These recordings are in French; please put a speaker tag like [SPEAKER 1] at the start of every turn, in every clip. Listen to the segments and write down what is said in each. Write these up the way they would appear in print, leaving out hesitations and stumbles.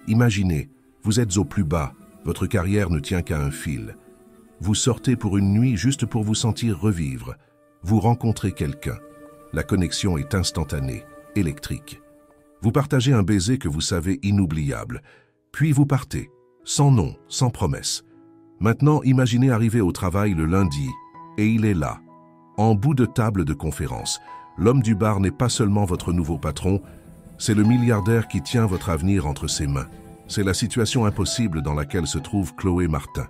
[SPEAKER 1] Imaginez, vous êtes au plus bas, votre carrière ne tient qu'à un fil. Vous sortez pour une nuit juste pour vous sentir revivre. Vous rencontrez quelqu'un. La connexion est instantanée, électrique. Vous partagez un baiser que vous savez inoubliable. Puis vous partez, sans nom, sans promesse. Maintenant, imaginez arriver au travail le lundi, et il est là, en bout de table de conférence. L'homme du bar n'est pas seulement votre nouveau patron, c'est le milliardaire qui tient votre avenir entre ses mains. C'est la situation impossible dans laquelle se trouve Chloé Martin.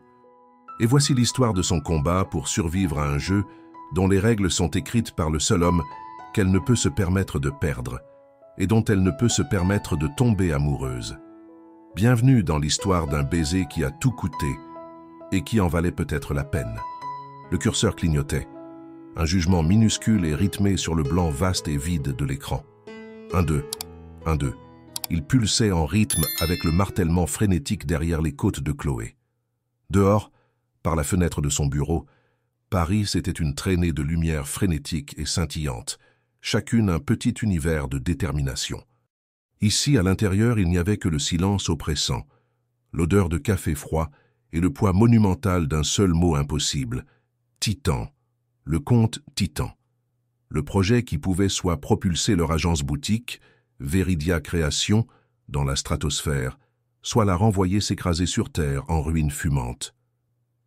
[SPEAKER 1] Et voici l'histoire de son combat pour survivre à un jeu dont les règles sont écrites par le seul homme qu'elle ne peut se permettre de perdre et dont elle ne peut se permettre de tomber amoureuse. Bienvenue dans l'histoire d'un baiser qui a tout coûté et qui en valait peut-être la peine. Le curseur clignotait. Un jugement minuscule et rythmé sur le blanc vaste et vide de l'écran. 1-2, 1-2. Il pulsait en rythme avec le martèlement frénétique derrière les côtes de Chloé. Dehors, par la fenêtre de son bureau, Paris, c'était une traînée de lumière frénétique et scintillante, chacune un petit univers de détermination. Ici, à l'intérieur, il n'y avait que le silence oppressant, l'odeur de café froid et le poids monumental d'un seul mot impossible, Titan, le comte Titan. Le projet qui pouvait soit propulser leur agence boutique, Veridia Création, dans la stratosphère, soit la renvoyer s'écraser sur terre en ruines fumantes.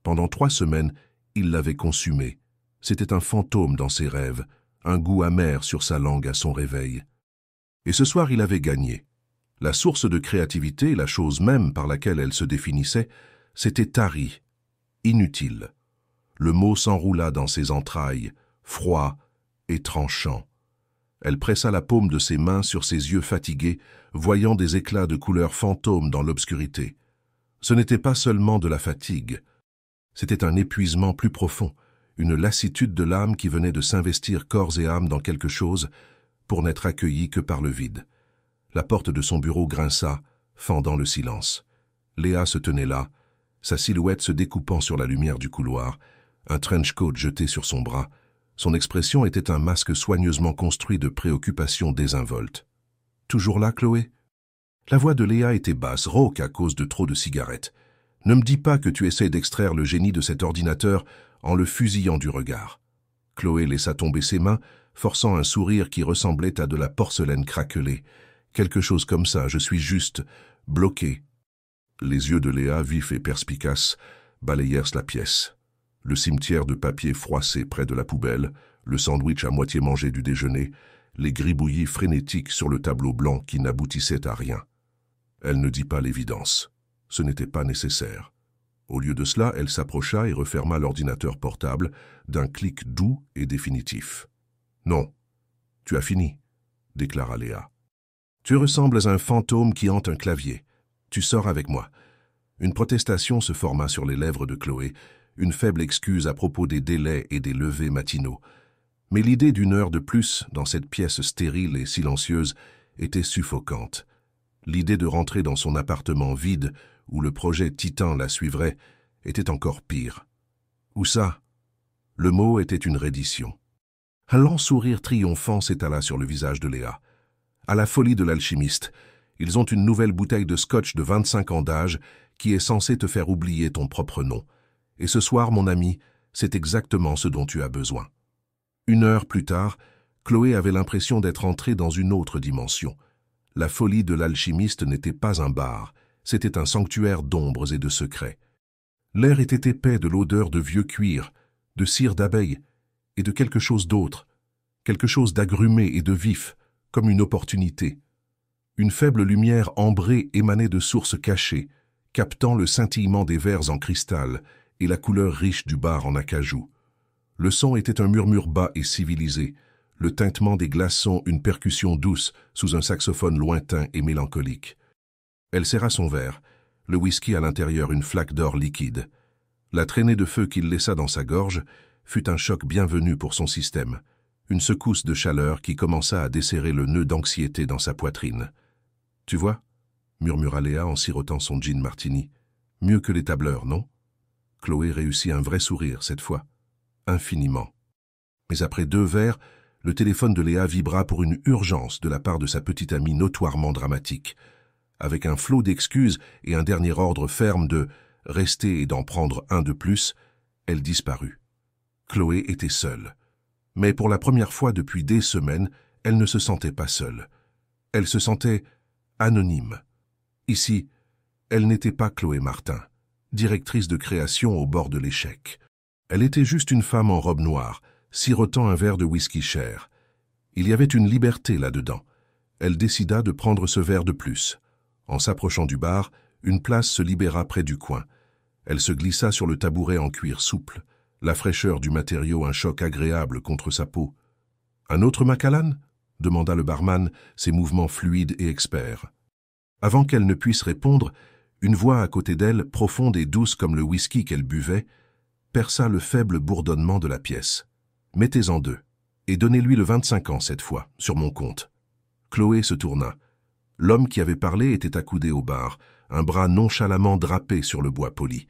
[SPEAKER 1] Pendant 3 semaines, il l'avait consumé. C'était un fantôme dans ses rêves, un goût amer sur sa langue à son réveil. Et ce soir, il avait gagné. La source de créativité, la chose même par laquelle elle se définissait, s'était tarie, inutile. Le mot s'enroula dans ses entrailles, froid et tranchant. Elle pressa la paume de ses mains sur ses yeux fatigués, voyant des éclats de couleurs fantômes dans l'obscurité. Ce n'était pas seulement de la fatigue. C'était un épuisement plus profond, une lassitude de l'âme qui venait de s'investir corps et âme dans quelque chose pour n'être accueillie que par le vide. La porte de son bureau grinça, fendant le silence. Léa se tenait là, sa silhouette se découpant sur la lumière du couloir, un trench coat jeté sur son bras. Son expression était un masque soigneusement construit de préoccupations désinvoltes. « Toujours là, Chloé ?» La voix de Léa était basse, rauque à cause de trop de cigarettes. « Ne me dis pas que tu essaies d'extraire le génie de cet ordinateur en le fusillant du regard. » Chloé laissa tomber ses mains, forçant un sourire qui ressemblait à de la porcelaine craquelée. Quelque chose comme ça, je suis juste bloqué. Les yeux de Léa, vifs et perspicaces, balayèrent la pièce. Le cimetière de papier froissé près de la poubelle, le sandwich à moitié mangé du déjeuner, les gribouillis frénétiques sur le tableau blanc qui n'aboutissaient à rien. Elle ne dit pas l'évidence. Ce n'était pas nécessaire. Au lieu de cela, elle s'approcha et referma l'ordinateur portable d'un clic doux et définitif. « Non, tu as fini, » déclara Léa. « Tu ressembles à un fantôme qui hante un clavier. Tu sors avec moi. » Une protestation se forma sur les lèvres de Chloé, une faible excuse à propos des délais et des levers matinaux. Mais l'idée d'1 heure de plus dans cette pièce stérile et silencieuse était suffocante. L'idée de rentrer dans son appartement vide, où le projet Titan la suivrait, était encore pire. Où ça? Le mot était une reddition. Un lent sourire triomphant s'étala sur le visage de Léa. À la folie de l'alchimiste, ils ont une nouvelle bouteille de scotch de 25 ans d'âge qui est censée te faire oublier ton propre nom. Et ce soir, mon ami, c'est exactement ce dont tu as besoin. 1 heure plus tard, Chloé avait l'impression d'être entrée dans une autre dimension. La folie de l'alchimiste n'était pas un bar, c'était un sanctuaire d'ombres et de secrets. L'air était épais de l'odeur de vieux cuir, de cire d'abeille et de quelque chose d'autre, quelque chose d'agrumé et de vif, comme une opportunité. Une faible lumière ambrée émanait de sources cachées, captant le scintillement des verres en cristal et la couleur riche du bar en acajou. Le son était un murmure bas et civilisé, le tintement des glaçons une percussion douce sous un saxophone lointain et mélancolique. Elle serra son verre, le whisky à l'intérieur une flaque d'or liquide. La traînée de feu qu'il laissa dans sa gorge fut un choc bienvenu pour son système, une secousse de chaleur qui commença à desserrer le nœud d'anxiété dans sa poitrine. « Tu vois ?» murmura Léa en sirotant son gin martini. « Mieux que les tableurs, non ?» Chloé réussit un vrai sourire cette fois, infiniment. Mais après 2 verres, le téléphone de Léa vibra pour une urgence de la part de sa petite amie notoirement dramatique. avec un flot d'excuses et un dernier ordre ferme de « rester et d'en prendre un de plus », elle disparut. Chloé était seule. Mais pour la première fois depuis des semaines, elle ne se sentait pas seule. Elle se sentait anonyme. Ici, elle n'était pas Chloé Martin, directrice de création au bord de l'échec. Elle était juste une femme en robe noire, sirotant un verre de whisky cher. Il y avait une liberté là-dedans. Elle décida de prendre ce verre de plus. En s'approchant du bar, une place se libéra près du coin. Elle se glissa sur le tabouret en cuir souple, la fraîcheur du matériau un choc agréable contre sa peau. « Un autre Macallan » demanda le barman, ses mouvements fluides et experts. Avant qu'elle ne puisse répondre, une voix à côté d'elle, profonde et douce comme le whisky qu'elle buvait, perça le faible bourdonnement de la pièce. « Mettez-en deux, et donnez-lui le 25 ans cette fois, sur mon compte. » Chloé se tourna. L'homme qui avait parlé était accoudé au bar, un bras nonchalamment drapé sur le bois poli.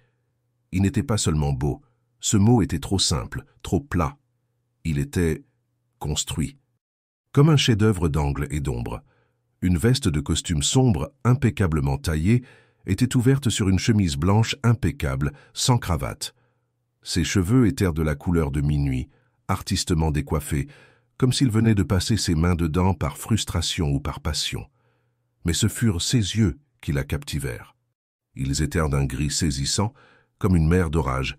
[SPEAKER 1] Il n'était pas seulement beau, ce mot était trop simple, trop plat. Il était construit. Comme un chef-d'œuvre d'angle et d'ombre. Une veste de costume sombre, impeccablement taillée, était ouverte sur une chemise blanche impeccable, sans cravate. Ses cheveux étaient de la couleur de minuit, artistement décoiffés, comme s'il venait de passer ses mains dedans par frustration ou par passion. Mais ce furent ses yeux qui la captivèrent. Ils étaient d'un gris saisissant, comme une mer d'orage,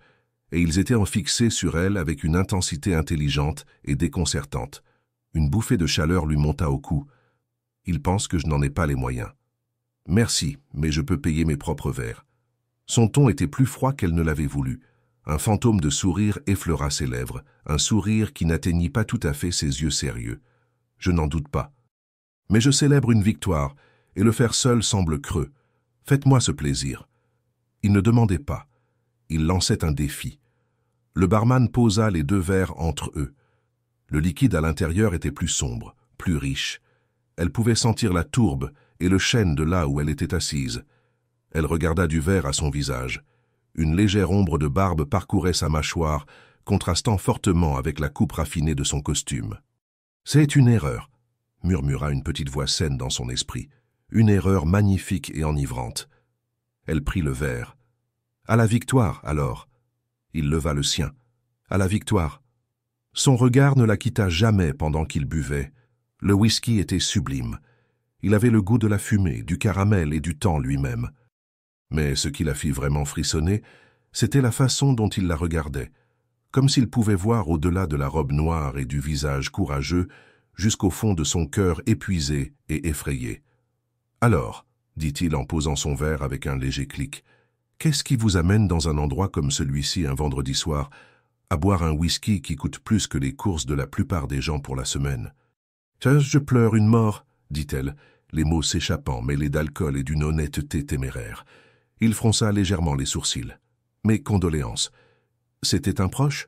[SPEAKER 1] et ils étaient fixés sur elle avec une intensité intelligente et déconcertante. Une bouffée de chaleur lui monta au cou. Il pense que je n'en ai pas les moyens. Merci, mais je peux payer mes propres verres. Son ton était plus froid qu'elle ne l'avait voulu. Un fantôme de sourire effleura ses lèvres, un sourire qui n'atteignit pas tout à fait ses yeux sérieux. Je n'en doute pas. Mais je célèbre une victoire, et le faire seul semble creux. Faites-moi ce plaisir. Il ne demandait pas. Il lançait un défi. Le barman posa les deux verres entre eux. Le liquide à l'intérieur était plus sombre, plus riche. Elle pouvait sentir la tourbe et le chêne de là où elle était assise. Elle regarda du verre à son visage. Une légère ombre de barbe parcourait sa mâchoire, contrastant fortement avec la coupe raffinée de son costume. « C'est une erreur », murmura une petite voix saine dans son esprit. Une erreur magnifique et enivrante. Elle prit le verre. « À la victoire, alors !» Il leva le sien. « À la victoire !» Son regard ne la quitta jamais pendant qu'il buvait. Le whisky était sublime. Il avait le goût de la fumée, du caramel et du temps lui-même. Mais ce qui la fit vraiment frissonner, c'était la façon dont il la regardait, comme s'il pouvait voir au-delà de la robe noire et du visage courageux, jusqu'au fond de son cœur épuisé et effrayé. « Alors, dit-il en posant son verre avec un léger clic, qu'est-ce qui vous amène dans un endroit comme celui-ci un vendredi soir, à boire un whisky qui coûte plus que les courses de la plupart des gens pour la semaine? »« Je pleure une mort, dit-elle, les mots s'échappant, mêlés d'alcool et d'une honnêteté téméraire. Il fronça légèrement les sourcils. « Mes condoléances. C'était un proche ?»«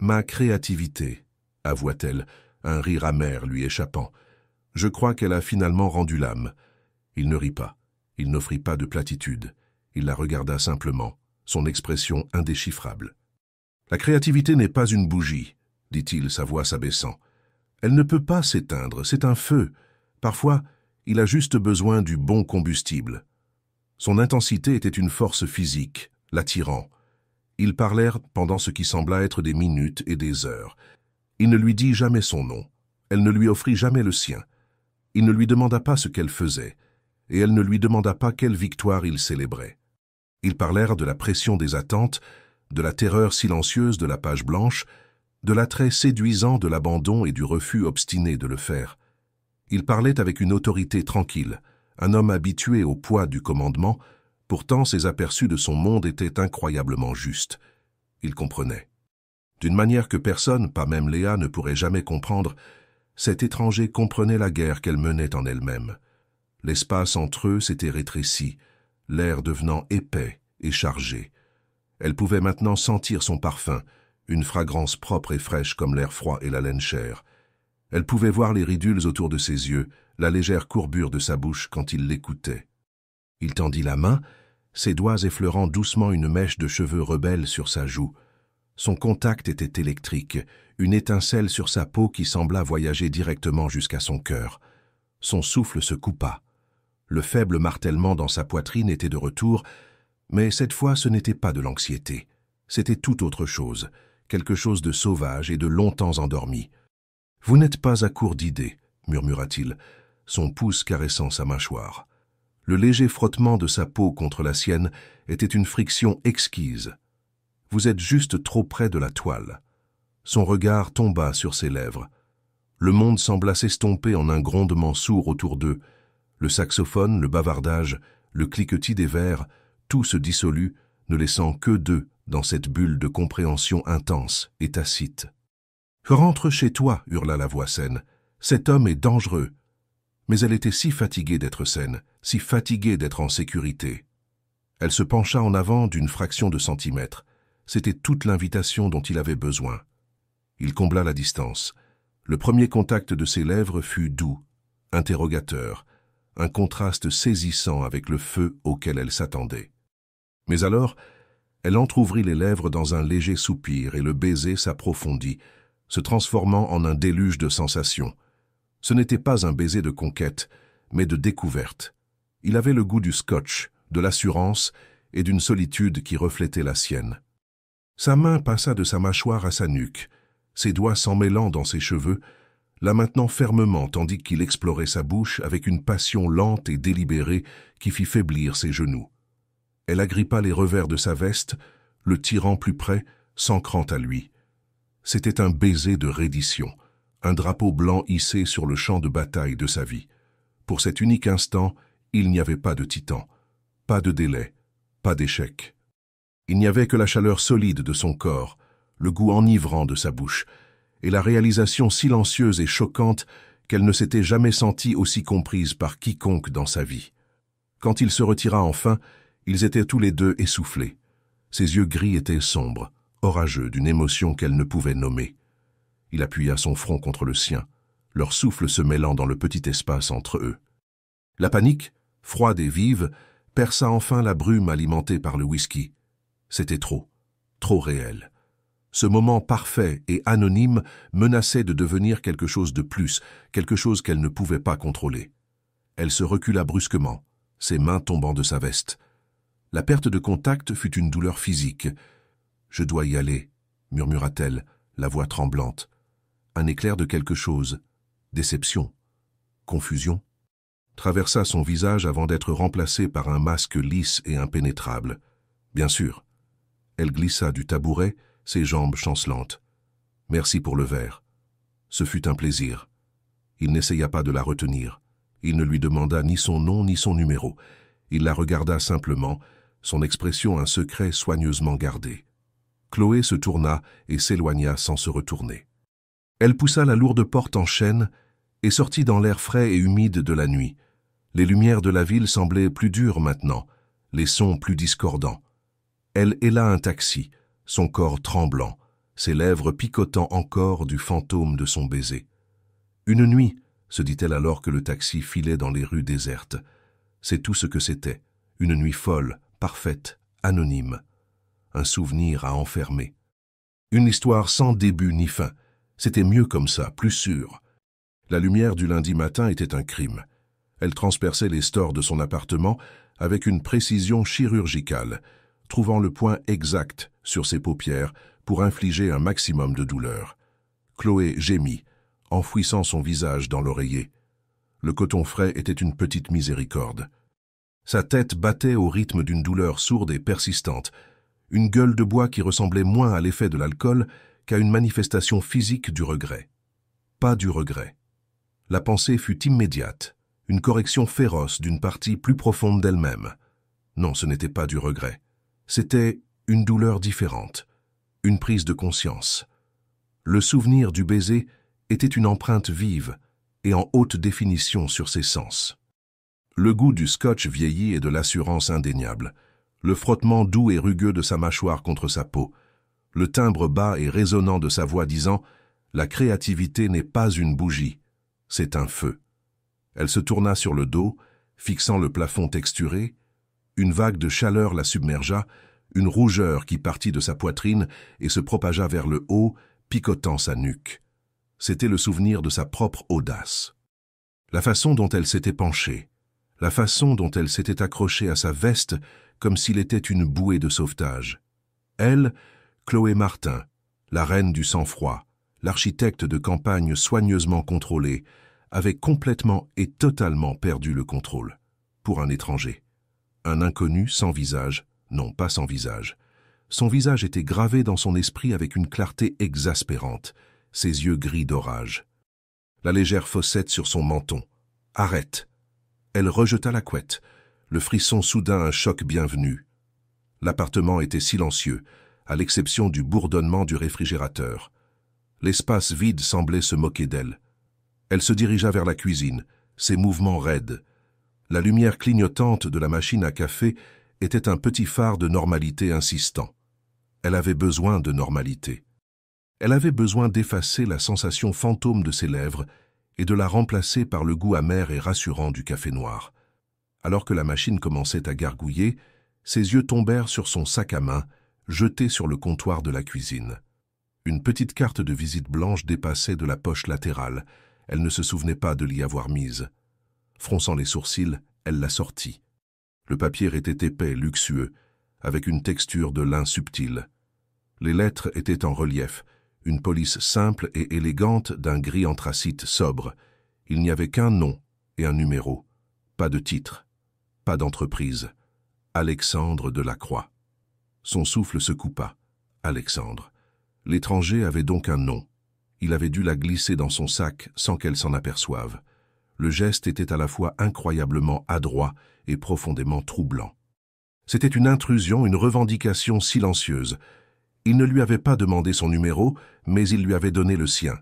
[SPEAKER 1] Ma créativité, avoua-t-elle, un rire amer lui échappant. Je crois qu'elle a finalement rendu l'âme. » Il ne rit pas. Il n'offrit pas de platitude. Il la regarda simplement, son expression indéchiffrable. « La créativité n'est pas une bougie, dit-il, sa voix s'abaissant. Elle ne peut pas s'éteindre, c'est un feu. Parfois, il a juste besoin du bon combustible. » Son intensité était une force physique, l'attirant. Ils parlèrent pendant ce qui sembla être des minutes et des heures. Il ne lui dit jamais son nom. Elle ne lui offrit jamais le sien. Il ne lui demanda pas ce qu'elle faisait, et elle ne lui demanda pas quelle victoire il célébrait. Ils parlèrent de la pression des attentes, de la terreur silencieuse de la page blanche, de l'attrait séduisant de l'abandon et du refus obstiné de le faire. Il parlait avec une autorité tranquille, un homme habitué au poids du commandement, pourtant ses aperçus de son monde étaient incroyablement justes. Il comprenait. D'une manière que personne, pas même Léa, ne pourrait jamais comprendre, cet étranger comprenait la guerre qu'elle menait en elle-même. L'espace entre eux s'était rétréci, l'air devenant épais et chargé. Elle pouvait maintenant sentir son parfum, une fragrance propre et fraîche comme l'air froid et la laine chère. Elle pouvait voir les ridules autour de ses yeux, la légère courbure de sa bouche quand il l'écoutait. Il tendit la main, ses doigts effleurant doucement une mèche de cheveux rebelles sur sa joue. Son contact était électrique, une étincelle sur sa peau qui sembla voyager directement jusqu'à son cœur. Son souffle se coupa. Le faible martèlement dans sa poitrine était de retour, mais cette fois ce n'était pas de l'anxiété. C'était tout autre chose, quelque chose de sauvage et de longtemps endormi. « Vous n'êtes pas à court d'idées », murmura-t-il, son pouce caressant sa mâchoire. Le léger frottement de sa peau contre la sienne était une friction exquise. « Vous êtes juste trop près de la toile. » Son regard tomba sur ses lèvres. Le monde sembla s'estomper en un grondement sourd autour d'eux. Le saxophone, le bavardage, le cliquetis des verres, tout se dissolut, ne laissant que d'eux dans cette bulle de compréhension intense et tacite. « Rentre chez toi » hurla la voix saine. « Cet homme est dangereux. » Mais elle était si fatiguée d'être saine, si fatiguée d'être en sécurité. Elle se pencha en avant d'une fraction de centimètre. C'était toute l'invitation dont il avait besoin. Il combla la distance. Le premier contact de ses lèvres fut doux, interrogateur, un contraste saisissant avec le feu auquel elle s'attendait. Mais alors, elle entr'ouvrit les lèvres dans un léger soupir et le baiser s'approfondit, se transformant en un déluge de sensations. Ce n'était pas un baiser de conquête, mais de découverte. Il avait le goût du scotch, de l'assurance et d'une solitude qui reflétait la sienne. Sa main passa de sa mâchoire à sa nuque, ses doigts s'emmêlant dans ses cheveux, la maintenant fermement tandis qu'il explorait sa bouche avec une passion lente et délibérée qui fit faiblir ses genoux. Elle agrippa les revers de sa veste, le tirant plus près, s'ancrant à lui. C'était un baiser de reddition, un drapeau blanc hissé sur le champ de bataille de sa vie. Pour cet unique instant, il n'y avait pas de titan, pas de délai, pas d'échec. Il n'y avait que la chaleur solide de son corps, le goût enivrant de sa bouche, et la réalisation silencieuse et choquante qu'elle ne s'était jamais sentie aussi comprise par quiconque dans sa vie. Quand il se retira enfin, ils étaient tous les deux essoufflés. Ses yeux gris étaient sombres, orageux d'une émotion qu'elle ne pouvait nommer. Il appuya son front contre le sien, leur souffle se mêlant dans le petit espace entre eux. La panique, froide et vive, perça enfin la brume alimentée par le whisky. C'était trop réel. Ce moment parfait et anonyme menaçait de devenir quelque chose de plus, quelque chose qu'elle ne pouvait pas contrôler. Elle se recula brusquement, ses mains tombant de sa veste. La perte de contact fut une douleur physique. « Je dois y aller » murmura-t-elle, la voix tremblante. Un éclair de quelque chose, déception, confusion, traversa son visage avant d'être remplacé par un masque lisse et impénétrable. Bien sûr. Elle glissa du tabouret, ses jambes chancelantes. « Merci pour le verre. » Ce fut un plaisir. Il n'essaya pas de la retenir. Il ne lui demanda ni son nom ni son numéro. Il la regarda simplement, son expression un secret soigneusement gardé. Chloé se tourna et s'éloigna sans se retourner. Elle poussa la lourde porte en chêne et sortit dans l'air frais et humide de la nuit. Les lumières de la ville semblaient plus dures maintenant, les sons plus discordants. Elle héla un taxi, son corps tremblant, ses lèvres picotant encore du fantôme de son baiser. Une nuit, se dit-elle alors que le taxi filait dans les rues désertes. C'est tout ce que c'était, une nuit folle, parfaite, anonyme. Un souvenir à enfermer. Une histoire sans début ni fin. C'était mieux comme ça, plus sûr. La lumière du lundi matin était un crime. Elle transperçait les stores de son appartement avec une précision chirurgicale, trouvant le point exact sur ses paupières pour infliger un maximum de douleur. Chloé gémit, enfouissant son visage dans l'oreiller. Le coton frais était une petite miséricorde. Sa tête battait au rythme d'une douleur sourde et persistante, une gueule de bois qui ressemblait moins à l'effet de l'alcool qu'à une manifestation physique du regret. Pas du regret. La pensée fut immédiate, une correction féroce d'une partie plus profonde d'elle-même. Non, ce n'était pas du regret. C'était une douleur différente, une prise de conscience. Le souvenir du baiser était une empreinte vive et en haute définition sur ses sens. Le goût du scotch vieilli et de l'assurance indéniable, le frottement doux et rugueux de sa mâchoire contre sa peau, le timbre bas et résonnant de sa voix disant « La créativité n'est pas une bougie, c'est un feu ». Elle se tourna sur le dos, fixant le plafond texturé. Une vague de chaleur la submergea, une rougeur qui partit de sa poitrine et se propagea vers le haut, picotant sa nuque. C'était le souvenir de sa propre audace. La façon dont elle s'était penchée, la façon dont elle s'était accrochée à sa veste comme s'il était une bouée de sauvetage. Elle, Chloé Martin, la reine du sang-froid, l'architecte de campagne soigneusement contrôlée, avait complètement et totalement perdu le contrôle. Pour un étranger. Un inconnu sans visage, non pas sans visage. Son visage était gravé dans son esprit avec une clarté exaspérante, ses yeux gris d'orage. La légère fossette sur son menton. « Arrête !» Elle rejeta la couette, le frisson soudain un choc bienvenu. L'appartement était silencieux, à l'exception du bourdonnement du réfrigérateur. L'espace vide semblait se moquer d'elle. Elle se dirigea vers la cuisine, ses mouvements raides. La lumière clignotante de la machine à café était un petit phare de normalité insistant. Elle avait besoin de normalité. Elle avait besoin d'effacer la sensation fantôme de ses lèvres et de la remplacer par le goût amer et rassurant du café noir. Alors que la machine commençait à gargouiller, ses yeux tombèrent sur son sac à main, jeté sur le comptoir de la cuisine. Une petite carte de visite blanche dépassait de la poche latérale. Elle ne se souvenait pas de l'y avoir mise. Fronçant les sourcils, elle la sortit. Le papier était épais, luxueux, avec une texture de lin subtil. Les lettres étaient en relief, une police simple et élégante d'un gris anthracite sobre. Il n'y avait qu'un nom et un numéro. Pas de titre, pas d'entreprise. Alexandre Delacroix. Son souffle se coupa. Alexandre. L'étranger avait donc un nom. Il avait dû la glisser dans son sac sans qu'elle s'en aperçoive. Le geste était à la fois incroyablement adroit et profondément troublant. C'était une intrusion, une revendication silencieuse. Il ne lui avait pas demandé son numéro, mais il lui avait donné le sien.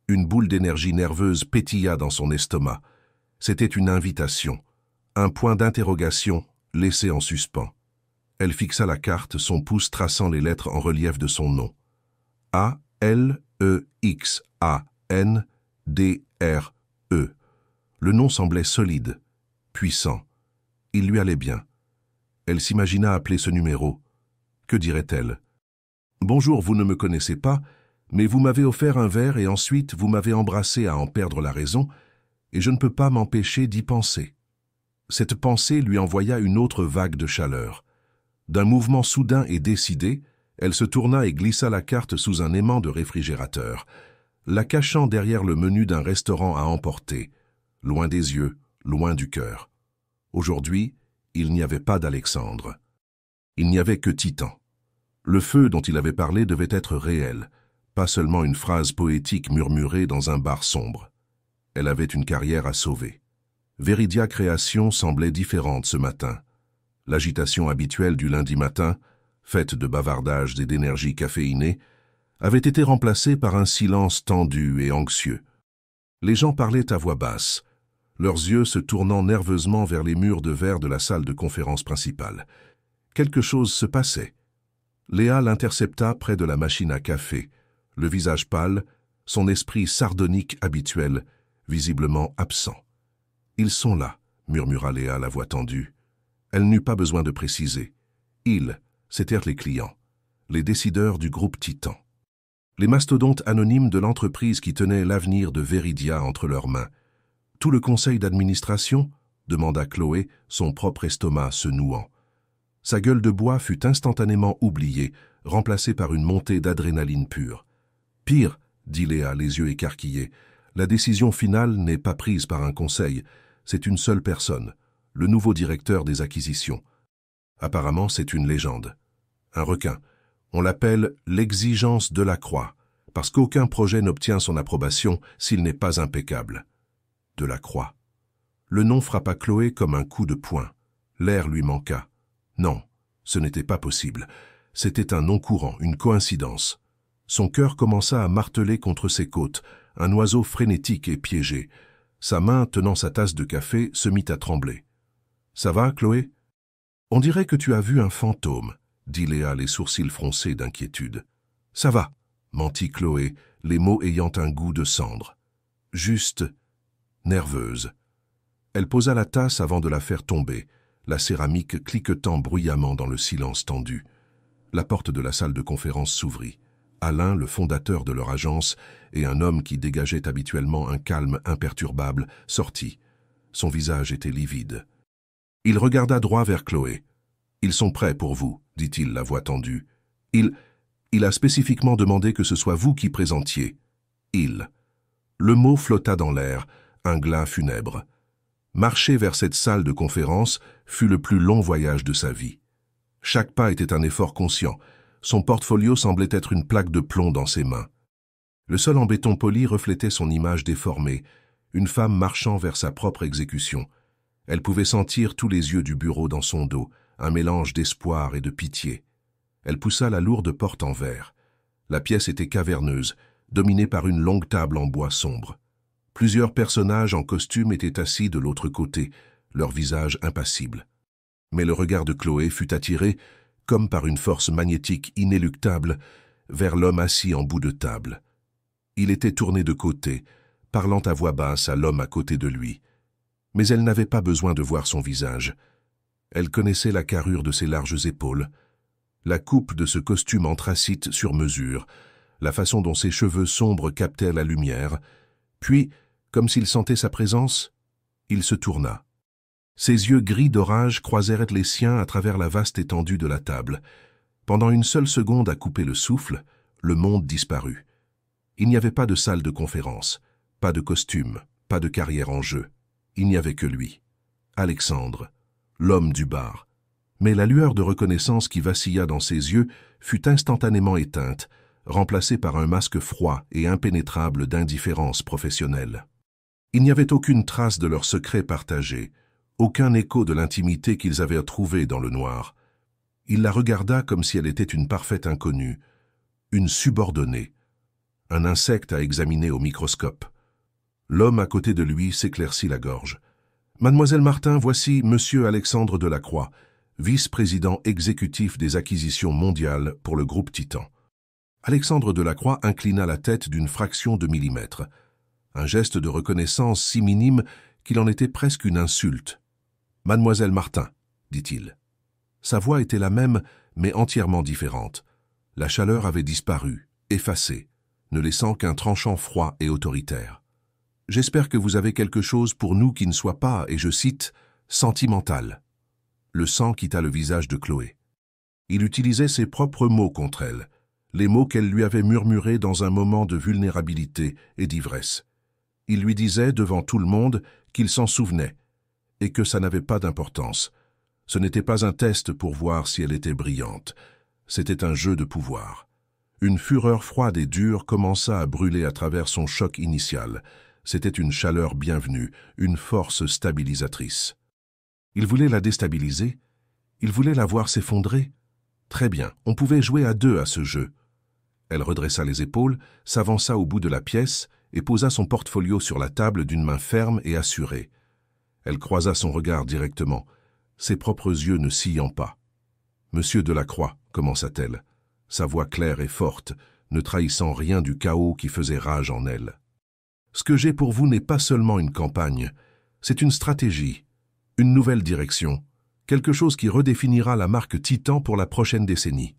[SPEAKER 1] Une boule d'énergie nerveuse pétilla dans son estomac. C'était une invitation, un point d'interrogation laissé en suspens. Elle fixa la carte, son pouce traçant les lettres en relief de son nom. A-L-E-X-A-N-D-R-E. Le nom semblait solide, puissant. Il lui allait bien. Elle s'imagina appeler ce numéro. Que dirait-elle? « Bonjour, vous ne me connaissez pas, mais vous m'avez offert un verre et ensuite vous m'avez embrassé à en perdre la raison, et je ne peux pas m'empêcher d'y penser. » Cette pensée lui envoya une autre vague de chaleur. D'un mouvement soudain et décidé, elle se tourna et glissa la carte sous un aimant de réfrigérateur, la cachant derrière le menu d'un restaurant à emporter, loin des yeux, loin du cœur. Aujourd'hui, il n'y avait pas d'Alexandre. Il n'y avait que Titan. Le feu dont il avait parlé devait être réel, pas seulement une phrase poétique murmurée dans un bar sombre. Elle avait une carrière à sauver. Veridia Création semblait différente ce matin. L'agitation habituelle du lundi matin, faite de bavardages et d'énergie caféinée, avait été remplacée par un silence tendu et anxieux. Les gens parlaient à voix basse, leurs yeux se tournant nerveusement vers les murs de verre de la salle de conférence principale. Quelque chose se passait. Léa l'intercepta près de la machine à café, le visage pâle, son esprit sardonique habituel, visiblement absent. « Ils sont là », murmura Léa, la voix tendue. Elle n'eut pas besoin de préciser. Ils, c'étaient les clients, les décideurs du groupe Titan. Les mastodontes anonymes de l'entreprise qui tenaient l'avenir de Veridia entre leurs mains. Tout le conseil d'administration, demanda Chloé, son propre estomac se nouant. Sa gueule de bois fut instantanément oubliée, remplacée par une montée d'adrénaline pure. « Pire, » dit Léa, les yeux écarquillés, « la décision finale n'est pas prise par un conseil, c'est une seule personne, le nouveau directeur des acquisitions. Apparemment, c'est une légende. Un requin. On l'appelle l'exigence Delacroix, parce qu'aucun projet n'obtient son approbation s'il n'est pas impeccable. Delacroix. Le nom frappa Chloé comme un coup de poing. L'air lui manqua. Non, ce n'était pas possible. C'était un nom courant, une coïncidence. Son cœur commença à marteler contre ses côtes, un oiseau frénétique et piégé. Sa main, tenant sa tasse de café, se mit à trembler. « Ça va, Chloé ?»« On dirait que tu as vu un fantôme, » dit Léa, les sourcils froncés d'inquiétude. « Ça va, » mentit Chloé, les mots ayant un goût de cendre. Juste nerveuse. Elle posa la tasse avant de la faire tomber, la céramique cliquetant bruyamment dans le silence tendu. La porte de la salle de conférence s'ouvrit. Alain, le fondateur de leur agence, et un homme qui dégageait habituellement un calme imperturbable, sortit. Son visage était livide. Il regarda droit vers Chloé. « Ils sont prêts pour vous, dit-il, la voix tendue. Il a spécifiquement demandé que ce soit vous qui présentiez. Il. Le mot flotta dans l'air, un glas funèbre. Marcher vers cette salle de conférence fut le plus long voyage de sa vie. Chaque pas était un effort conscient. Son portfolio semblait être une plaque de plomb dans ses mains. Le sol en béton poli reflétait son image déformée, une femme marchant vers sa propre exécution. Elle pouvait sentir tous les yeux du bureau dans son dos, un mélange d'espoir et de pitié. Elle poussa la lourde porte en verre. La pièce était caverneuse, dominée par une longue table en bois sombre. Plusieurs personnages en costume étaient assis de l'autre côté, leur visage impassible. Mais le regard de Chloé fut attiré, comme par une force magnétique inéluctable, vers l'homme assis en bout de table. Il était tourné de côté, parlant à voix basse à l'homme à côté de lui. Mais elle n'avait pas besoin de voir son visage. Elle connaissait la carrure de ses larges épaules, la coupe de ce costume anthracite sur mesure, la façon dont ses cheveux sombres captaient la lumière, puis, comme s'il sentait sa présence, il se tourna. Ses yeux gris d'orage croisèrent les siens à travers la vaste étendue de la table. Pendant une seule seconde à couper le souffle, le monde disparut. Il n'y avait pas de salle de conférence, pas de costume, pas de carrière en jeu. Il n'y avait que lui, Alexandre, l'homme du bar. Mais la lueur de reconnaissance qui vacilla dans ses yeux fut instantanément éteinte, remplacée par un masque froid et impénétrable d'indifférence professionnelle. Il n'y avait aucune trace de leur secret partagé, aucun écho de l'intimité qu'ils avaient trouvée dans le noir. Il la regarda comme si elle était une parfaite inconnue, une subordonnée, un insecte à examiner au microscope. L'homme à côté de lui s'éclaircit la gorge. « Mademoiselle Martin, voici Monsieur Alexandre Delacroix, vice-président exécutif des acquisitions mondiales pour le groupe Titan. » Alexandre Delacroix inclina la tête d'une fraction de millimètre. Un geste de reconnaissance si minime qu'il en était presque une insulte. « Mademoiselle Martin, dit-il. » Sa voix était la même, mais entièrement différente. La chaleur avait disparu, effacée, ne laissant qu'un tranchant froid et autoritaire. « J'espère que vous avez quelque chose pour nous qui ne soit pas, et je cite, « sentimental ». Le sang quitta le visage de Chloé. Il utilisait ses propres mots contre elle, les mots qu'elle lui avait murmurés dans un moment de vulnérabilité et d'ivresse. Il lui disait, devant tout le monde, qu'il s'en souvenait, et que ça n'avait pas d'importance. Ce n'était pas un test pour voir si elle était brillante. C'était un jeu de pouvoir. Une fureur froide et dure commença à brûler à travers son choc initial. C'était une chaleur bienvenue, une force stabilisatrice. Il voulait la déstabiliser. Il voulait la voir s'effondrer. Très bien, on pouvait jouer à deux à ce jeu. Elle redressa les épaules, s'avança au bout de la pièce et posa son portfolio sur la table d'une main ferme et assurée. Elle croisa son regard directement, ses propres yeux ne sillant pas. « Monsieur Delacroix, commença-t-elle, sa voix claire et forte, ne trahissant rien du chaos qui faisait rage en elle. « Ce que j'ai pour vous n'est pas seulement une campagne, c'est une stratégie, une nouvelle direction, quelque chose qui redéfinira la marque Titan pour la prochaine décennie. »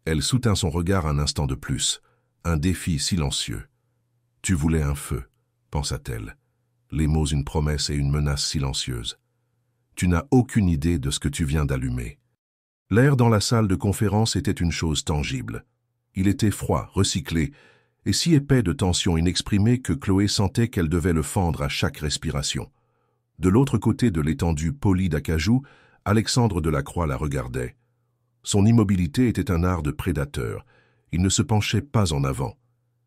[SPEAKER 1] Elle soutint son regard un instant de plus, un défi silencieux. « Tu voulais un feu, pensa-t-elle, les mots une promesse et une menace silencieuse. Tu n'as aucune idée de ce que tu viens d'allumer. » L'air dans la salle de conférence était une chose tangible. Il était froid, recyclé, et si épais de tension inexprimée que Chloé sentait qu'elle devait le fendre à chaque respiration. De l'autre côté de l'étendue polie d'acajou, Alexandre Delacroix la regardait. Son immobilité était un art de prédateur. Il ne se penchait pas en avant.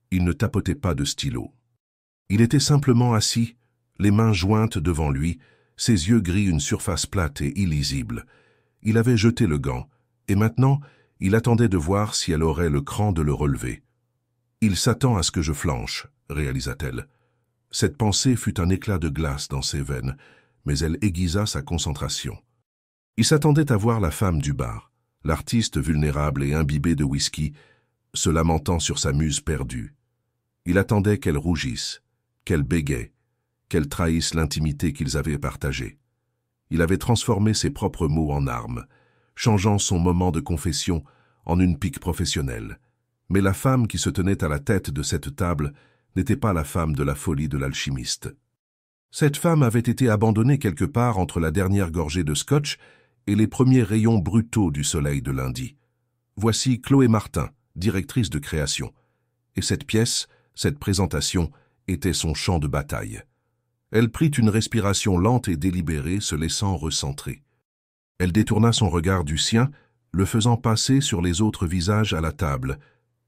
[SPEAKER 1] Il ne tapotait pas de stylo. Il était simplement assis, les mains jointes devant lui, ses yeux gris une surface plate et illisible. Il avait jeté le gant, et maintenant, il attendait de voir si elle aurait le cran de le relever. « Il s'attend à ce que je flanche », réalisa-t-elle. Cette pensée fut un éclat de glace dans ses veines, mais elle aiguisa sa concentration. Il s'attendait à voir la femme du bar, l'artiste vulnérable et imbibé de whisky, se lamentant sur sa muse perdue. Il attendait qu'elle rougisse, qu'elle bégait, qu'elle trahisse l'intimité qu'ils avaient partagée. Il avait transformé ses propres mots en armes, changeant son moment de confession en une pique professionnelle. Mais la femme qui se tenait à la tête de cette table n'était pas la femme de la folie de l'alchimiste. Cette femme avait été abandonnée quelque part entre la dernière gorgée de scotch et les premiers rayons brutaux du soleil de lundi. Voici Chloé Martin, directrice de création. Et cette pièce, cette présentation, était son champ de bataille. Elle prit une respiration lente et délibérée, se laissant recentrer. Elle détourna son regard du sien, le faisant passer sur les autres visages à la table,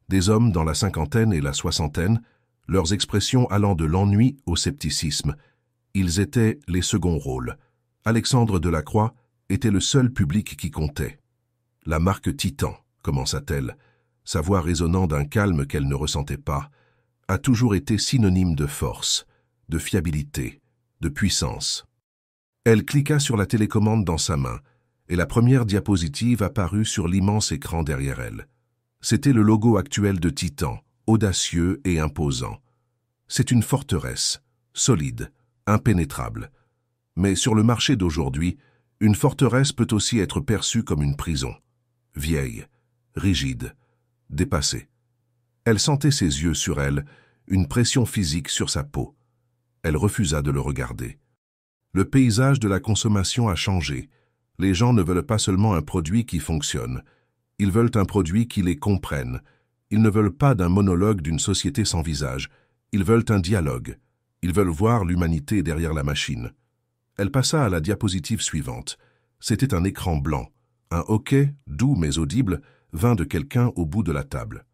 [SPEAKER 1] des hommes dans la cinquantaine et la soixantaine, leurs expressions allant de l'ennui au scepticisme. Ils étaient les seconds rôles. Alexandre Delacroix était le seul public qui comptait. La marque Titan, commença-t-elle, sa voix résonnant d'un calme qu'elle ne ressentait pas, a toujours été synonyme de force, de fiabilité, de puissance. Elle cliqua sur la télécommande dans sa main, et la première diapositive apparut sur l'immense écran derrière elle. C'était le logo actuel de Titan, audacieux et imposant. C'est une forteresse, solide, impénétrable. Mais sur le marché d'aujourd'hui, une forteresse peut aussi être perçue comme une prison. Vieille, rigide, dépassée. Elle sentait ses yeux sur elle, une pression physique sur sa peau. Elle refusa de le regarder. Le paysage de la consommation a changé. Les gens ne veulent pas seulement un produit qui fonctionne. Ils veulent un produit qui les comprenne. Ils ne veulent pas d'un monologue d'une société sans visage. Ils veulent un dialogue. Ils veulent voir l'humanité derrière la machine. Elle passa à la diapositive suivante. C'était un écran blanc. Un hoquet, doux mais audible, vint de quelqu'un au bout de la table.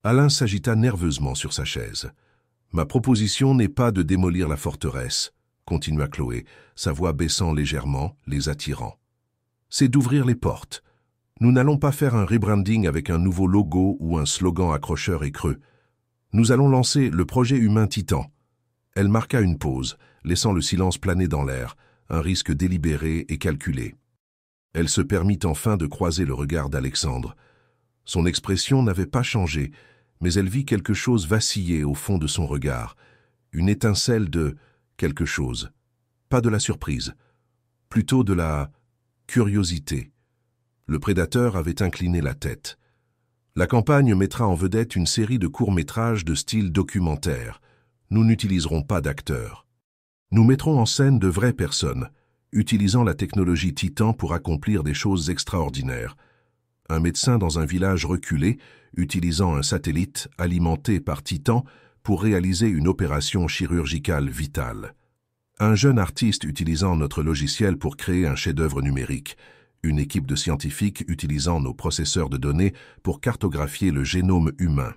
[SPEAKER 1] Alain s'agita nerveusement sur sa chaise. « Ma proposition n'est pas de démolir la forteresse, » continua Chloé, sa voix baissant légèrement, les attirant. « C'est d'ouvrir les portes. Nous n'allons pas faire un rebranding avec un nouveau logo ou un slogan accrocheur et creux. Nous allons lancer le projet humain Titan. » Elle marqua une pause, laissant le silence planer dans l'air, un risque délibéré et calculé. Elle se permit enfin de croiser le regard d'Alexandre. Son expression n'avait pas changé, mais elle vit quelque chose vaciller au fond de son regard, une étincelle de quelque chose. Pas de la surprise, plutôt de la curiosité. Le prédateur avait incliné la tête. La campagne mettra en vedette une série de courts-métrages de style documentaire. Nous n'utiliserons pas d'acteurs. Nous mettrons en scène de vraies personnes, utilisant la technologie Titan pour accomplir des choses extraordinaires. Un médecin dans un village reculé, utilisant un satellite alimenté par Titan pour réaliser une opération chirurgicale vitale. Un jeune artiste utilisant notre logiciel pour créer un chef-d'œuvre numérique. Une équipe de scientifiques utilisant nos processeurs de données pour cartographier le génome humain.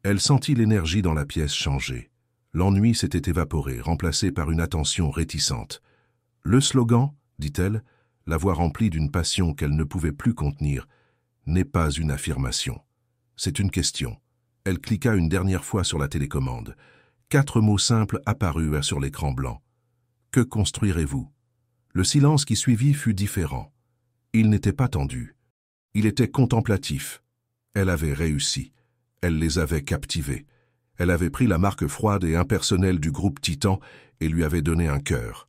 [SPEAKER 1] Elle sentit l'énergie dans la pièce changer. L'ennui s'était évaporé, remplacé par une attention réticente. « Le slogan, dit-elle, la voix remplie d'une passion qu'elle ne pouvait plus contenir, n'est pas une affirmation. C'est une question. » Elle cliqua une dernière fois sur la télécommande. 4 mots simples apparurent sur l'écran blanc. « Que construirez-vous » Le silence qui suivit fut différent. Il n'était pas tendu. Il était contemplatif. Elle avait réussi. Elle les avait captivés. Elle avait pris la marque froide et impersonnelle du groupe Titan et lui avait donné un cœur.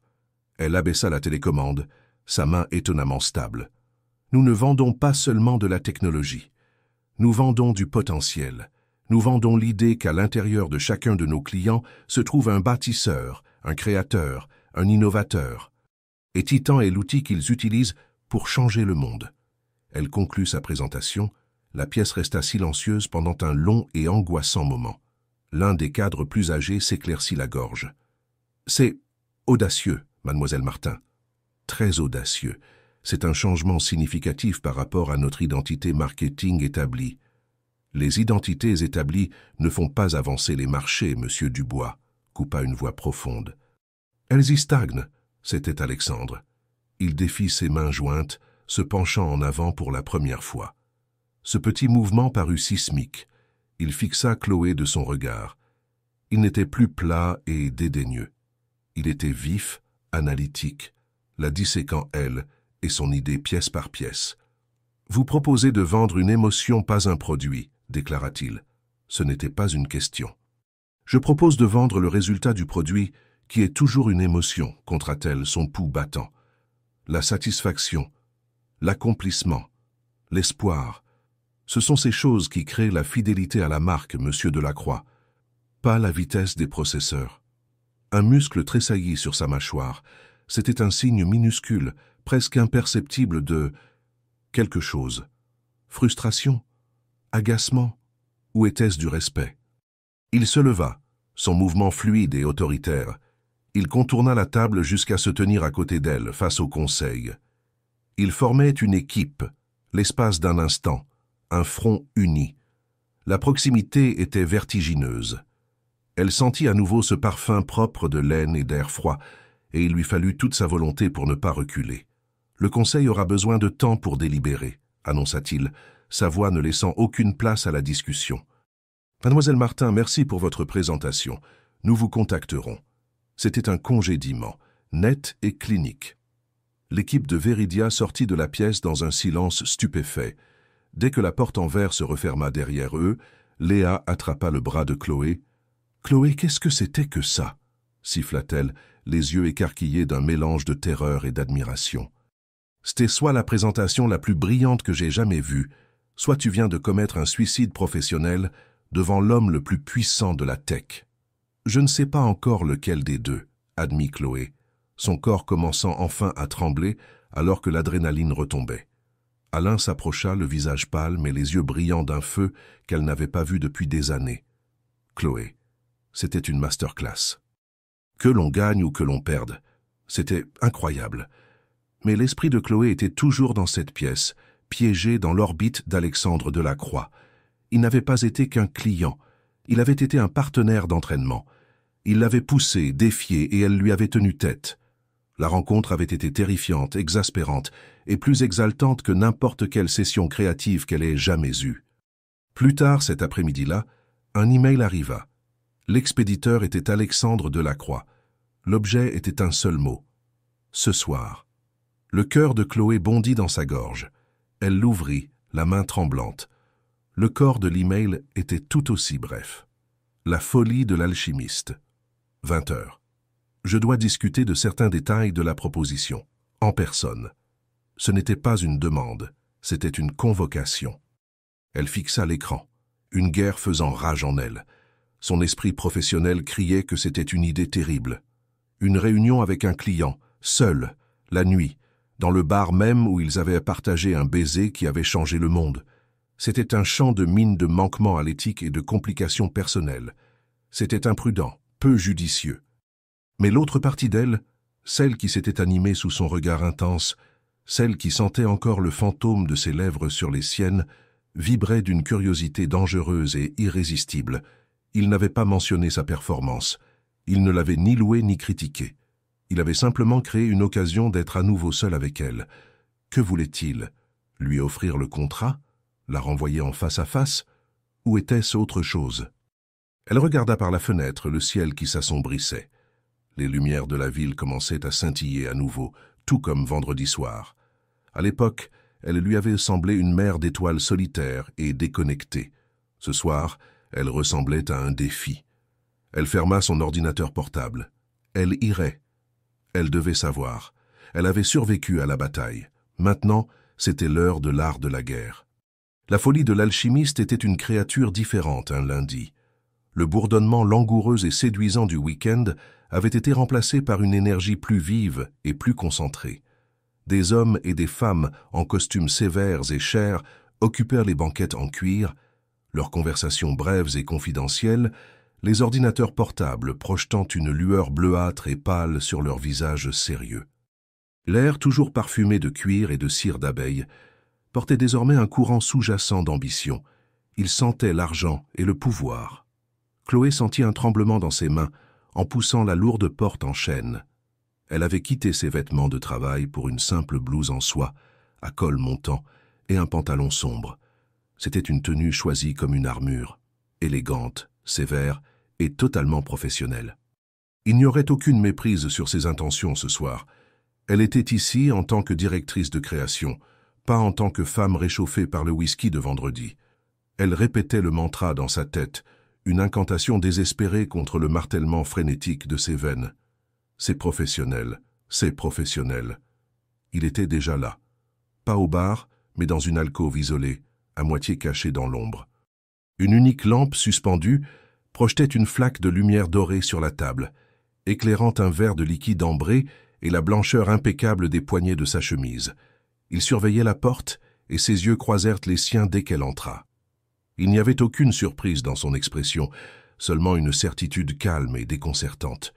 [SPEAKER 1] Elle abaissa la télécommande, sa main étonnamment stable. Nous ne vendons pas seulement de la technologie. Nous vendons du potentiel. Nous vendons l'idée qu'à l'intérieur de chacun de nos clients se trouve un bâtisseur, un créateur, un innovateur. Et Titan est l'outil qu'ils utilisent pour changer le monde. Elle conclut sa présentation. La pièce resta silencieuse pendant un long et angoissant moment. L'un des cadres plus âgés s'éclaircit la gorge. « C'est audacieux, mademoiselle Martin. Très audacieux. C'est un changement significatif par rapport à notre identité marketing établie. Les identités établies ne font pas avancer les marchés, monsieur Dubois, coupa une voix profonde. Elles y stagnent, c'était Alexandre. Il défit ses mains jointes, se penchant en avant pour la première fois. Ce petit mouvement parut sismique. Il fixa Chloé de son regard. Il n'était plus plat et dédaigneux. Il était vif, analytique, la disséquant elle et son idée pièce par pièce. « Vous proposez de vendre une émotion, pas un produit, » déclara-t-il. Ce n'était pas une question. « Je propose de vendre le résultat du produit, qui est toujours une émotion, » contra-t-elle, son pouls battant. « La satisfaction, l'accomplissement, l'espoir. Ce sont ces choses qui créent la fidélité à la marque, monsieur Delacroix, pas la vitesse des processeurs. » Un muscle tressaillit sur sa mâchoire. C'était un signe minuscule, presque imperceptible de quelque chose. Frustration? Agacement? Ou était-ce du respect? Il se leva, son mouvement fluide et autoritaire. Il contourna la table jusqu'à se tenir à côté d'elle, face au conseil. Ils formaient une équipe, l'espace d'un instant, un front uni. La proximité était vertigineuse. Elle sentit à nouveau ce parfum propre de laine et d'air froid, et il lui fallut toute sa volonté pour ne pas reculer. Le conseil aura besoin de temps pour délibérer, annonça-t-il, sa voix ne laissant aucune place à la discussion. Mademoiselle Martin, merci pour votre présentation. Nous vous contacterons. C'était un congédiement, net et clinique. L'équipe de Veridia sortit de la pièce dans un silence stupéfait. Dès que la porte en verre se referma derrière eux, Léa attrapa le bras de Chloé. « Chloé, qu'est-ce que c'était que ça ?» siffla-t-elle, les yeux écarquillés d'un mélange de terreur et d'admiration. « C'était soit la présentation la plus brillante que j'ai jamais vue, soit tu viens de commettre un suicide professionnel devant l'homme le plus puissant de la tech. » « Je ne sais pas encore lequel des deux, » admit Chloé, son corps commençant enfin à trembler alors que l'adrénaline retombait. Alain s'approcha, le visage pâle mais les yeux brillants d'un feu qu'elle n'avait pas vu depuis des années. Chloé, c'était une masterclass. Que l'on gagne ou que l'on perde, c'était incroyable. Mais l'esprit de Chloé était toujours dans cette pièce, piégé dans l'orbite d'Alexandre Delacroix. Il n'avait pas été qu'un client, il avait été un partenaire d'entraînement. Il l'avait poussée, défiée, et elle lui avait tenu tête. La rencontre avait été terrifiante, exaspérante, et plus exaltante que n'importe quelle session créative qu'elle ait jamais eue. Plus tard cet après-midi-là, un email arriva. L'expéditeur était Alexandre Delacroix. L'objet était un seul mot. Ce soir. Le cœur de Chloé bondit dans sa gorge. Elle l'ouvrit, la main tremblante. Le corps de l'email était tout aussi bref. La folie de l'alchimiste. 20 heures. Je dois discuter de certains détails de la proposition, en personne. Ce n'était pas une demande, c'était une convocation. Elle fixa l'écran, une guerre faisant rage en elle. Son esprit professionnel criait que c'était une idée terrible. Une réunion avec un client, seul, la nuit, dans le bar même où ils avaient partagé un baiser qui avait changé le monde. C'était un champ de mines de manquements à l'éthique et de complications personnelles. C'était imprudent, peu judicieux. Mais l'autre partie d'elle, celle qui s'était animée sous son regard intense, celle qui sentait encore le fantôme de ses lèvres sur les siennes, vibrait d'une curiosité dangereuse et irrésistible. Il n'avait pas mentionné sa performance. Il ne l'avait ni louée ni critiquée. Il avait simplement créé une occasion d'être à nouveau seul avec elle. Que voulait-il? Lui offrir le contrat? La renvoyer en face à face? Ou était-ce autre chose? Elle regarda par la fenêtre le ciel qui s'assombrissait. Les lumières de la ville commençaient à scintiller à nouveau, tout comme vendredi soir. À l'époque, elle lui avait semblé une mer d'étoiles solitaires et déconnectées. Ce soir, elle ressemblait à un défi. Elle ferma son ordinateur portable. Elle irait. Elle devait savoir. Elle avait survécu à la bataille. Maintenant, c'était l'heure de l'art de la guerre. La folie de l'alchimiste était une créature différente un lundi. Le bourdonnement langoureux et séduisant du week-end avait été remplacé par une énergie plus vive et plus concentrée. Des hommes et des femmes en costumes sévères et chers occupèrent les banquettes en cuir, leurs conversations brèves et confidentielles, les ordinateurs portables projetant une lueur bleuâtre et pâle sur leurs visages sérieux. L'air toujours parfumé de cuir et de cire d'abeille portait désormais un courant sous-jacent d'ambition. Il sentait l'argent et le pouvoir. Chloé sentit un tremblement dans ses mains en poussant la lourde porte en chêne. Elle avait quitté ses vêtements de travail pour une simple blouse en soie, à col montant, et un pantalon sombre. C'était une tenue choisie comme une armure, élégante, sévère et totalement professionnelle. Il n'y aurait aucune méprise sur ses intentions ce soir. Elle était ici en tant que directrice de création, pas en tant que femme réchauffée par le whisky de vendredi. Elle répétait le mantra dans sa tête, une incantation désespérée contre le martèlement frénétique de ses veines. C'est professionnel, c'est professionnel. Il était déjà là. Pas au bar, mais dans une alcôve isolée, à moitié cachée dans l'ombre. Une unique lampe suspendue projetait une flaque de lumière dorée sur la table. éclairant un verre de liquide ambré et la blancheur impeccable des poignets de sa chemise. Il surveillait la porte et ses yeux croisèrent les siens dès qu'elle entra. Il n'y avait aucune surprise dans son expression, seulement une certitude calme et déconcertante.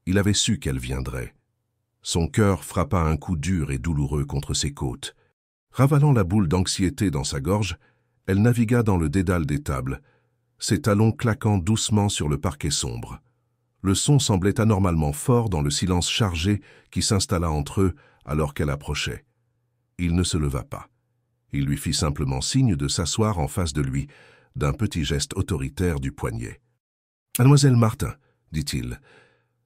[SPEAKER 1] Il avait su qu'elle viendrait. Son cœur frappa un coup dur et douloureux contre ses côtes. Ravalant la boule d'anxiété dans sa gorge, elle navigua dans le dédale des tables, ses talons claquant doucement sur le parquet sombre. Le son semblait anormalement fort dans le silence chargé qui s'installa entre eux alors qu'elle approchait. Il ne se leva pas. Il lui fit simplement signe de s'asseoir en face de lui, d'un petit geste autoritaire du poignet. « Mademoiselle Martin, dit-il. »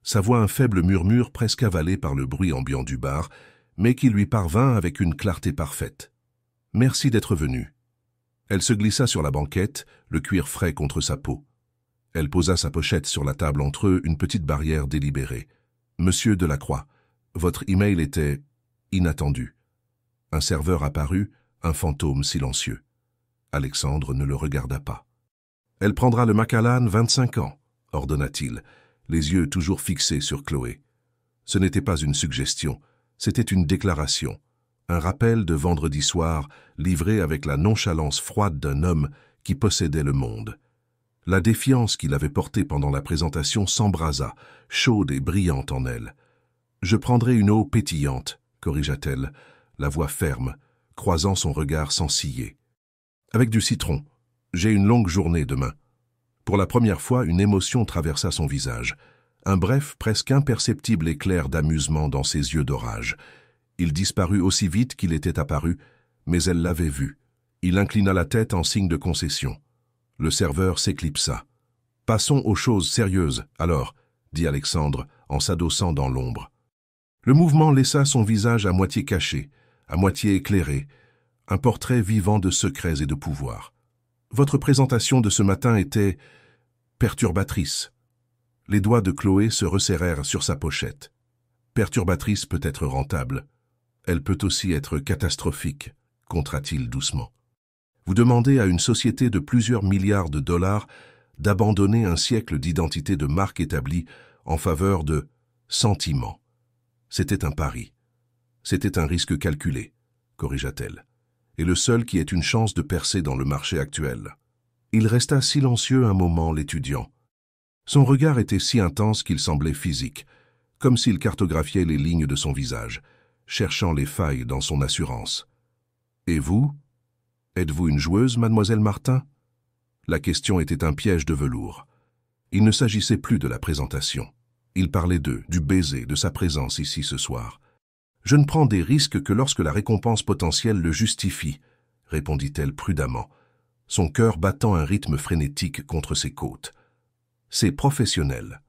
[SPEAKER 1] Sa voix un faible murmure presque avalé par le bruit ambiant du bar, mais qui lui parvint avec une clarté parfaite. « Merci d'être venue. » Elle se glissa sur la banquette, le cuir frais contre sa peau. Elle posa sa pochette sur la table entre eux, une petite barrière délibérée. « Monsieur Delacroix, votre email était inattendu. » Un serveur apparut, un fantôme silencieux. Alexandre ne le regarda pas. « Elle prendra le Macallan 25 ans, ordonna-t-il, les yeux toujours fixés sur Chloé. Ce n'était pas une suggestion, c'était une déclaration, un rappel de vendredi soir livré avec la nonchalance froide d'un homme qui possédait le monde. La défiance qu'il avait portée pendant la présentation s'embrasa, chaude et brillante en elle. « Je prendrai une eau pétillante, » corrigea-t-elle, la voix ferme, croisant son regard sans ciller. « Avec du citron. J'ai une longue journée demain. » Pour la première fois, une émotion traversa son visage. Un bref, presque imperceptible éclair d'amusement dans ses yeux d'orage. Il disparut aussi vite qu'il était apparu, mais elle l'avait vu. Il inclina la tête en signe de concession. Le serveur s'éclipsa. « Passons aux choses sérieuses, alors, » dit Alexandre, en s'adossant dans l'ombre. Le mouvement laissa son visage à moitié caché, à moitié éclairé, un portrait vivant de secrets et de pouvoir. Votre présentation de ce matin était perturbatrice. Les doigts de Chloé se resserrèrent sur sa pochette. Perturbatrice peut être rentable. Elle peut aussi être catastrophique, contra-t-il doucement. Vous demandez à une société de plusieurs milliards de dollars d'abandonner un siècle d'identité de marque établie en faveur de sentiments. C'était un pari. C'était un risque calculé, corrigea-t-elle, et le seul qui ait une chance de percer dans le marché actuel. Il resta silencieux un moment, l'étudiant. Son regard était si intense qu'il semblait physique, comme s'il cartographiait les lignes de son visage, cherchant les failles dans son assurance. « Et vous? Êtes-vous une joueuse, mademoiselle Martin ?» La question était un piège de velours. Il ne s'agissait plus de la présentation. Il parlait d'eux, du baiser, de sa présence ici ce soir. « Je ne prends des risques que lorsque la récompense potentielle le justifie, » répondit-elle prudemment, son cœur battant un rythme frénétique contre ses côtes. « C'est professionnel. »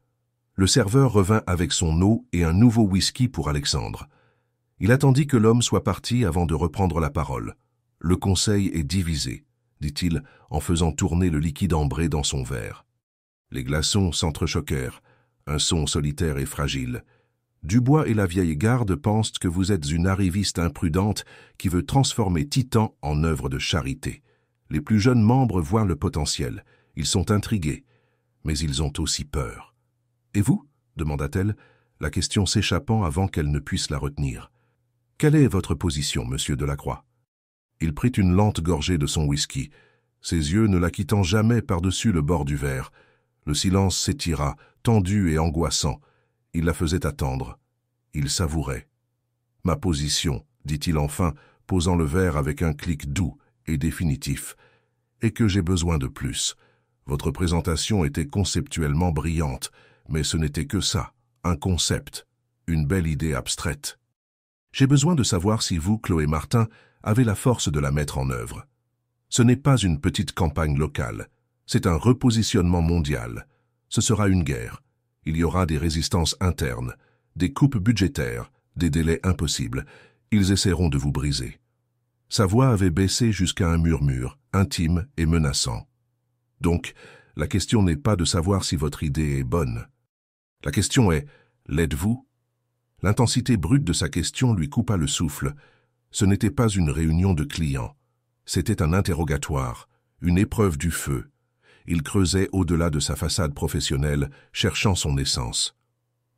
[SPEAKER 1] Le serveur revint avec son eau et un nouveau whisky pour Alexandre. Il attendit que l'homme soit parti avant de reprendre la parole. « Le conseil est divisé, » dit-il en faisant tourner le liquide ambré dans son verre. Les glaçons s'entrechoquèrent, un son solitaire et fragile. Dubois et la vieille garde pensent que vous êtes une arriviste imprudente qui veut transformer Titan en œuvre de charité. Les plus jeunes membres voient le potentiel. Ils sont intrigués, mais ils ont aussi peur. « Et vous ?» demanda-t-elle, la question s'échappant avant qu'elle ne puisse la retenir. « Quelle est votre position, monsieur Delacroix ?» Il prit une lente gorgée de son whisky, ses yeux ne la quittant jamais par-dessus le bord du verre. Le silence s'étira, tendu et angoissant. Il la faisait attendre. Il savourait. « Ma position, » dit-il enfin, posant le verre avec un clic doux et définitif, « et que j'ai besoin de plus. Votre présentation était conceptuellement brillante, mais ce n'était que ça, un concept, une belle idée abstraite. J'ai besoin de savoir si vous, Chloé Martin, avez la force de la mettre en œuvre. Ce n'est pas une petite campagne locale, c'est un repositionnement mondial. Ce sera une guerre. Il y aura des résistances internes, des coupes budgétaires, des délais impossibles. Ils essaieront de vous briser. » Sa voix avait baissé jusqu'à un murmure, intime et menaçant. « Donc, la question n'est pas de savoir si votre idée est bonne. La question est, l'êtes-vous » L'intensité brute de sa question lui coupa le souffle. Ce n'était pas une réunion de clients. C'était un interrogatoire, une épreuve du feu. Il creusait au-delà de sa façade professionnelle, cherchant son essence.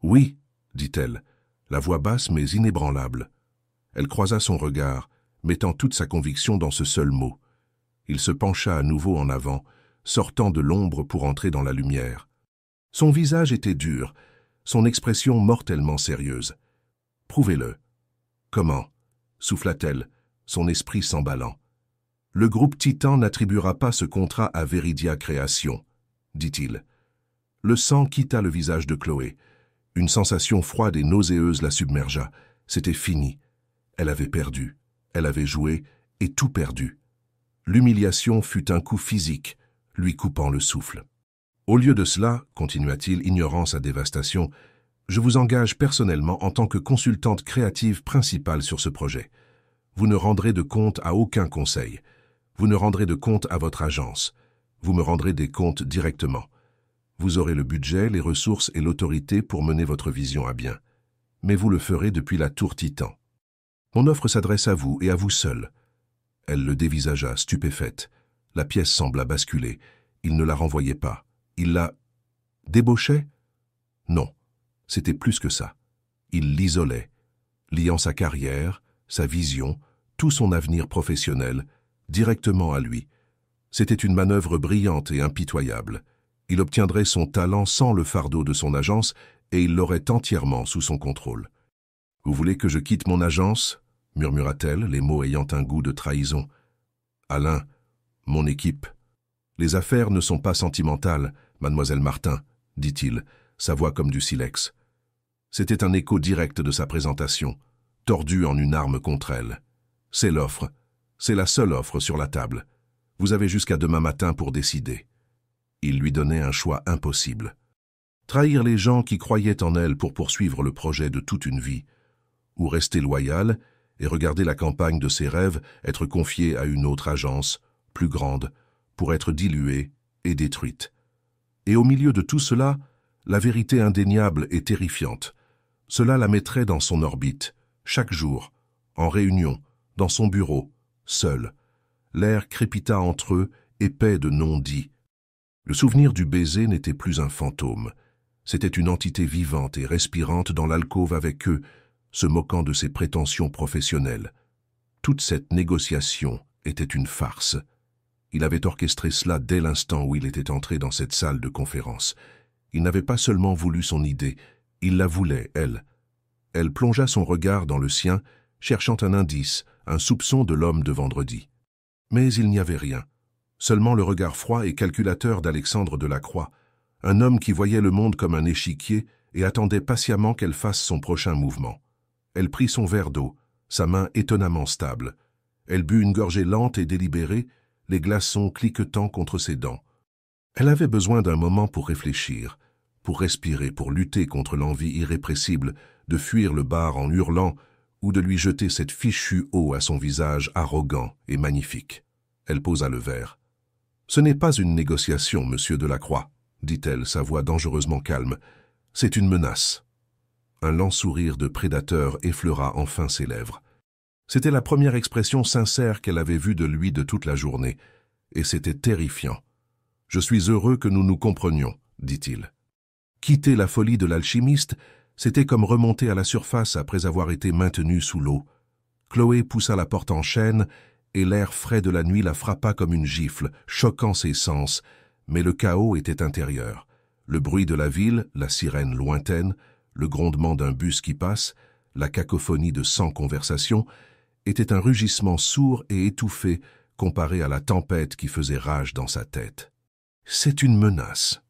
[SPEAKER 1] Oui, dit-elle, la voix basse mais inébranlable. Elle croisa son regard, mettant toute sa conviction dans ce seul mot. Il se pencha à nouveau en avant, sortant de l'ombre pour entrer dans la lumière. Son visage était dur, son expression mortellement sérieuse. « Prouvez-le. »« Comment » souffla-t-elle, son esprit s'emballant. « Le groupe Titan n'attribuera pas ce contrat à Veridia Création, dit-il. Le sang quitta le visage de Chloé. Une sensation froide et nauséeuse la submergea. C'était fini. Elle avait perdu. Elle avait joué et tout perdu. L'humiliation fut un coup physique, lui coupant le souffle. Au lieu de cela, continua-t-il, ignorant sa dévastation, je vous engage personnellement en tant que consultante créative principale sur ce projet. Vous ne rendrez de compte à aucun conseil. Vous ne rendrez de compte à votre agence. Vous me rendrez des comptes directement. Vous aurez le budget, les ressources et l'autorité pour mener votre vision à bien. Mais vous le ferez depuis la tour Titan. Mon offre s'adresse à vous et à vous seul. Elle le dévisagea, stupéfaite. La pièce sembla basculer. Il ne la renvoyait pas. Il la débauchait? Non, c'était plus que ça. Il l'isolait, liant sa carrière, sa vision, tout son avenir professionnel, directement à lui. C'était une manœuvre brillante et impitoyable. Il obtiendrait son talent sans le fardeau de son agence et il l'aurait entièrement sous son contrôle. « Vous voulez que je quitte mon agence ?» murmura-t-elle, les mots ayant un goût de trahison. « Alain, mon équipe. Les affaires ne sont pas sentimentales, mademoiselle Martin, dit-il, sa voix comme du silex. C'était un écho direct de sa présentation, tordu en une arme contre elle. C'est l'offre. C'est la seule offre sur la table. Vous avez jusqu'à demain matin pour décider. » Il lui donnait un choix impossible. Trahir les gens qui croyaient en elle pour poursuivre le projet de toute une vie, ou rester loyal et regarder la campagne de ses rêves être confiée à une autre agence, plus grande, pour être diluée et détruite. Et au milieu de tout cela, la vérité indéniable et terrifiante. Cela la mettrait dans son orbite, chaque jour, en réunion, dans son bureau, seul. L'air crépita entre eux, épais de non-dits. Le souvenir du baiser n'était plus un fantôme. C'était une entité vivante et respirante dans l'alcôve avec eux, se moquant de ses prétentions professionnelles. Toute cette négociation était une farce. Il avait orchestré cela dès l'instant où il était entré dans cette salle de conférence. Il n'avait pas seulement voulu son idée, il la voulait, elle. Elle plongea son regard dans le sien, cherchant un indice, un soupçon de l'homme de vendredi. Mais il n'y avait rien. Seulement le regard froid et calculateur d'Alexandre Delacroix, un homme qui voyait le monde comme un échiquier et attendait patiemment qu'elle fasse son prochain mouvement. Elle prit son verre d'eau, sa main étonnamment stable. Elle but une gorgée lente et délibérée, les glaçons cliquetant contre ses dents. Elle avait besoin d'un moment pour réfléchir, pour respirer, pour lutter contre l'envie irrépressible de fuir le bar en hurlant ou de lui jeter cette fichue eau à son visage arrogant et magnifique. Elle posa le verre. « Ce n'est pas une négociation, monsieur Delacroix, » dit-elle, sa voix dangereusement calme. « C'est une menace. » Un lent sourire de prédateur effleura enfin ses lèvres. C'était la première expression sincère qu'elle avait vue de lui de toute la journée, et c'était terrifiant. « Je suis heureux que nous nous comprenions, » dit-il. Quitter la folie de l'alchimiste, c'était comme remonter à la surface après avoir été maintenu sous l'eau. Chloé poussa la porte en chaîne, et l'air frais de la nuit la frappa comme une gifle, choquant ses sens, mais le chaos était intérieur. Le bruit de la ville, la sirène lointaine, le grondement d'un bus qui passe, la cacophonie de 100 conversations, était un rugissement sourd et étouffé comparé à la tempête qui faisait rage dans sa tête. C'est une menace.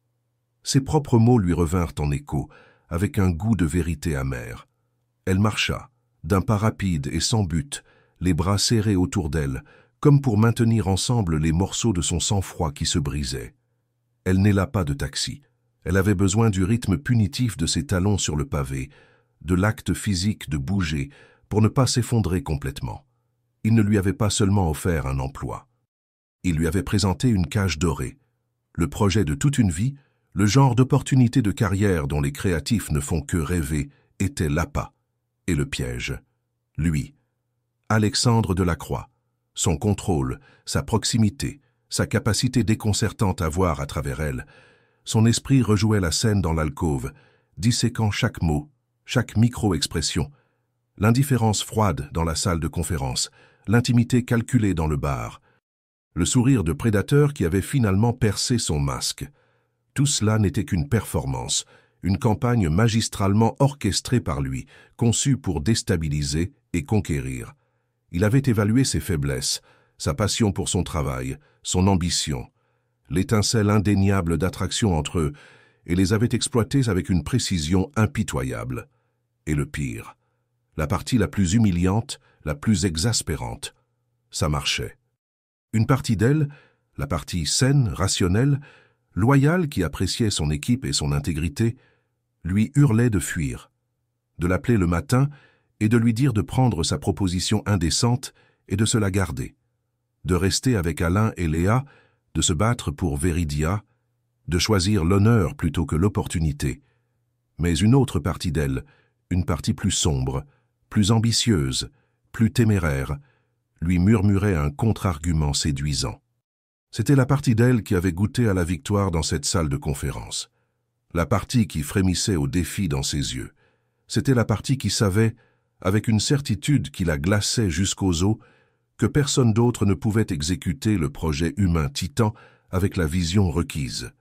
[SPEAKER 1] Ses propres mots lui revinrent en écho, avec un goût de vérité amère. Elle marcha, d'un pas rapide et sans but, les bras serrés autour d'elle, comme pour maintenir ensemble les morceaux de son sang-froid qui se brisaient. Elle n'héla pas de taxi. Elle avait besoin du rythme punitif de ses talons sur le pavé, de l'acte physique de bouger, pour ne pas s'effondrer complètement. Il ne lui avait pas seulement offert un emploi. Il lui avait présenté une cage dorée, le projet de toute une vie, le genre d'opportunité de carrière dont les créatifs ne font que rêver, était l'appât. Et le piège. Lui, Alexandre Delacroix, son contrôle, sa proximité, sa capacité déconcertante à voir à travers elle. Son esprit rejouait la scène dans l'alcôve, disséquant chaque mot, chaque micro-expression. L'indifférence froide dans la salle de conférence, l'intimité calculée dans le bar, le sourire de prédateur qui avait finalement percé son masque. Tout cela n'était qu'une performance, une campagne magistralement orchestrée par lui, conçue pour déstabiliser et conquérir. Il avait évalué ses faiblesses, sa passion pour son travail, son ambition, l'étincelle indéniable d'attraction entre eux, et les avait exploitées avec une précision impitoyable. Et le pire, la partie la plus humiliante, la plus exaspérante, ça marchait. Une partie d'elle, la partie saine, rationnelle, loyale qui appréciait son équipe et son intégrité, lui hurlait de fuir, de l'appeler le matin et de lui dire de prendre sa proposition indécente et de se la garder, de rester avec Alain et Léa, de se battre pour Veridia, de choisir l'honneur plutôt que l'opportunité. Mais une autre partie d'elle, une partie plus sombre, plus ambitieuse, plus téméraire, lui murmurait un contre-argument séduisant. C'était la partie d'elle qui avait goûté à la victoire dans cette salle de conférence. La partie qui frémissait au défi dans ses yeux. C'était la partie qui savait, avec une certitude qui la glaçait jusqu'aux os, que personne d'autre ne pouvait exécuter le projet humain titan avec la vision requise.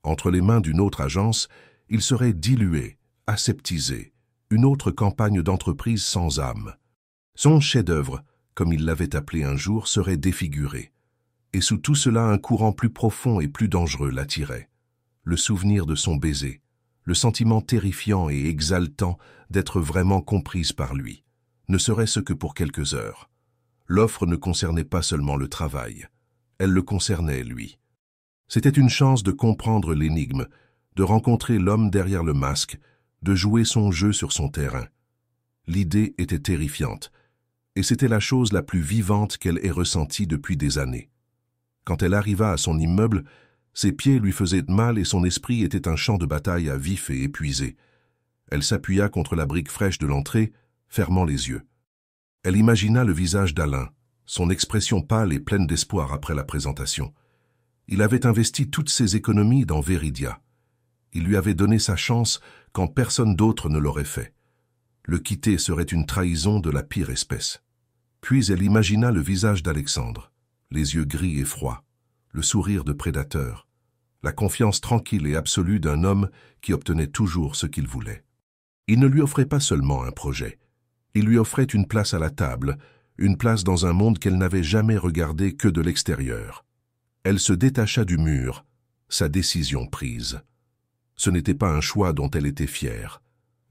[SPEAKER 1] Entre les mains d'une autre agence, il serait dilué, aseptisé, une autre campagne d'entreprise sans âme. Son chef-d'œuvre, comme il l'avait appelé un jour, serait défiguré. Et sous tout cela, un courant plus profond et plus dangereux l'attirait. Le souvenir de son baiser, le sentiment terrifiant et exaltant d'être vraiment comprise par lui, ne serait-ce que pour quelques heures. L'offre ne concernait pas seulement le travail, elle le concernait, lui. C'était une chance de comprendre l'énigme, de rencontrer l'homme derrière le masque, de jouer son jeu sur son terrain. L'idée était terrifiante, et c'était la chose la plus vivante qu'elle ait ressentie depuis des années. Quand elle arriva à son immeuble, ses pieds lui faisaient mal et son esprit était un champ de bataille à vif et épuisé. Elle s'appuya contre la brique fraîche de l'entrée, fermant les yeux. Elle imagina le visage d'Alain, son expression pâle et pleine d'espoir après la présentation. Il avait investi toutes ses économies dans Veridia. Il lui avait donné sa chance quand personne d'autre ne l'aurait fait. Le quitter serait une trahison de la pire espèce. Puis elle imagina le visage d'Alexandre, les yeux gris et froids, le sourire de prédateur, la confiance tranquille et absolue d'un homme qui obtenait toujours ce qu'il voulait. Il ne lui offrait pas seulement un projet, il lui offrait une place à la table, une place dans un monde qu'elle n'avait jamais regardé que de l'extérieur. Elle se détacha du mur, sa décision prise. Ce n'était pas un choix dont elle était fière.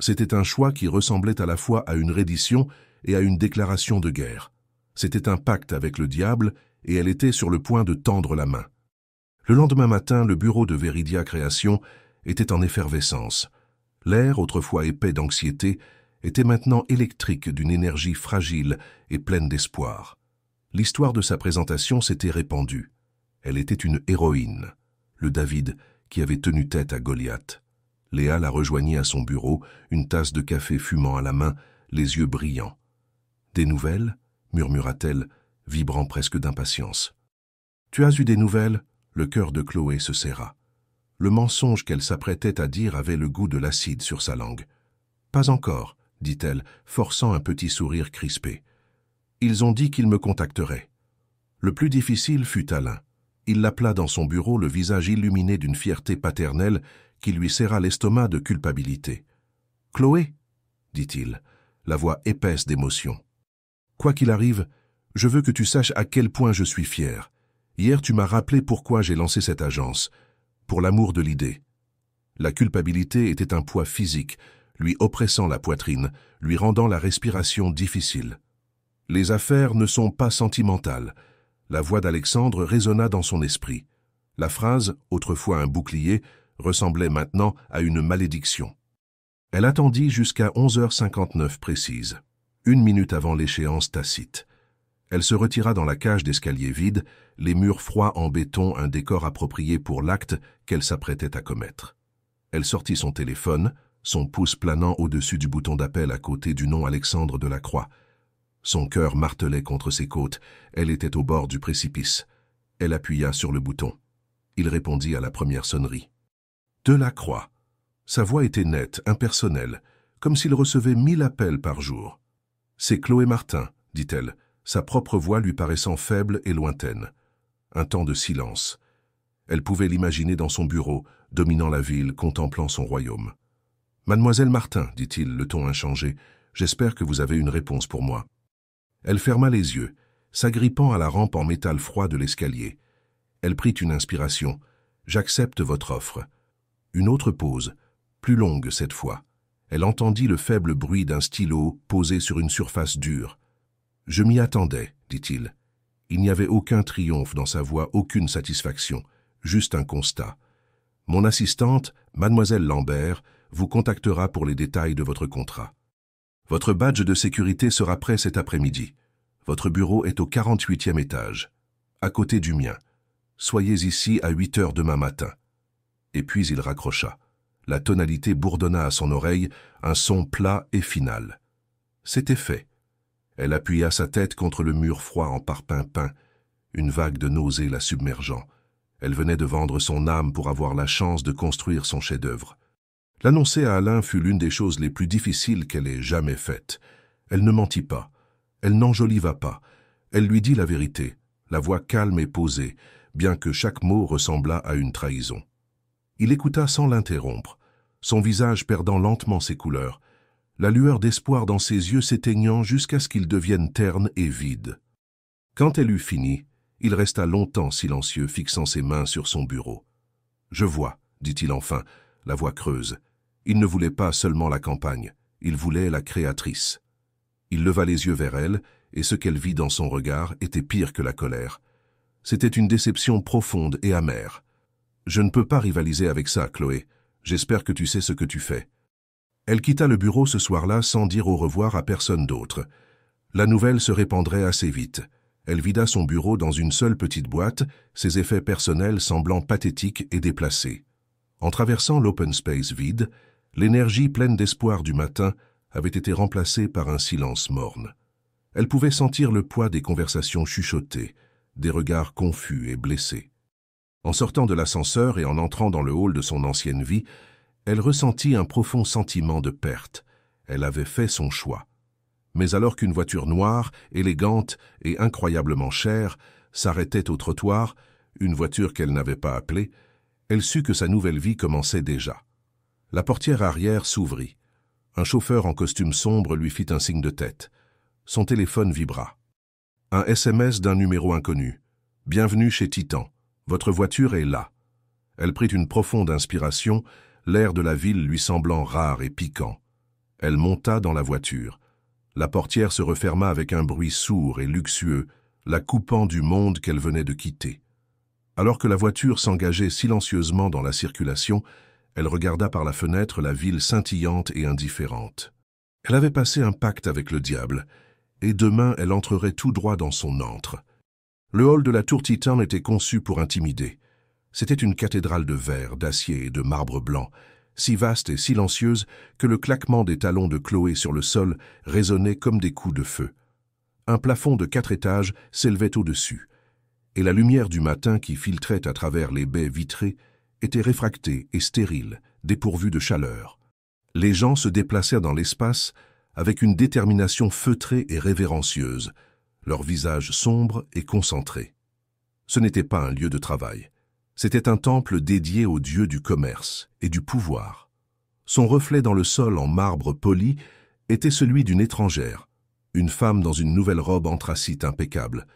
[SPEAKER 1] C'était un choix qui ressemblait à la fois à une reddition et à une déclaration de guerre. C'était un pacte avec le diable et elle était sur le point de tendre la main. Le lendemain matin, le bureau de Veridia Création était en effervescence. L'air, autrefois épais d'anxiété, était maintenant électrique d'une énergie fragile et pleine d'espoir. L'histoire de sa présentation s'était répandue. Elle était une héroïne, le David qui avait tenu tête à Goliath. Léa la rejoignit à son bureau, une tasse de café fumant à la main, les yeux brillants. « Des nouvelles ?» murmura-t-elle, vibrant presque d'impatience. « Tu as eu des nouvelles ?» Le cœur de Chloé se serra. Le mensonge qu'elle s'apprêtait à dire avait le goût de l'acide sur sa langue. « Pas encore, » dit-elle, forçant un petit sourire crispé. « Ils ont dit qu'ils me contacteraient. » Le plus difficile fut Alain. Il l'appela dans son bureau, le visage illuminé d'une fierté paternelle qui lui serra l'estomac de culpabilité. « Chloé » dit-il, la voix épaisse d'émotion. « Quoi qu'il arrive, je veux que tu saches à quel point je suis fier. Hier, tu m'as rappelé pourquoi j'ai lancé cette agence. Pour l'amour de l'idée. » La culpabilité était un poids physique, lui oppressant la poitrine, lui rendant la respiration difficile. « Les affaires ne sont pas sentimentales. » La voix d'Alexandre résonna dans son esprit. La phrase, autrefois un bouclier, ressemblait maintenant à une malédiction. Elle attendit jusqu'à 11h59 précise, 1 minute avant l'échéance tacite. Elle se retira dans la cage d'escalier vide, les murs froids en béton, un décor approprié pour l'acte qu'elle s'apprêtait à commettre. Elle sortit son téléphone, son pouce planant au-dessus du bouton d'appel à côté du nom Alexandre Delacroix. Son cœur martelait contre ses côtes, elle était au bord du précipice. Elle appuya sur le bouton. Il répondit à la première sonnerie. « Delacroix » Sa voix était nette, impersonnelle, comme s'il recevait 1000 appels par jour. « C'est Chloé Martin », dit-elle, sa propre voix lui paraissant faible et lointaine. Un temps de silence. Elle pouvait l'imaginer dans son bureau, dominant la ville, contemplant son royaume. « Mademoiselle Martin, dit-il, le ton inchangé, j'espère que vous avez une réponse pour moi. » Elle ferma les yeux, s'agrippant à la rampe en métal froid de l'escalier. Elle prit une inspiration. « J'accepte votre offre. » Une autre pause, plus longue cette fois. Elle entendit le faible bruit d'un stylo posé sur une surface dure. « Je m'y attendais, dit-il. » Il n'y avait aucun triomphe dans sa voix, aucune satisfaction, juste un constat. « Mon assistante, mademoiselle Lambert, vous contactera pour les détails de votre contrat. Votre badge de sécurité sera prêt cet après-midi. Votre bureau est au 48e étage, à côté du mien. Soyez ici à 8 heures demain matin. » Et puis il raccrocha. La tonalité bourdonna à son oreille, un son plat et final. C'était fait. Elle appuya sa tête contre le mur froid en parpimpin, une vague de nausée la submergeant. Elle venait de vendre son âme pour avoir la chance de construire son chef-d'œuvre. L'annoncer à Alain fut l'une des choses les plus difficiles qu'elle ait jamais faites. Elle ne mentit pas. Elle n'enjoliva pas. Elle lui dit la vérité, la voix calme et posée, bien que chaque mot ressemblât à une trahison. Il écouta sans l'interrompre, son visage perdant lentement ses couleurs, la lueur d'espoir dans ses yeux s'éteignant jusqu'à ce qu'ils deviennent ternes et vides. Quand elle eut fini, il resta longtemps silencieux, fixant ses mains sur son bureau. « Je vois, » dit-il enfin, la voix creuse. Il ne voulait pas seulement la campagne, il voulait la créatrice. Il leva les yeux vers elle, et ce qu'elle vit dans son regard était pire que la colère. C'était une déception profonde et amère. « Je ne peux pas rivaliser avec ça, Chloé. J'espère que tu sais ce que tu fais. » Elle quitta le bureau ce soir-là sans dire au revoir à personne d'autre. La nouvelle se répandrait assez vite. Elle vida son bureau dans une seule petite boîte, ses effets personnels semblant pathétiques et déplacés. En traversant l'open space vide, l'énergie pleine d'espoir du matin avait été remplacée par un silence morne. Elle pouvait sentir le poids des conversations chuchotées, des regards confus et blessés. En sortant de l'ascenseur et en entrant dans le hall de son ancienne vie, elle ressentit un profond sentiment de perte. Elle avait fait son choix. Mais alors qu'une voiture noire, élégante et incroyablement chère s'arrêtait au trottoir, une voiture qu'elle n'avait pas appelée, elle sut que sa nouvelle vie commençait déjà. La portière arrière s'ouvrit. Un chauffeur en costume sombre lui fit un signe de tête. Son téléphone vibra. Un SMS d'un numéro inconnu. « Bienvenue chez Titan. Votre voiture est là. » Elle prit une profonde inspiration, l'air de la ville lui semblant rare et piquant. Elle monta dans la voiture. La portière se referma avec un bruit sourd et luxueux, la coupant du monde qu'elle venait de quitter. Alors que la voiture s'engageait silencieusement dans la circulation, elle regarda par la fenêtre la ville scintillante et indifférente. Elle avait passé un pacte avec le diable, et demain elle entrerait tout droit dans son antre. Le hall de la tour Titan était conçu pour intimider. C'était une cathédrale de verre, d'acier et de marbre blanc, si vaste et silencieuse que le claquement des talons de Chloé sur le sol résonnait comme des coups de feu. Un plafond de 4 étages s'élevait au-dessus, et la lumière du matin qui filtrait à travers les baies vitrées était réfractée et stérile, dépourvue de chaleur. Les gens se déplacèrent dans l'espace avec une détermination feutrée et révérencieuse, leurs visages sombres et concentrés. Ce n'était pas un lieu de travail. C'était un temple dédié au dieu du commerce et du pouvoir. Son reflet dans le sol en marbre poli était celui d'une étrangère, une femme dans une nouvelle robe anthracite impeccable,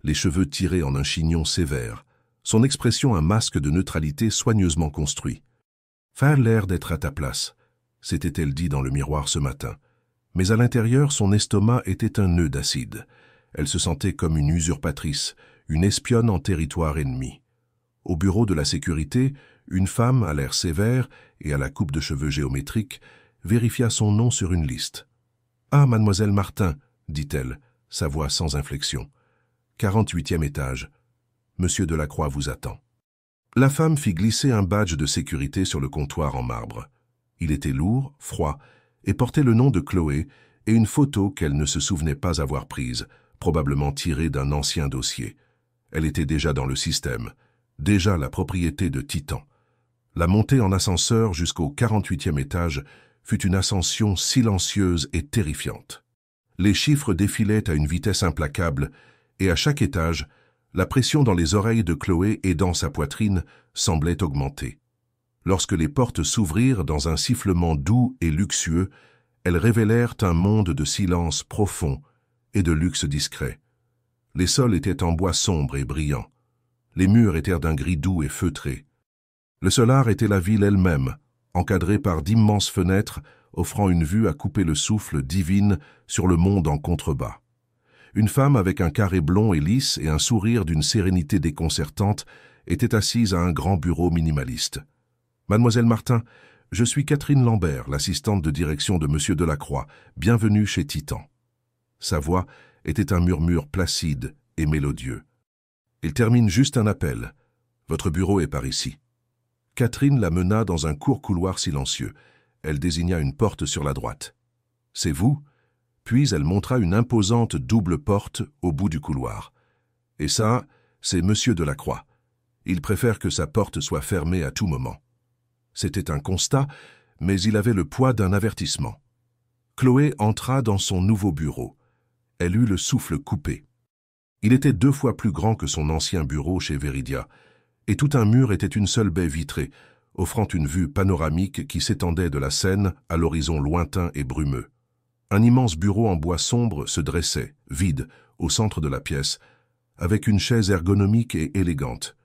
[SPEAKER 1] les cheveux tirés en un chignon sévère, son expression un masque de neutralité soigneusement construit. « Faire l'air d'être à ta place », s'était-elle dit dans le miroir ce matin. Mais à l'intérieur, son estomac était un nœud d'acide. Elle se sentait comme une usurpatrice, une espionne en territoire ennemi. Au bureau de la sécurité, une femme, à l'air sévère et à la coupe de cheveux géométrique, vérifia son nom sur une liste. « Ah, mademoiselle Martin, » dit-elle, sa voix sans inflexion. « 48e étage. Monsieur Delacroix vous attend. » La femme fit glisser un badge de sécurité sur le comptoir en marbre. Il était lourd, froid, et portait le nom de Chloé et une photo qu'elle ne se souvenait pas avoir prise, probablement tirée d'un ancien dossier. Elle était déjà dans le système. Déjà la propriété de Titan. La montée en ascenseur jusqu'au 48e étage fut une ascension silencieuse et terrifiante. Les chiffres défilaient à une vitesse implacable, et à chaque étage, la pression dans les oreilles de Chloé et dans sa poitrine semblait augmenter. Lorsque les portes s'ouvrirent dans un sifflement doux et luxueux, elles révélèrent un monde de silence profond et de luxe discret. Les sols étaient en bois sombre et brillant. Les murs étaient d'un gris doux et feutré. Le seul art était la ville elle-même, encadrée par d'immenses fenêtres offrant une vue à couper le souffle divine sur le monde en contrebas. Une femme avec un carré blond et lisse et un sourire d'une sérénité déconcertante était assise à un grand bureau minimaliste. « Mademoiselle Martin, je suis Catherine Lambert, l'assistante de direction de Monsieur Delacroix. Bienvenue chez Titan. » Sa voix était un murmure placide et mélodieux. « Il termine juste un appel. Votre bureau est par ici. » Catherine la mena dans un court couloir silencieux. Elle désigna une porte sur la droite. « C'est vous ?» Puis elle montra une imposante double porte au bout du couloir. « Et ça, c'est Monsieur Delacroix. Il préfère que sa porte soit fermée à tout moment. » C'était un constat, mais il avait le poids d'un avertissement. Chloé entra dans son nouveau bureau. Elle eut le souffle coupé. Il était 2 fois plus grand que son ancien bureau chez Veridia, et tout un mur était une seule baie vitrée, offrant une vue panoramique qui s'étendait de la Seine à l'horizon lointain et brumeux. Un immense bureau en bois sombre se dressait, vide, au centre de la pièce, avec une chaise ergonomique et élégante.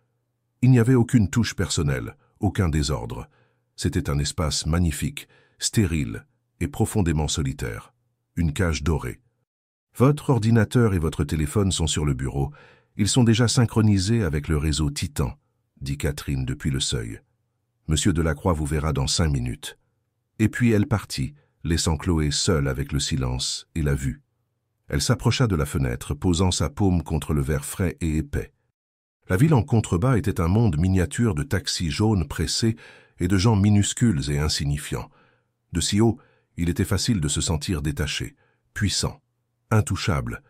[SPEAKER 1] Il n'y avait aucune touche personnelle, aucun désordre. C'était un espace magnifique, stérile et profondément solitaire. Une cage dorée. Votre ordinateur et votre téléphone sont sur le bureau. Ils sont déjà synchronisés avec le réseau Titan, dit Catherine depuis le seuil. Monsieur Delacroix vous verra dans 5 minutes. Et puis elle partit, laissant Chloé seule avec le silence et la vue. Elle s'approcha de la fenêtre, posant sa paume contre le verre frais et épais. La ville en contrebas était un monde miniature de taxis jaunes pressés et de gens minuscules et insignifiants. De si haut, il était facile de se sentir détaché, puissant, intouchable.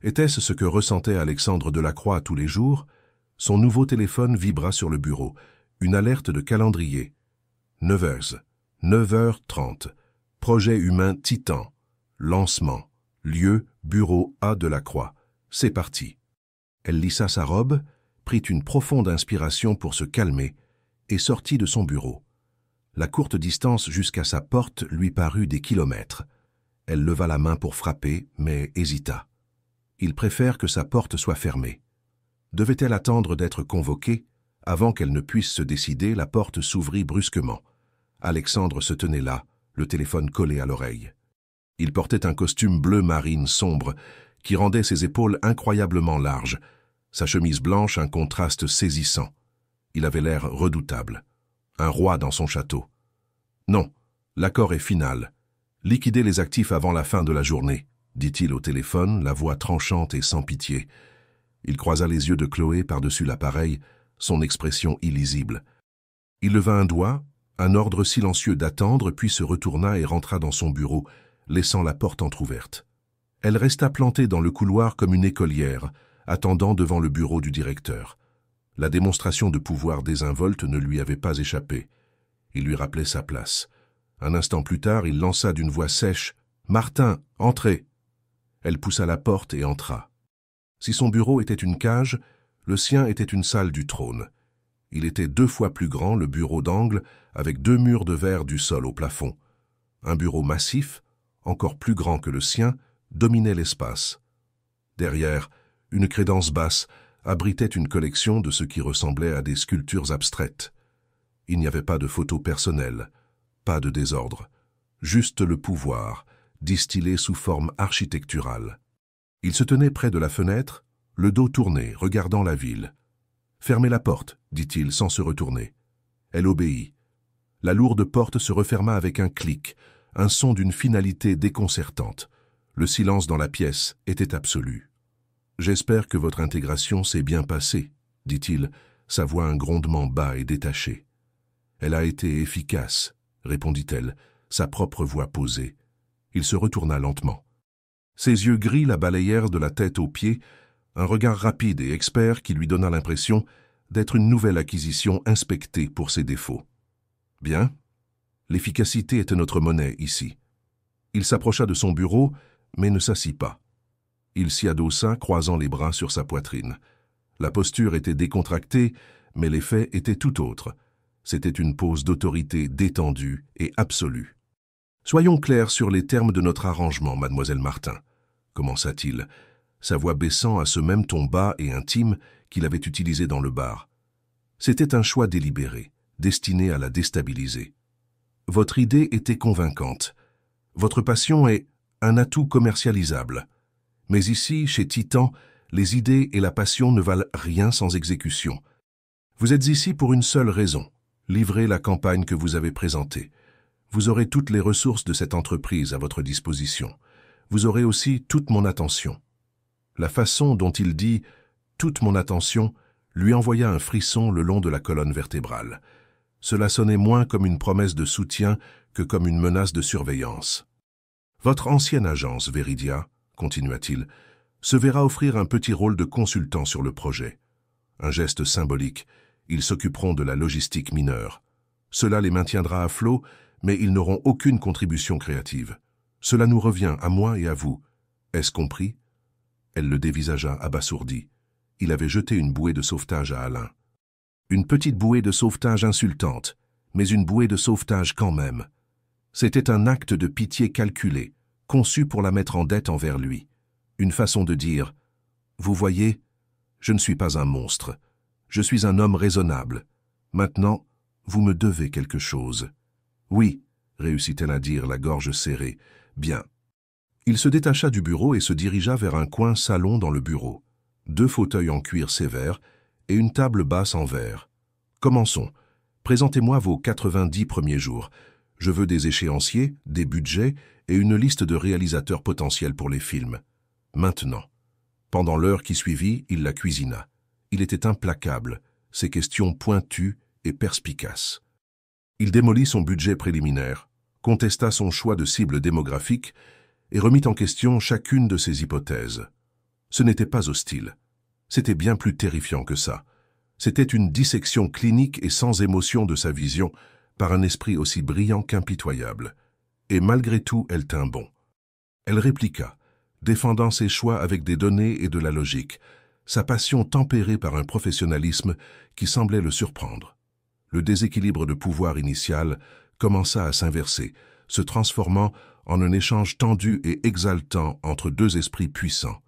[SPEAKER 1] Était-ce ce que ressentait Alexandre Delacroix tous les jours? Son nouveau téléphone vibra sur le bureau. Une alerte de calendrier. 9h, 9h30. Projet humain Titan. Lancement. Lieu, bureau A Delacroix. C'est parti. Elle lissa sa robe, prit une profonde inspiration pour se calmer et sortit de son bureau. La courte distance jusqu'à sa porte lui parut des kilomètres. Elle leva la main pour frapper, mais hésita. Il préfère que sa porte soit fermée. Devait-elle attendre d'être convoquée? Avant qu'elle ne puisse se décider, la porte s'ouvrit brusquement. Alexandre se tenait là, le téléphone collé à l'oreille. Il portait un costume bleu marine sombre qui rendait ses épaules incroyablement larges, sa chemise blanche un contraste saisissant. Il avait l'air redoutable. Un roi dans son château. Non, l'accord est final. Liquidez les actifs avant la fin de la journée, dit-il au téléphone, la voix tranchante et sans pitié. Il croisa les yeux de Chloé par-dessus l'appareil, son expression illisible. Il leva un doigt, un ordre silencieux d'attendre, puis se retourna et rentra dans son bureau, laissant la porte entr'ouverte. Elle resta plantée dans le couloir comme une écolière, attendant devant le bureau du directeur. La démonstration de pouvoir désinvolte ne lui avait pas échappé. Il lui rappelait sa place. Un instant plus tard, il lança d'une voix sèche « Martin, entrez !» Elle poussa la porte et entra. Si son bureau était une cage, le sien était une salle du trône. Il était 2 fois plus grand, le bureau d'angle, avec 2 murs de verre du sol au plafond. Un bureau massif, encore plus grand que le sien, dominait l'espace. Derrière, une crédence basse abritait une collection de ce qui ressemblait à des sculptures abstraites. Il n'y avait pas de photos personnelles, pas de désordre, juste le pouvoir, distillé sous forme architecturale. Il se tenait près de la fenêtre, le dos tourné, regardant la ville. « Fermez la porte », dit-il sans se retourner. Elle obéit. La lourde porte se referma avec un clic, un son d'une finalité déconcertante. Le silence dans la pièce était absolu. « J'espère que votre intégration s'est bien passée », dit-il, sa voix un grondement bas et détaché. « Elle a été efficace », répondit-elle, sa propre voix posée. Il se retourna lentement. Ses yeux gris la balayèrent de la tête aux pieds, un regard rapide et expert qui lui donna l'impression d'être une nouvelle acquisition inspectée pour ses défauts. Bien. L'efficacité était notre monnaie ici. Il s'approcha de son bureau, mais ne s'assit pas. Il s'y adossa, croisant les bras sur sa poitrine. La posture était décontractée, mais l'effet était tout autre. C'était une pose d'autorité détendue et absolue. « Soyons clairs sur les termes de notre arrangement, mademoiselle Martin, » commença-t-il, sa voix baissant à ce même ton bas et intime qu'il avait utilisé dans le bar. C'était un choix délibéré, destiné à la déstabiliser. Votre idée était convaincante. Votre passion est un atout commercialisable. Mais ici, chez Titan, les idées et la passion ne valent rien sans exécution. Vous êtes ici pour une seule raison, livrer la campagne que vous avez présentée. Vous aurez toutes les ressources de cette entreprise à votre disposition. Vous aurez aussi toute mon attention. La façon dont il dit « toute mon attention » lui envoya un frisson le long de la colonne vertébrale. Cela sonnait moins comme une promesse de soutien que comme une menace de surveillance. Votre ancienne agence, Veridia, continua-t-il, se verra offrir un petit rôle de consultant sur le projet. Un geste symbolique, ils s'occuperont de la logistique mineure. Cela les maintiendra à flot, mais ils n'auront aucune contribution créative. Cela nous revient, à moi et à vous. Est-ce compris? Elle le dévisagea abasourdi. Il avait jeté une bouée de sauvetage à Alain. Une petite bouée de sauvetage insultante, mais une bouée de sauvetage quand même. C'était un acte de pitié calculé, conçu pour la mettre en dette envers lui. Une façon de dire « Vous voyez, je ne suis pas un monstre. Je suis un homme raisonnable. Maintenant, vous me devez quelque chose. » « Oui, » réussit-elle à dire, la gorge serrée. « Bien. » Il se détacha du bureau et se dirigea vers un coin salon dans le bureau. 2 fauteuils en cuir sévère et une table basse en verre. « Commençons. Présentez-moi vos 90 premiers jours. Je veux des échéanciers, des budgets et une liste de réalisateurs potentiels pour les films. Maintenant. » Pendant l'heure qui suivit, il la cuisina. Il était implacable, ses questions pointues et perspicaces. Il démolit son budget préliminaire, contesta son choix de cible démographique et remit en question chacune de ses hypothèses. Ce n'était pas hostile. C'était bien plus terrifiant que ça. C'était une dissection clinique et sans émotion de sa vision par un esprit aussi brillant qu'impitoyable. Et malgré tout, elle tint bon. Elle répliqua, défendant ses choix avec des données et de la logique, sa passion tempérée par un professionnalisme qui semblait le surprendre. Le déséquilibre de pouvoir initial commença à s'inverser, se transformant en un échange tendu et exaltant entre 2 esprits puissants.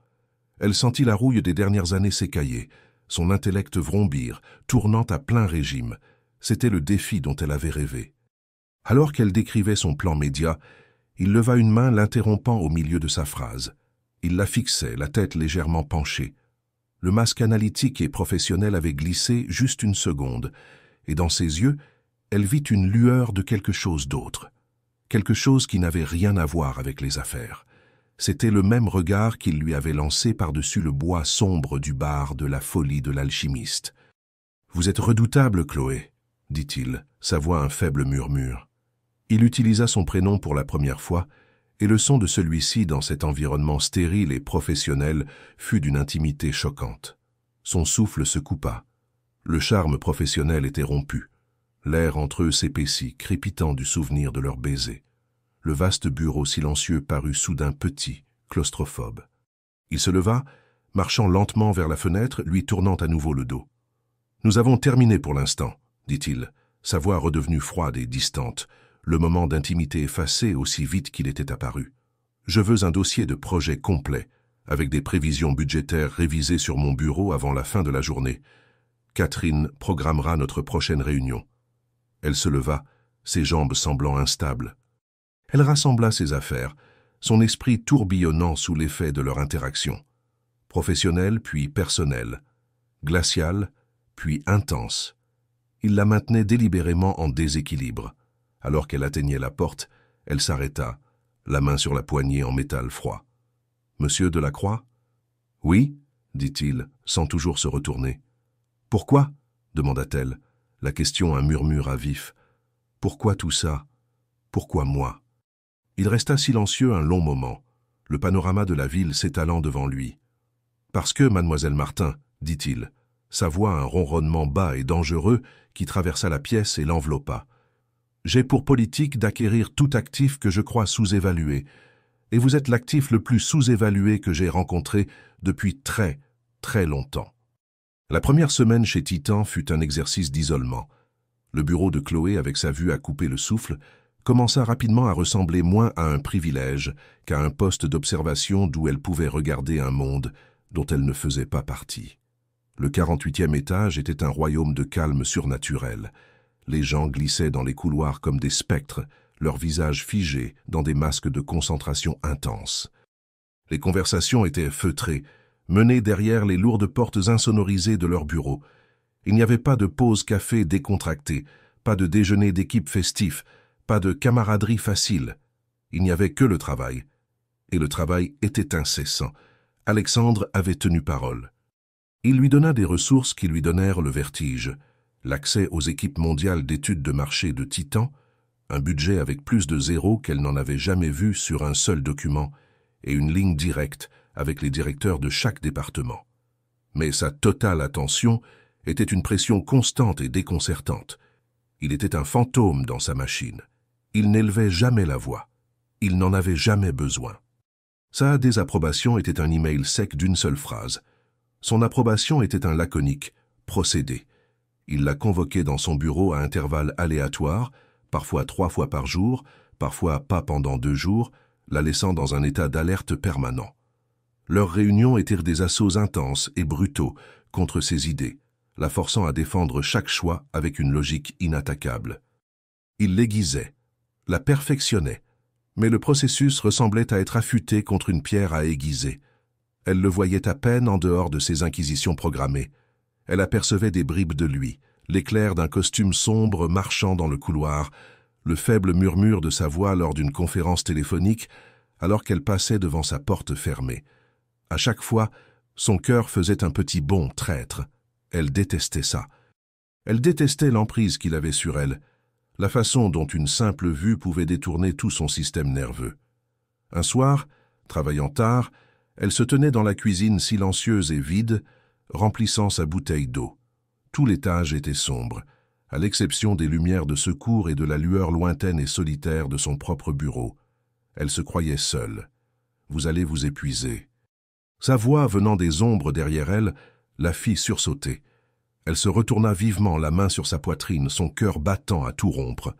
[SPEAKER 1] Elle sentit la rouille des dernières années s'écailler, son intellect vrombir, tournant à plein régime. C'était le défi dont elle avait rêvé. Alors qu'elle décrivait son plan média, il leva une main l'interrompant au milieu de sa phrase. Il la fixait, la tête légèrement penchée. Le masque analytique et professionnel avait glissé juste une seconde, et dans ses yeux, elle vit une lueur de quelque chose d'autre. Quelque chose qui n'avait rien à voir avec les affaires. C'était le même regard qu'il lui avait lancé par-dessus le bois sombre du bar de la folie de l'alchimiste. « Vous êtes redoutable, Chloé, » dit-il, sa voix un faible murmure. Il utilisa son prénom pour la première fois, et le son de celui-ci dans cet environnement stérile et professionnel fut d'une intimité choquante. Son souffle se coupa. Le charme professionnel était rompu. L'air entre eux s'épaissit, crépitant du souvenir de leur baiser. Le vaste bureau silencieux parut soudain petit, claustrophobe. Il se leva, marchant lentement vers la fenêtre, lui tournant à nouveau le dos. « Nous avons terminé pour l'instant, » dit-il, sa voix redevenue froide et distante, le moment d'intimité effacé aussi vite qu'il était apparu. « Je veux un dossier de projet complet, avec des prévisions budgétaires révisées sur mon bureau avant la fin de la journée. Catherine programmera notre prochaine réunion. » Elle se leva, ses jambes semblant instables. Elle rassembla ses affaires, son esprit tourbillonnant sous l'effet de leur interaction. Professionnelle puis personnelle, glaciale puis intense. Il la maintenait délibérément en déséquilibre. Alors qu'elle atteignait la porte, elle s'arrêta, la main sur la poignée en métal froid. « Monsieur Delacroix ?»« Oui » dit-il, sans toujours se retourner. « Pourquoi ?» demanda-t-elle, la question un murmure à vif. « Pourquoi tout ça? Pourquoi moi ?» Il resta silencieux un long moment, le panorama de la ville s'étalant devant lui. « Parce que, mademoiselle Martin, dit-il, sa voix un ronronnement bas et dangereux qui traversa la pièce et l'enveloppa. J'ai pour politique d'acquérir tout actif que je crois sous-évalué, et vous êtes l'actif le plus sous-évalué que j'ai rencontré depuis très, très longtemps. La première semaine chez Titan fut un exercice d'isolement. Le bureau de Chloé, avec sa vue à couper le souffle, commença rapidement à ressembler moins à un privilège qu'à un poste d'observation d'où elle pouvait regarder un monde dont elle ne faisait pas partie. Le 48e étage était un royaume de calme surnaturel. Les gens glissaient dans les couloirs comme des spectres, leurs visages figés dans des masques de concentration intense. Les conversations étaient feutrées, menées derrière les lourdes portes insonorisées de leur bureau. Il n'y avait pas de pause café décontractée, pas de déjeuner d'équipe festif, pas de camaraderie facile. Il n'y avait que le travail. Et le travail était incessant. Alexandre avait tenu parole. Il lui donna des ressources qui lui donnèrent le vertige. L'accès aux équipes mondiales d'études de marché de Titan, un budget avec plus de zéro qu'elle n'en avait jamais vu sur un seul document, et une ligne directe avec les directeurs de chaque département. Mais sa totale attention était une pression constante et déconcertante. Il était un fantôme dans sa machine. Il n'élevait jamais la voix. Il n'en avait jamais besoin. Sa désapprobation était un email sec d'une seule phrase. Son approbation était un laconique « procédé ». Il la convoquait dans son bureau à intervalles aléatoires, parfois 3 fois par jour, parfois pas pendant 2 jours, la laissant dans un état d'alerte permanent. Leurs réunions étaient des assauts intenses et brutaux contre ses idées, la forçant à défendre chaque choix avec une logique inattaquable. Il l'aiguisait, la perfectionnait, mais le processus ressemblait à être affûté contre une pierre à aiguiser. Elle le voyait à peine en dehors de ses inquisitions programmées. Elle apercevait des bribes de lui, l'éclair d'un costume sombre marchant dans le couloir, le faible murmure de sa voix lors d'une conférence téléphonique, alors qu'elle passait devant sa porte fermée. À chaque fois, son cœur faisait un petit bond traître. Elle détestait ça. Elle détestait l'emprise qu'il avait sur elle, la façon dont une simple vue pouvait détourner tout son système nerveux. Un soir, travaillant tard, elle se tenait dans la cuisine silencieuse et vide, remplissant sa bouteille d'eau. Tout l'étage était sombre, à l'exception des lumières de secours et de la lueur lointaine et solitaire de son propre bureau. Elle se croyait seule. Vous allez vous épuiser. Sa voix venant des ombres derrière elle la fit sursauter. Elle se retourna vivement, la main sur sa poitrine, son cœur battant à tout rompre.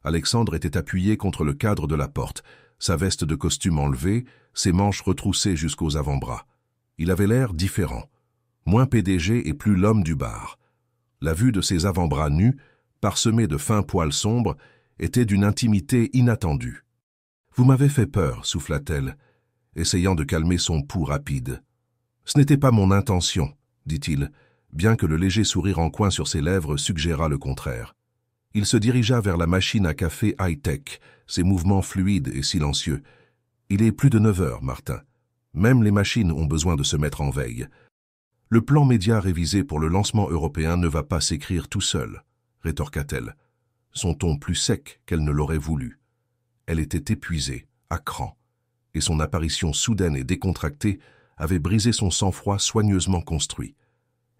[SPEAKER 1] Alexandre était appuyé contre le cadre de la porte, sa veste de costume enlevée, ses manches retroussées jusqu'aux avant-bras. Il avait l'air différent, moins PDG et plus l'homme du bar. La vue de ses avant-bras nus, parsemés de fins poils sombres, était d'une intimité inattendue. « Vous m'avez fait peur », souffla-t-elle, essayant de calmer son pouls rapide. « Ce n'était pas mon intention », dit-il, bien que le léger sourire en coin sur ses lèvres suggérât le contraire. Il se dirigea vers la machine à café high-tech, ses mouvements fluides et silencieux. « Il est plus de 9 heures, Martin. Même les machines ont besoin de se mettre en veille. Le plan média révisé pour le lancement européen ne va pas s'écrire tout seul, rétorqua-t-elle, son ton plus sec qu'elle ne l'aurait voulu. Elle était épuisée, à cran, et son apparition soudaine et décontractée avait brisé son sang-froid soigneusement construit.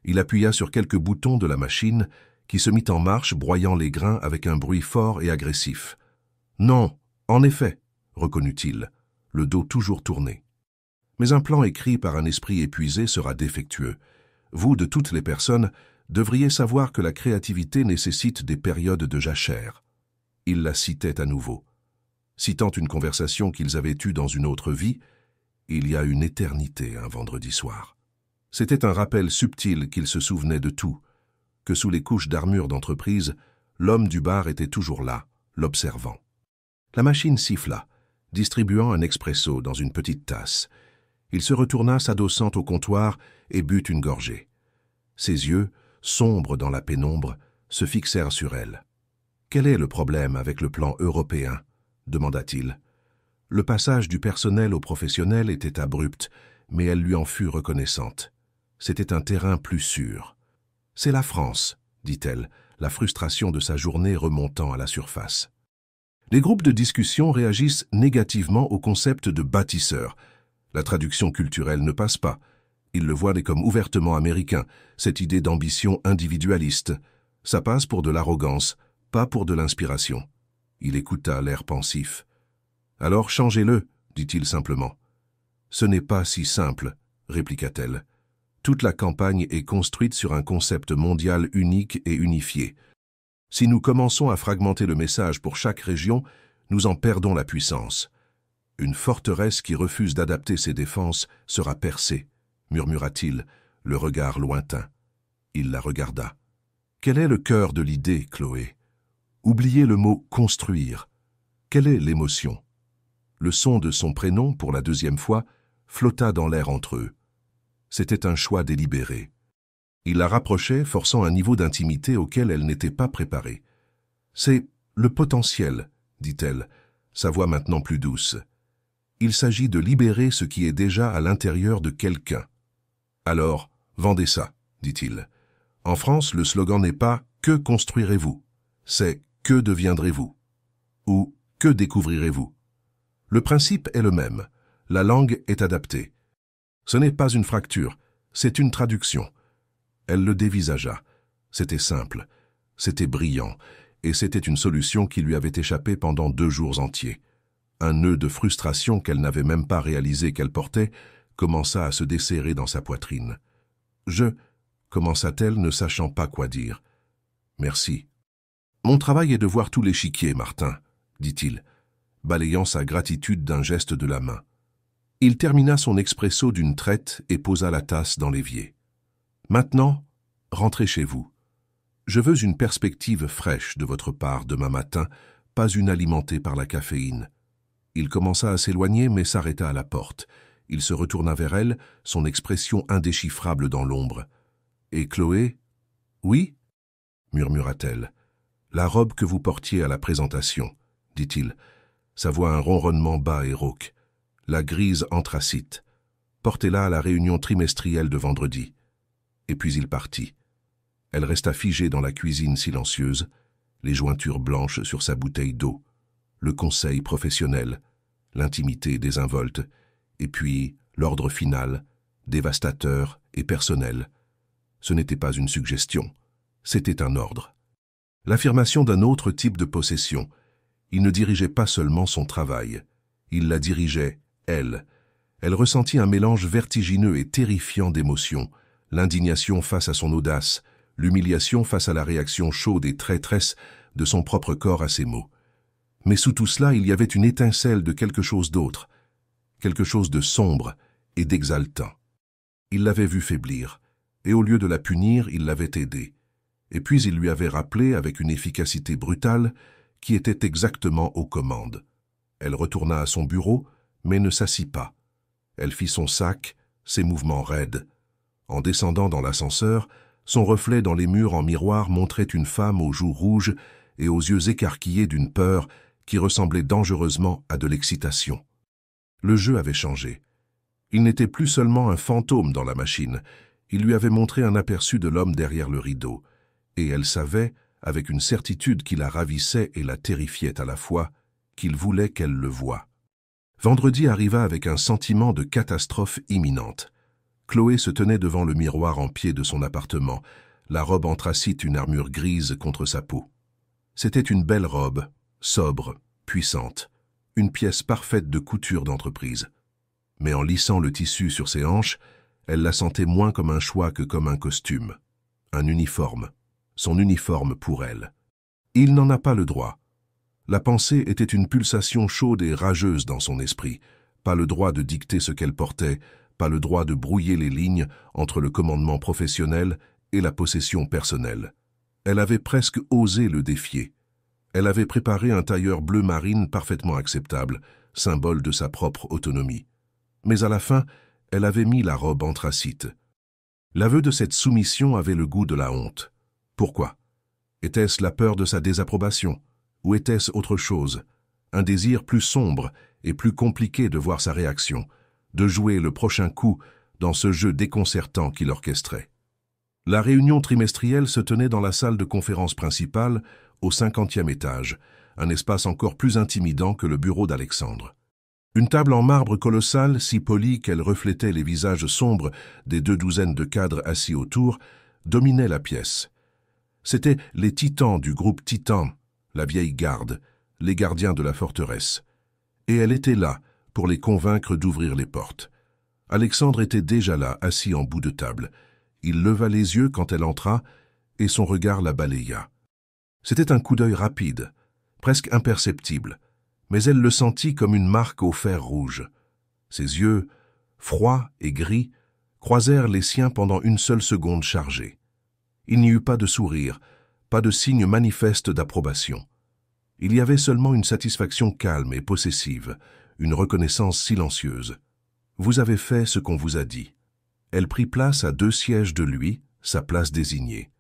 [SPEAKER 1] Il appuya sur quelques boutons de la machine qui se mit en marche, broyant les grains avec un bruit fort et agressif. « Non, en effet, » reconnut-il, le dos toujours tourné. « Mais un plan écrit par un esprit épuisé sera défectueux. Vous, de toutes les personnes, devriez savoir que la créativité nécessite des périodes de jachère. » Il la citait à nouveau. Citant une conversation qu'ils avaient eue dans une autre vie, il y a une éternité un vendredi soir. C'était un rappel subtil qu'il se souvenait de tout, que sous les couches d'armure d'entreprise, l'homme du bar était toujours là, l'observant. La machine siffla, distribuant un expresso dans une petite tasse. Il se retourna s'adossant au comptoir et but une gorgée. Ses yeux, sombres dans la pénombre, se fixèrent sur elle. « Quel est le problème avec le plan européen ?» demanda-t-il. Le passage du personnel au professionnel était abrupt, mais elle lui en fut reconnaissante. C'était un terrain plus sûr. « C'est la France », dit-elle, la frustration de sa journée remontant à la surface. Les groupes de discussion réagissent négativement au concept de bâtisseur. La traduction culturelle ne passe pas. Ils le voient comme ouvertement américain, cette idée d'ambition individualiste. Ça passe pour de l'arrogance, pas pour de l'inspiration. Il écouta, l'air pensif. « Alors changez-le, dit-il simplement. « Ce n'est pas si simple, répliqua-t-elle. Toute la campagne est construite sur un concept mondial unique et unifié. Si nous commençons à fragmenter le message pour chaque région, nous en perdons la puissance. Une forteresse qui refuse d'adapter ses défenses sera percée, murmura-t-il, le regard lointain. Il la regarda. Quel est le cœur de l'idée, Chloé? Oubliez le mot « construire ». Quelle est l'émotion? Le son de son prénom, pour la deuxième fois, flotta dans l'air entre eux. C'était un choix délibéré. Il la rapprochait, forçant un niveau d'intimité auquel elle n'était pas préparée. « C'est le potentiel », dit-elle, sa voix maintenant plus douce. « Il s'agit de libérer ce qui est déjà à l'intérieur de quelqu'un. »« Alors, vendez ça », dit-il. « En France, le slogan n'est pas « Que construirez-vous » c'est « Que deviendrez-vous » ou « Que découvrirez-vous » Le principe est le même. La langue est adaptée. Ce n'est pas une fracture, c'est une traduction. Elle le dévisagea. C'était simple, c'était brillant, et c'était une solution qui lui avait échappé pendant 2 jours entiers. Un nœud de frustration qu'elle n'avait même pas réalisé qu'elle portait commença à se desserrer dans sa poitrine. « Je » commença-t-elle, ne sachant pas quoi dire. « Merci. »« Mon travail est de voir tout l'échiquier, Martin, » dit-il, balayant sa gratitude d'un geste de la main. Il termina son expresso d'une traite et posa la tasse dans l'évier. « Maintenant, rentrez chez vous. Je veux une perspective fraîche de votre part demain matin, pas une alimentée par la caféine. » Il commença à s'éloigner mais s'arrêta à la porte. Il se retourna vers elle, son expression indéchiffrable dans l'ombre. « Et Chloé ? »« Oui » murmura-t-elle. « La robe que vous portiez à la présentation, » dit-il, sa voix un ronronnement bas et rauque. « La grise anthracite. Portez-la à la réunion trimestrielle de vendredi. » Et puis il partit. Elle resta figée dans la cuisine silencieuse, les jointures blanches sur sa bouteille d'eau, le conseil professionnel, l'intimité désinvolte, et puis l'ordre final, dévastateur et personnel. Ce n'était pas une suggestion, c'était un ordre. L'affirmation d'un autre type de possession. Il ne dirigeait pas seulement son travail, il la dirigeait, elle. Elle ressentit un mélange vertigineux et terrifiant d'émotions, l'indignation face à son audace, l'humiliation face à la réaction chaude et traîtresse de son propre corps à ses mots. Mais sous tout cela, il y avait une étincelle de quelque chose d'autre, quelque chose de sombre et d'exaltant. Il l'avait vue faiblir, et au lieu de la punir, il l'avait aidée. Et puis il lui avait rappelé, avec une efficacité brutale, qui était exactement aux commandes. Elle retourna à son bureau, mais ne s'assit pas. Elle fit son sac, ses mouvements raides. En descendant dans l'ascenseur, son reflet dans les murs en miroir montrait une femme aux joues rouges et aux yeux écarquillés d'une peur qui ressemblait dangereusement à de l'excitation. Le jeu avait changé. Il n'était plus seulement un fantôme dans la machine, il lui avait montré un aperçu de l'homme derrière le rideau, et elle savait, avec une certitude qui la ravissait et la terrifiait à la fois, qu'il voulait qu'elle le voie. Vendredi arriva avec un sentiment de catastrophe imminente. Chloé se tenait devant le miroir en pied de son appartement, la robe anthracite, une armure grise contre sa peau. C'était une belle robe, sobre, puissante, une pièce parfaite de couture d'entreprise. Mais en lissant le tissu sur ses hanches, elle la sentait moins comme un choix que comme un costume, un uniforme, son uniforme pour elle. Il n'en a pas le droit. La pensée était une pulsation chaude et rageuse dans son esprit, pas le droit de dicter ce qu'elle portait, pas le droit de brouiller les lignes entre le commandement professionnel et la possession personnelle. Elle avait presque osé le défier. Elle avait préparé un tailleur bleu marine parfaitement acceptable, symbole de sa propre autonomie. Mais à la fin, elle avait mis la robe anthracite. L'aveu de cette soumission avait le goût de la honte. Pourquoi? Était-ce la peur de sa désapprobation? Ou était-ce autre chose? Un désir plus sombre et plus compliqué de voir sa réaction, de jouer le prochain coup dans ce jeu déconcertant qu'il orchestrait. La réunion trimestrielle se tenait dans la salle de conférence principale, au 50e étage, un espace encore plus intimidant que le bureau d'Alexandre. Une table en marbre colossale, si polie qu'elle reflétait les visages sombres des 2 douzaines de cadres assis autour, dominait la pièce. C'étaient les titans du groupe Titan, la vieille garde, les gardiens de la forteresse. Et elle était là, pour les convaincre d'ouvrir les portes. Alexandre était déjà là, assis en bout de table. Il leva les yeux quand elle entra, et son regard la balaya. C'était un coup d'œil rapide, presque imperceptible, mais elle le sentit comme une marque au fer rouge. Ses yeux, froids et gris, croisèrent les siens pendant une seule seconde chargée. Il n'y eut pas de sourire, pas de signe manifeste d'approbation. Il y avait seulement une satisfaction calme et possessive, une reconnaissance silencieuse. Vous avez fait ce qu'on vous a dit. Elle prit place à 2 sièges de lui, sa place désignée.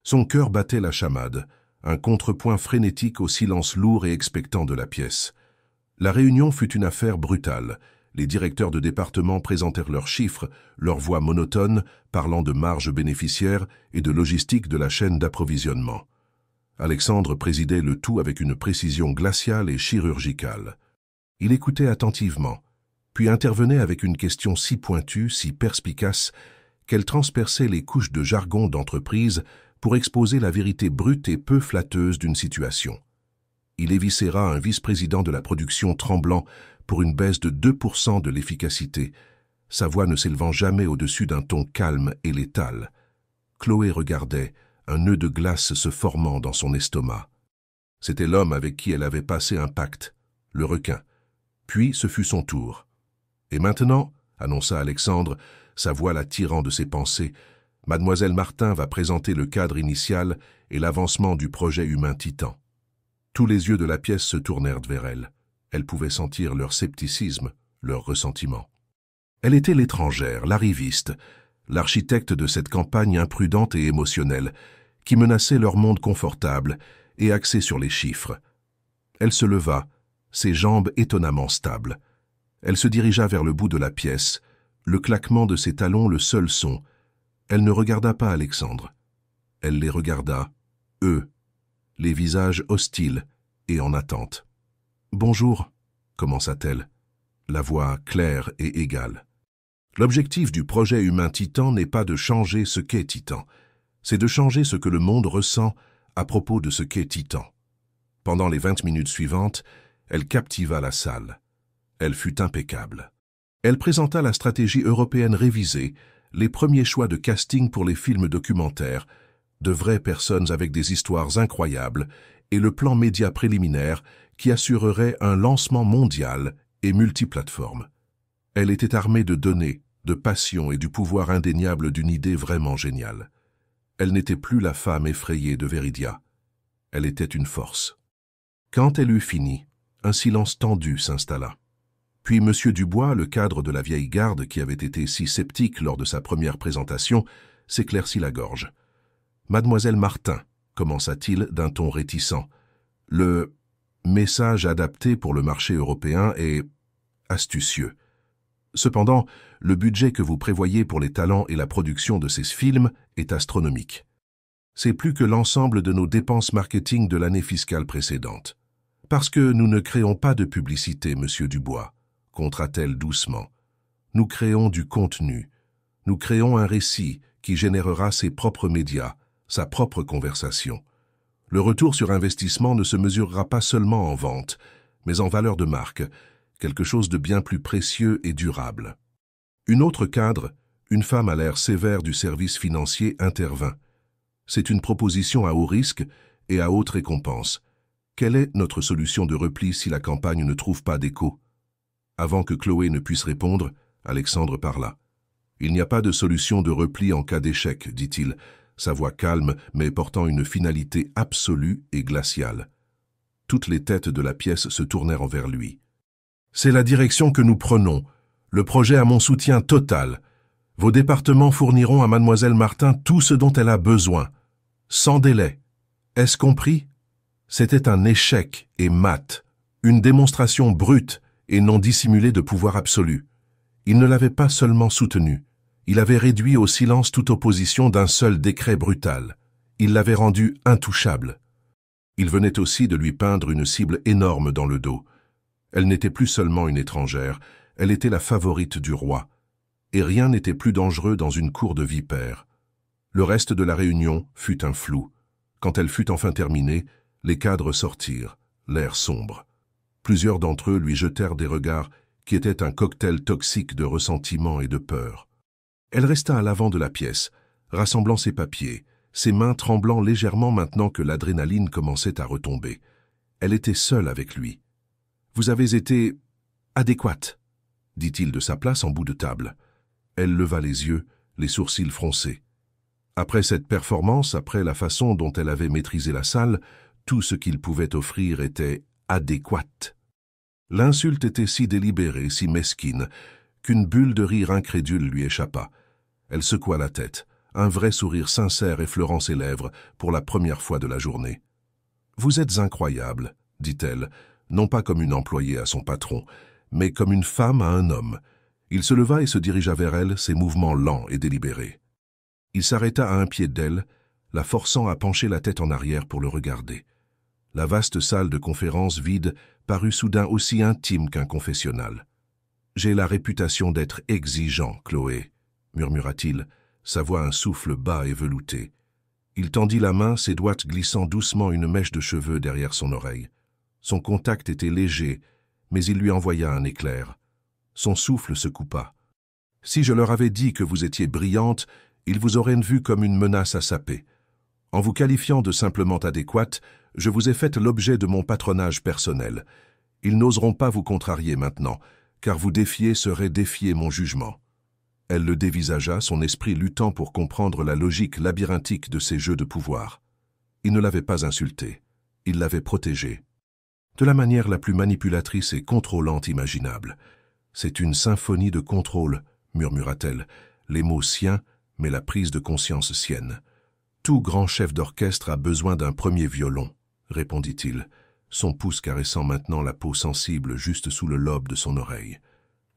[SPEAKER 1] Son cœur battait la chamade, un contrepoint frénétique au silence lourd et expectant de la pièce. La réunion fut une affaire brutale. Les directeurs de département présentèrent leurs chiffres, leurs voix monotones, parlant de marge bénéficiaire et de logistique de la chaîne d'approvisionnement. Alexandre présidait le tout avec une précision glaciale et chirurgicale. Il écoutait attentivement, puis intervenait avec une question si pointue, si perspicace, qu'elle transperçait les couches de jargon d'entreprise pour exposer la vérité brute et peu flatteuse d'une situation. Il éviscéra un vice-président de la production tremblant pour une baisse de 2% de l'efficacité, sa voix ne s'élevant jamais au-dessus d'un ton calme et létal. Chloé regardait, un nœud de glace se formant dans son estomac. C'était l'homme avec qui elle avait passé un pacte, le requin. Puis ce fut son tour. « Et maintenant, » annonça Alexandre, sa voix la tirant de ses pensées, « Mademoiselle Martin va présenter le cadre initial et l'avancement du projet humain Titan. » Tous les yeux de la pièce se tournèrent vers elle. Elle pouvait sentir leur scepticisme, leur ressentiment. Elle était l'étrangère, l'arriviste, l'architecte de cette campagne imprudente et émotionnelle, qui menaçait leur monde confortable et axé sur les chiffres. Elle se leva, ses jambes étonnamment stables. Elle se dirigea vers le bout de la pièce, le claquement de ses talons le seul son. Elle ne regarda pas Alexandre. Elle les regarda, eux, les visages hostiles et en attente. « Bonjour », commença-t-elle, la voix claire et égale. L'objectif du projet humain Titan n'est pas de changer ce qu'est Titan, c'est de changer ce que le monde ressent à propos de ce qu'est Titan. Pendant les 20 minutes suivantes, elle captiva la salle. Elle fut impeccable. Elle présenta la stratégie européenne révisée, les premiers choix de casting pour les films documentaires, de vraies personnes avec des histoires incroyables, et le plan média préliminaire qui assurerait un lancement mondial et multiplateforme. Elle était armée de données, de passion et du pouvoir indéniable d'une idée vraiment géniale. Elle n'était plus la femme effrayée de Veridia. Elle était une force. Quand elle eut fini, un silence tendu s'installa. Puis M. Dubois, le cadre de la vieille garde qui avait été si sceptique lors de sa première présentation, s'éclaircit la gorge. « Mademoiselle Martin », commença-t-il d'un ton réticent, « le message adapté pour le marché européen est astucieux. Cependant, le budget que vous prévoyez pour les talents et la production de ces films est astronomique. C'est plus que l'ensemble de nos dépenses marketing de l'année fiscale précédente. Parce que nous ne créons pas de publicité, Monsieur Dubois, contra-t-elle doucement. Nous créons du contenu. Nous créons un récit qui générera ses propres médias, sa propre conversation. Le retour sur investissement ne se mesurera pas seulement en vente, mais en valeur de marque, quelque chose de bien plus précieux et durable. Une autre cadre, une femme à l'air sévère du service financier, intervint. C'est une proposition à haut risque et à haute récompense. Quelle est notre solution de repli si la campagne ne trouve pas d'écho? Avant que Chloé ne puisse répondre, Alexandre parla. Il n'y a pas de solution de repli en cas d'échec, dit-il, sa voix calme mais portant une finalité absolue et glaciale. Toutes les têtes de la pièce se tournèrent envers lui. « C'est la direction que nous prenons. Le projet a mon soutien total. Vos départements fourniront à Mademoiselle Martin tout ce dont elle a besoin. Sans délai. Est-ce compris? C'était un échec et mat, une démonstration brute et non dissimulée de pouvoir absolu. Il ne l'avait pas seulement soutenu. Il avait réduit au silence toute opposition d'un seul décret brutal. Il l'avait rendu intouchable. Il venait aussi de lui peindre une cible énorme dans le dos. Elle n'était plus seulement une étrangère, elle était la favorite du roi. Et rien n'était plus dangereux dans une cour de vipères. Le reste de la réunion fut un flou. Quand elle fut enfin terminée, les cadres sortirent, l'air sombre. Plusieurs d'entre eux lui jetèrent des regards qui étaient un cocktail toxique de ressentiment et de peur. Elle resta à l'avant de la pièce, rassemblant ses papiers, ses mains tremblant légèrement maintenant que l'adrénaline commençait à retomber. Elle était seule avec lui. « Vous avez été adéquate », dit-il de sa place en bout de table. Elle leva les yeux, les sourcils froncés. Après cette performance, après la façon dont elle avait maîtrisé la salle, tout ce qu'il pouvait offrir était adéquate. L'insulte était si délibérée, si mesquine, qu'une bulle de rire incrédule lui échappa. Elle secoua la tête, un vrai sourire sincère effleurant ses lèvres pour la première fois de la journée. « Vous êtes incroyable, » dit-elle, non pas comme une employée à son patron, mais comme une femme à un homme. Il se leva et se dirigea vers elle, ses mouvements lents et délibérés. Il s'arrêta à un pied d'elle, la forçant à pencher la tête en arrière pour le regarder. La vaste salle de conférence vide parut soudain aussi intime qu'un confessionnal. « J'ai la réputation d'être exigeant, Chloé, » murmura-t-il, sa voix un souffle bas et velouté. Il tendit la main, ses doigts glissant doucement une mèche de cheveux derrière son oreille. Son contact était léger, mais il lui envoya un éclair. Son souffle se coupa. « Si je leur avais dit que vous étiez brillante, ils vous auraient vu comme une menace à saper. En vous qualifiant de simplement adéquate, je vous ai fait l'objet de mon patronage personnel. Ils n'oseront pas vous contrarier maintenant, car vous défier serait défier mon jugement. » Elle le dévisagea, son esprit luttant pour comprendre la logique labyrinthique de ces jeux de pouvoir. Il ne l'avait pas insulté, il l'avait protégé. De la manière la plus manipulatrice et contrôlante imaginable. « C'est une symphonie de contrôle, » murmura-t-elle, les mots siens, mais la prise de conscience sienne. « Tout grand chef d'orchestre a besoin d'un premier violon, » répondit-il, son pouce caressant maintenant la peau sensible juste sous le lobe de son oreille.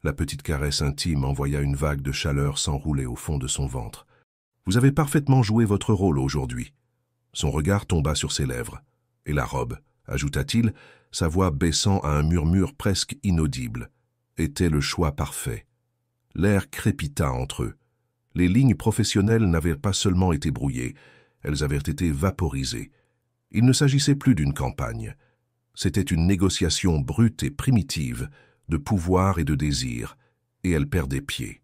[SPEAKER 1] La petite caresse intime envoya une vague de chaleur s'enrouler au fond de son ventre. « Vous avez parfaitement joué votre rôle aujourd'hui. » Son regard tomba sur ses lèvres. « Et la robe » ajouta-t-il, sa voix baissant à un murmure presque inaudible, était le choix parfait. L'air crépita entre eux. Les lignes professionnelles n'avaient pas seulement été brouillées, elles avaient été vaporisées. Il ne s'agissait plus d'une campagne. C'était une négociation brute et primitive, de pouvoir et de désir, et elle perdait pied.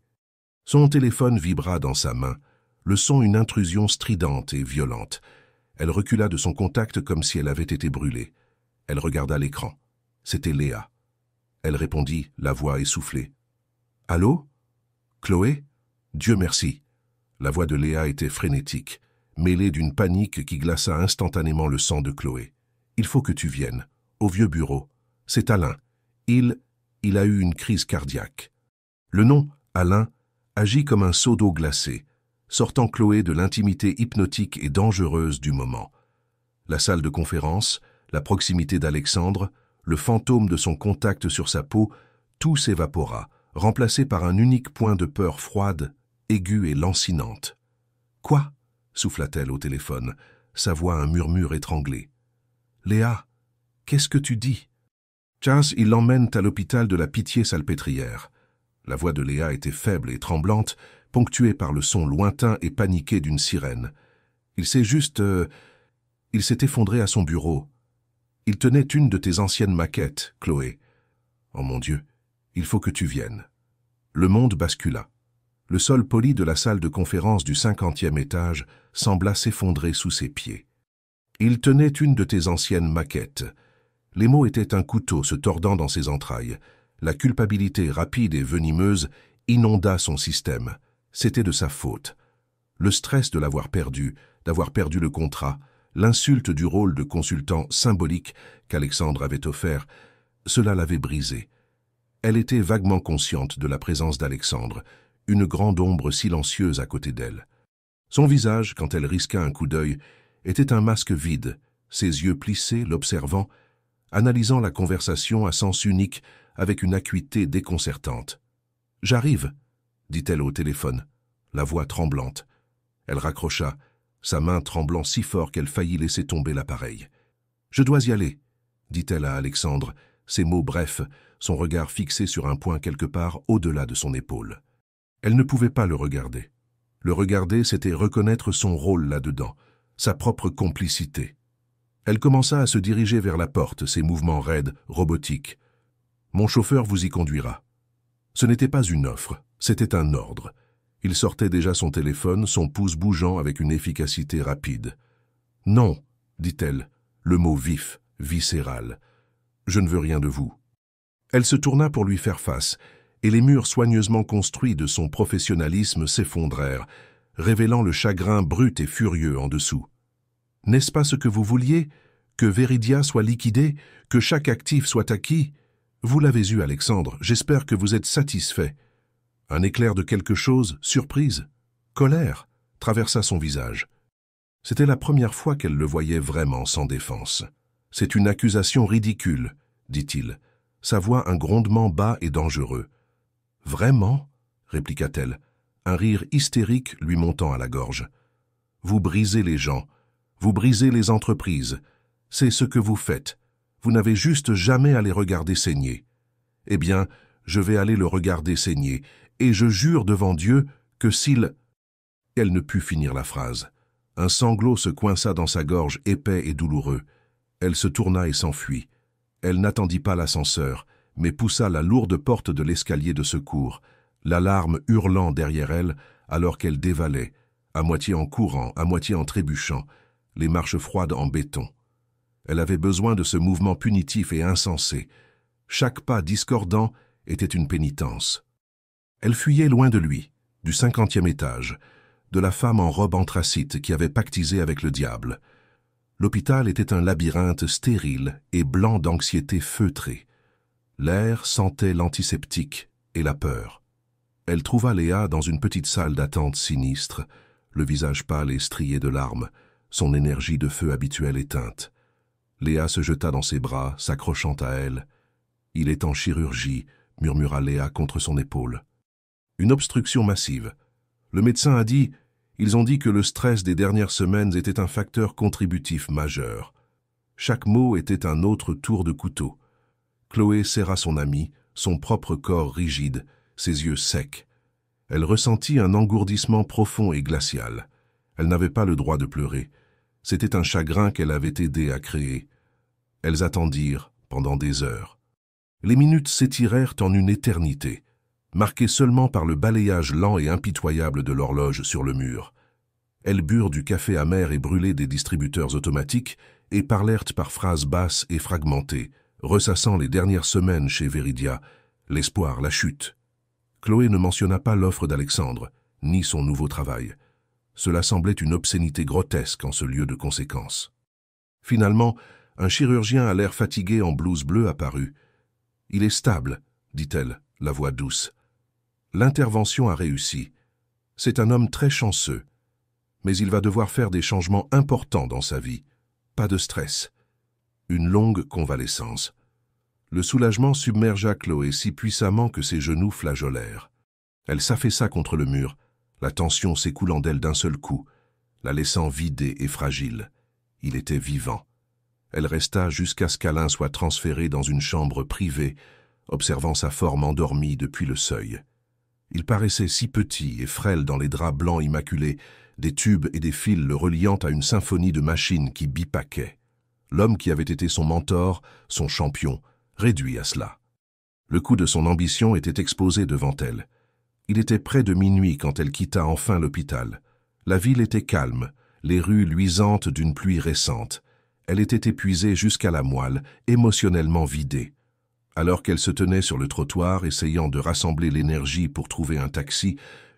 [SPEAKER 1] Son téléphone vibra dans sa main, le son une intrusion stridente et violente. Elle recula de son contact comme si elle avait été brûlée. Elle regarda l'écran. C'était Léa. Elle répondit, la voix essoufflée. « Allô? Chloé? Dieu merci. » La voix de Léa était frénétique, mêlée d'une panique qui glaça instantanément le sang de Chloé. « Il faut que tu viennes. Au vieux bureau. C'est Alain. Il a eu une crise cardiaque. » Le nom, Alain, agit comme un seau d'eau glacée, sortant Chloé de l'intimité hypnotique et dangereuse du moment. La salle de conférence, la proximité d'Alexandre, le fantôme de son contact sur sa peau, tout s'évapora, remplacé par un unique point de peur froide, aiguë et lancinante. « Quoi ?» souffla-t-elle au téléphone, sa voix un murmure étranglé. « Léa, qu'est-ce que tu dis ?»« Charles, ils l'emmènent à l'hôpital de la Pitié-Salpêtrière. » La voix de Léa était faible et tremblante, ponctuée par le son lointain et paniqué d'une sirène. Il s'est effondré à son bureau. Il tenait une de tes anciennes maquettes, Chloé. Oh mon Dieu, il faut que tu viennes. Le monde bascula. Le sol poli de la salle de conférence du 50e étage sembla s'effondrer sous ses pieds. Il tenait une de tes anciennes maquettes. Les mots étaient un couteau se tordant dans ses entrailles. La culpabilité rapide et venimeuse inonda son système. C'était de sa faute. Le stress de l'avoir perdu, d'avoir perdu le contrat, l'insulte du rôle de consultant symbolique qu'Alexandre avait offert, cela l'avait brisée. Elle était vaguement consciente de la présence d'Alexandre, une grande ombre silencieuse à côté d'elle. Son visage, quand elle risqua un coup d'œil, était un masque vide, ses yeux plissés, l'observant, analysant la conversation à sens unique avec une acuité déconcertante. « J'arrive » dit-elle au téléphone, la voix tremblante. Elle raccrocha, sa main tremblant si fort qu'elle faillit laisser tomber l'appareil. « Je dois y aller » dit-elle à Alexandre, ses mots brefs, son regard fixé sur un point quelque part au-delà de son épaule. Elle ne pouvait pas le regarder. Le regarder, c'était reconnaître son rôle là-dedans, sa propre complicité. Elle commença à se diriger vers la porte, ses mouvements raides, robotiques. « Mon chauffeur vous y conduira. » Ce n'était pas une offre, c'était un ordre. Il sortait déjà son téléphone, son pouce bougeant avec une efficacité rapide. « Non, dit-elle, le mot vif, viscéral. Je ne veux rien de vous. » Elle se tourna pour lui faire face, et les murs soigneusement construits de son professionnalisme s'effondrèrent, révélant le chagrin brut et furieux en dessous. « N'est-ce pas ce que vous vouliez? Que Veridia soit liquidée? Que chaque actif soit acquis? Vous l'avez eu, Alexandre, j'espère que vous êtes satisfait. » Un éclair de quelque chose, surprise, colère, traversa son visage. C'était la première fois qu'elle le voyait vraiment sans défense. « C'est une accusation ridicule, » dit-il, sa voix un grondement bas et dangereux. « Vraiment ?» répliqua-t-elle, un rire hystérique lui montant à la gorge. « Vous brisez les gens, vous brisez les entreprises. C'est ce que vous faites. Vous n'avez juste jamais à les regarder saigner. Eh bien, je vais aller le regarder saigner, et je jure devant Dieu que s'il... » Elle ne put finir la phrase. Un sanglot se coinça dans sa gorge épais et douloureux. Elle se tourna et s'enfuit. Elle n'attendit pas l'ascenseur, mais poussa la lourde porte de l'escalier de secours, l'alarme hurlant derrière elle alors qu'elle dévalait, à moitié en courant, à moitié en trébuchant, les marches froides en béton. Elle avait besoin de ce mouvement punitif et insensé. Chaque pas discordant était une pénitence. Elle fuyait loin de lui, du 50e étage, de la femme en robe anthracite qui avait pactisé avec le diable. L'hôpital était un labyrinthe stérile et blanc d'anxiété feutrée. L'air sentait l'antiseptique et la peur. Elle trouva Léa dans une petite salle d'attente sinistre, le visage pâle et strié de larmes, son énergie de feu habituelle éteinte. Léa se jeta dans ses bras, s'accrochant à elle. « Il est en chirurgie », murmura Léa contre son épaule. Une obstruction massive. Le médecin a dit, ils ont dit que le stress des dernières semaines était un facteur contributif majeur. Chaque mot était un autre tour de couteau. Chloé serra son amie, son propre corps rigide, ses yeux secs. Elle ressentit un engourdissement profond et glacial. Elle n'avait pas le droit de pleurer. C'était un chagrin qu'elle avait aidé à créer. Elles attendirent pendant des heures. Les minutes s'étirèrent en une éternité, marquées seulement par le balayage lent et impitoyable de l'horloge sur le mur. Elles burent du café amer et brûlé des distributeurs automatiques et parlèrent par phrases basses et fragmentées, ressassant les dernières semaines chez Veridia, l'espoir, la chute. Chloé ne mentionna pas l'offre d'Alexandre, ni son nouveau travail. Cela semblait une obscénité grotesque en ce lieu de conséquence. Finalement, un chirurgien à l'air fatigué en blouse bleue apparut. « Il est stable, » dit-elle, la voix douce. « L'intervention a réussi. C'est un homme très chanceux. Mais il va devoir faire des changements importants dans sa vie. Pas de stress. » Une longue convalescence. Le soulagement submergea Chloé si puissamment que ses genoux flageolèrent. Elle s'affaissa contre le mur, la tension s'écoulant d'elle d'un seul coup, la laissant vidée et fragile. Il était vivant. Elle resta jusqu'à ce qu'Alain soit transféré dans une chambre privée, observant sa forme endormie depuis le seuil. Il paraissait si petit et frêle dans les draps blancs immaculés, des tubes et des fils le reliant à une symphonie de machines qui bipaquaient. L'homme qui avait été son mentor, son champion, réduit à cela. Le coup de son ambition était exposé devant elle. Il était près de minuit quand elle quitta enfin l'hôpital. La ville était calme, les rues luisantes d'une pluie récente. Elle était épuisée jusqu'à la moelle, émotionnellement vidée. Alors qu'elle se tenait sur le trottoir, essayant de rassembler l'énergie pour trouver un taxi,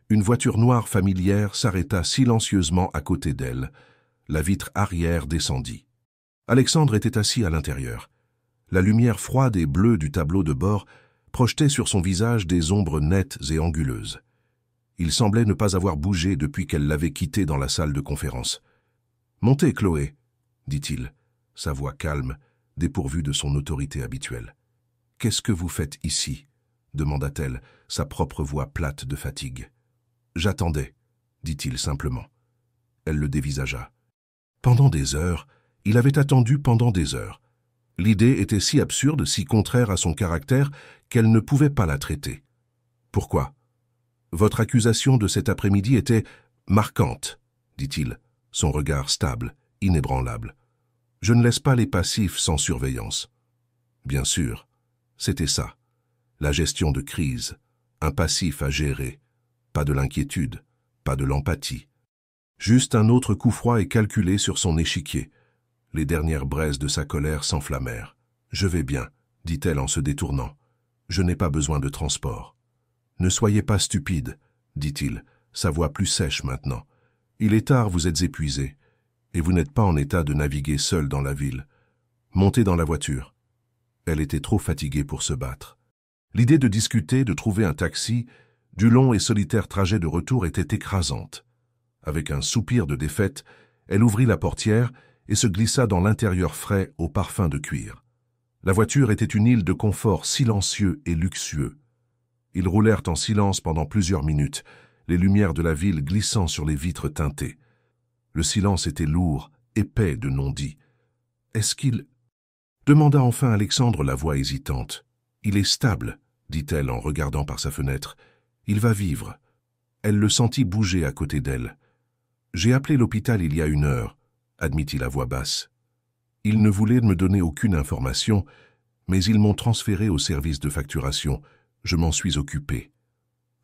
[SPEAKER 1] une voiture noire familière s'arrêta silencieusement à côté d'elle. La vitre arrière descendit. Alexandre était assis à l'intérieur. La lumière froide et bleue du tableau de bord projetait sur son visage des ombres nettes et anguleuses. Il semblait ne pas avoir bougé depuis qu'elle l'avait quitté dans la salle de conférence. « Montez, Chloé », dit-il, sa voix calme, dépourvue de son autorité habituelle. « Qu'est-ce que vous faites ici ?» demanda-t-elle, sa propre voix plate de fatigue. « J'attendais, » dit-il simplement. Elle le dévisagea. Pendant des heures, il avait attendu pendant des heures. L'idée était si absurde, si contraire à son caractère, qu'elle ne pouvait pas la traiter. « Pourquoi ? Votre accusation de cet après-midi était marquante, dit-il, son regard stable, inébranlable. Je ne laisse pas les passifs sans surveillance. Bien sûr, c'était ça. La gestion de crise, un passif à gérer. Pas de l'inquiétude, pas de l'empathie. Juste un autre coup froid et calculé sur son échiquier. Les dernières braises de sa colère s'enflammèrent. « Je vais bien », dit-elle en se détournant. « Je n'ai pas besoin de transport. »« Ne soyez pas stupide, » dit-il, sa voix plus sèche maintenant. « Il est tard, vous êtes épuisé, et vous n'êtes pas en état de naviguer seul dans la ville. Montez dans la voiture. » Elle était trop fatiguée pour se battre. L'idée de discuter, de trouver un taxi, du long et solitaire trajet de retour était écrasante. Avec un soupir de défaite, elle ouvrit la portière et se glissa dans l'intérieur frais au parfum de cuir. La voiture était une île de confort silencieux et luxueux. Ils roulèrent en silence pendant plusieurs minutes, les lumières de la ville glissant sur les vitres teintées. Le silence était lourd, épais de non-dits. « Est-ce qu'il... » demanda enfin Alexandre, la voix hésitante. « Il est stable, » dit-elle en regardant par sa fenêtre. « Il va vivre. » Elle le sentit bouger à côté d'elle. « J'ai appelé l'hôpital il y a 1 heure, » admit-il à voix basse. « Ils ne voulaient me donner aucune information, mais ils m'ont transféré au service de facturation. Je m'en suis occupé. »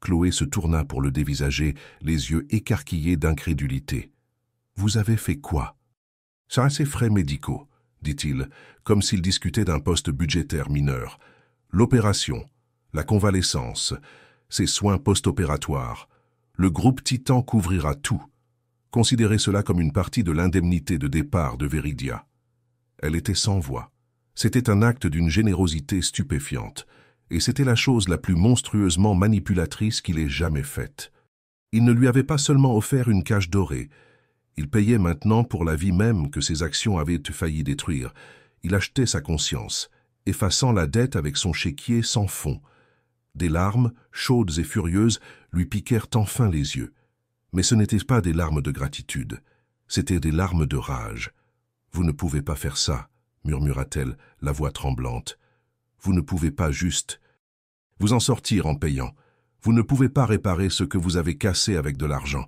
[SPEAKER 1] Chloé se tourna pour le dévisager, les yeux écarquillés d'incrédulité. « Vous avez fait quoi ?»« Ça, c'est frais médicaux, » dit-il, comme s'il discutait d'un poste budgétaire mineur. « L'opération, la convalescence, ces soins post-opératoires. Le groupe Titan couvrira tout. Considérez cela comme une partie de l'indemnité de départ de Veridia. » Elle était sans voix. C'était un acte d'une générosité stupéfiante, et c'était la chose la plus monstrueusement manipulatrice qu'il ait jamais faite. Il ne lui avait pas seulement offert une cage dorée, il payait maintenant pour la vie même que ses actions avaient failli détruire. Il achetait sa conscience, effaçant la dette avec son chéquier sans fond. Des larmes, chaudes et furieuses, lui piquèrent enfin les yeux. Mais ce n'étaient pas des larmes de gratitude, c'étaient des larmes de rage. « Vous ne pouvez pas faire ça, » murmura-t-elle, la voix tremblante. « Vous ne pouvez pas juste vous en sortir en payant. Vous ne pouvez pas réparer ce que vous avez cassé avec de l'argent. »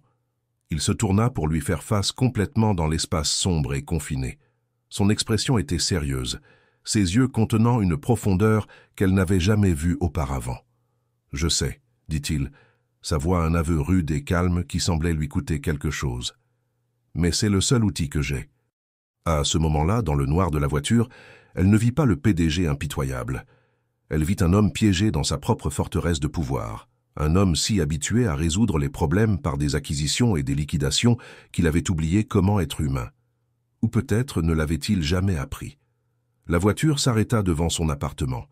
[SPEAKER 1] Il se tourna pour lui faire face complètement dans l'espace sombre et confiné. Son expression était sérieuse, ses yeux contenant une profondeur qu'elle n'avait jamais vue auparavant. « Je sais, » dit-il, sa voix un aveu rude et calme qui semblait lui coûter quelque chose. « Mais c'est le seul outil que j'ai. » À ce moment-là, dans le noir de la voiture, elle ne vit pas le PDG impitoyable. Elle vit un homme piégé dans sa propre forteresse de pouvoir, un homme si habitué à résoudre les problèmes par des acquisitions et des liquidations qu'il avait oublié comment être humain. Ou peut-être ne l'avait-il jamais appris. La voiture s'arrêta devant son appartement.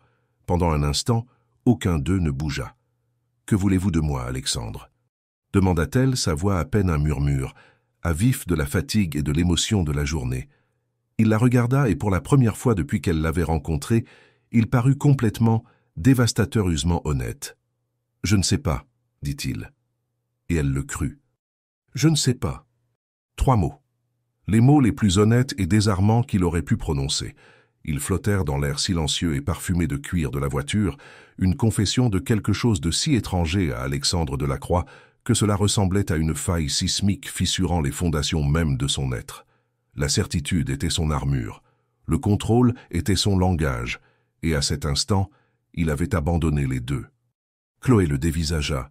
[SPEAKER 1] Pendant un instant, aucun d'eux ne bougea. « Que voulez-vous de moi, Alexandre ?» demanda-t-elle, sa voix à peine un murmure, à vif de la fatigue et de l'émotion de la journée. Il la regarda et pour la première fois depuis qu'elle l'avait rencontré, il parut complètement, dévastateusement honnête. « Je ne sais pas, » dit-il. Et elle le crut. « Je ne sais pas. » 3 mots. Les mots les plus honnêtes et désarmants qu'il aurait pu prononcer. Ils flottèrent dans l'air silencieux et parfumé de cuir de la voiture, une confession de quelque chose de si étranger à Alexandre Delacroix que cela ressemblait à une faille sismique fissurant les fondations mêmes de son être. La certitude était son armure, le contrôle était son langage, et à cet instant, il avait abandonné les deux. Chloé le dévisagea,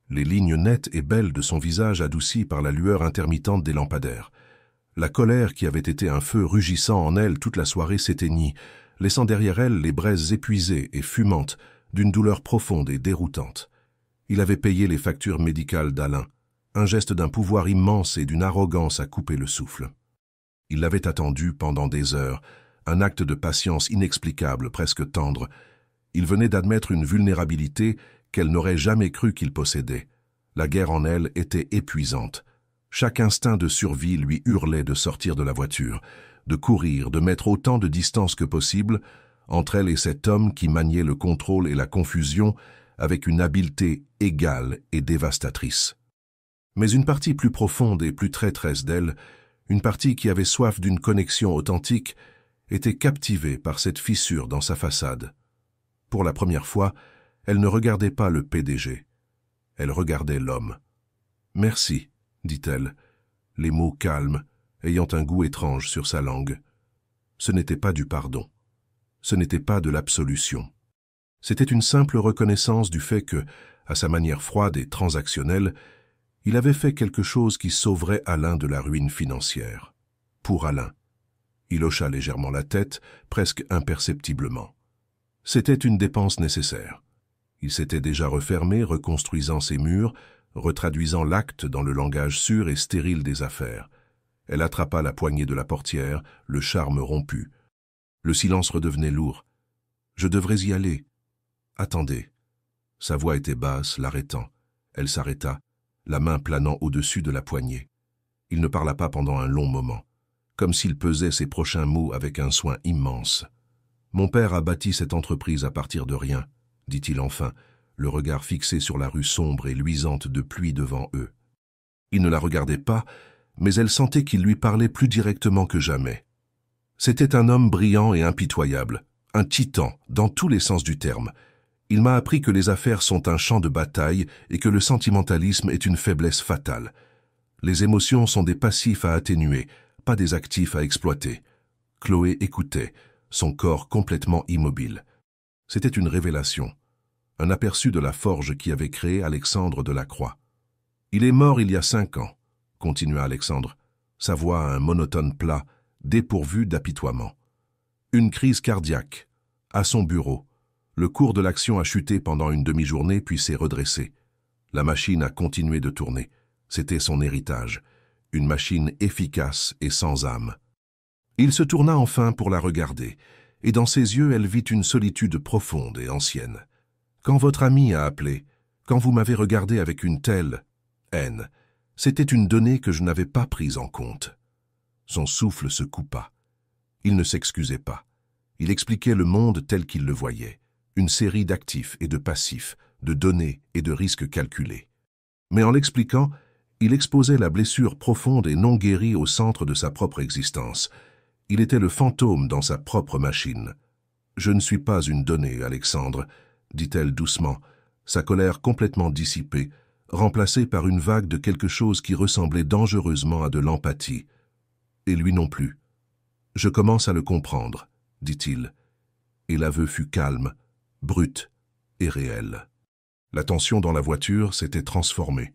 [SPEAKER 1] les lignes nettes et belles de son visage adoucies par la lueur intermittente des lampadaires. La colère qui avait été un feu rugissant en elle toute la soirée s'éteignit, laissant derrière elle les braises épuisées et fumantes d'une douleur profonde et déroutante. Il avait payé les factures médicales d'Alain, un geste d'un pouvoir immense et d'une arrogance à couper le souffle. Il l'avait attendu pendant des heures, un acte de patience inexplicable, presque tendre. Il venait d'admettre une vulnérabilité qu'elle n'aurait jamais cru qu'il possédait. La guerre en elle était épuisante. Chaque instinct de survie lui hurlait de sortir de la voiture, de courir, de mettre autant de distance que possible entre elle et cet homme qui maniait le contrôle et la confusion avec une habileté égale et dévastatrice. Mais une partie plus profonde et plus traîtresse d'elle, une partie qui avait soif d'une connexion authentique, était captivée par cette fissure dans sa façade. Pour la première fois, elle ne regardait pas le PDG. Elle regardait l'homme. « Merci », dit-elle, les mots calmes, ayant un goût étrange sur sa langue. Ce n'était pas du pardon. Ce n'était pas de l'absolution. C'était une simple reconnaissance du fait que, à sa manière froide et transactionnelle, il avait fait quelque chose qui sauverait Alain de la ruine financière. Pour Alain. Il hocha légèrement la tête, presque imperceptiblement. C'était une dépense nécessaire. Il s'était déjà refermé, reconstruisant ses murs, retraduisant l'acte dans le langage sûr et stérile des affaires. Elle attrapa la poignée de la portière, le charme rompu. Le silence redevenait lourd. « Je devrais y aller. »« Attendez. » Sa voix était basse, l'arrêtant. Elle s'arrêta, la main planant au-dessus de la poignée. Il ne parla pas pendant un long moment, comme s'il pesait ses prochains mots avec un soin immense. « Mon père a bâti cette entreprise à partir de rien, » dit-il enfin, le regard fixé sur la rue sombre et luisante de pluie devant eux. Il ne la regardait pas, mais elle sentait qu'il lui parlait plus directement que jamais. C'était un homme brillant et impitoyable, un titan, dans tous les sens du terme. Il m'a appris que les affaires sont un champ de bataille et que le sentimentalisme est une faiblesse fatale. Les émotions sont des passifs à atténuer, pas des actifs à exploiter. Chloé écoutait, son corps complètement immobile. C'était une révélation, un aperçu de la forge qui avait créé Alexandre de la Croix. « Il est mort il y a 5 ans, » continua Alexandre, sa voix à un monotone plat, dépourvu d'apitoiement. « Une crise cardiaque, à son bureau. Le cours de l'action a chuté pendant une demi-journée puis s'est redressé. La machine a continué de tourner. C'était son héritage, une machine efficace et sans âme. » Il se tourna enfin pour la regarder, et dans ses yeux elle vit une solitude profonde et ancienne. « Quand votre ami a appelé, quand vous m'avez regardé avec une telle haine, c'était une donnée que je n'avais pas prise en compte. » Son souffle se coupa. Il ne s'excusait pas. Il expliquait le monde tel qu'il le voyait, une série d'actifs et de passifs, de données et de risques calculés. Mais en l'expliquant, il exposait la blessure profonde et non guérie au centre de sa propre existence. Il était le fantôme dans sa propre machine. « Je ne suis pas une donnée, Alexandre, » dit-elle doucement, sa colère complètement dissipée, remplacée par une vague de quelque chose qui ressemblait dangereusement à de l'empathie. Et lui non plus. « Je commence à le comprendre, » dit-il. Et l'aveu fut calme, brut et réel. La tension dans la voiture s'était transformée.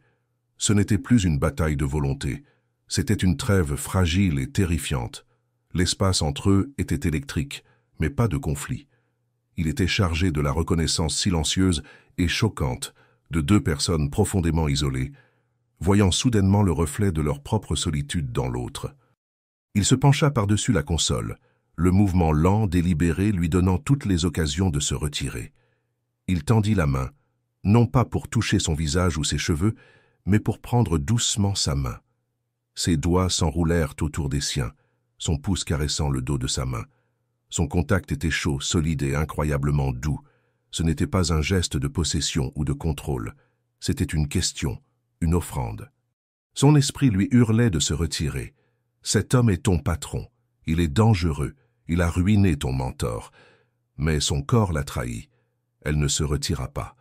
[SPEAKER 1] Ce n'était plus une bataille de volonté, c'était une trêve fragile et terrifiante. L'espace entre eux était électrique, mais pas de conflit. Il était chargé de la reconnaissance silencieuse et choquante de 2 personnes profondément isolées, voyant soudainement le reflet de leur propre solitude dans l'autre. Il se pencha par-dessus la console, le mouvement lent, délibéré lui donnant toutes les occasions de se retirer. Il tendit la main, non pas pour toucher son visage ou ses cheveux, mais pour prendre doucement sa main. Ses doigts s'enroulèrent autour des siens, son pouce caressant le dos de sa main. Son contact était chaud, solide et incroyablement doux. Ce n'était pas un geste de possession ou de contrôle. C'était une question, une offrande. Son esprit lui hurlait de se retirer. « Cet homme est ton patron. Il est dangereux. Il a ruiné ton mentor. » Mais son corps la trahit. Elle ne se retira pas.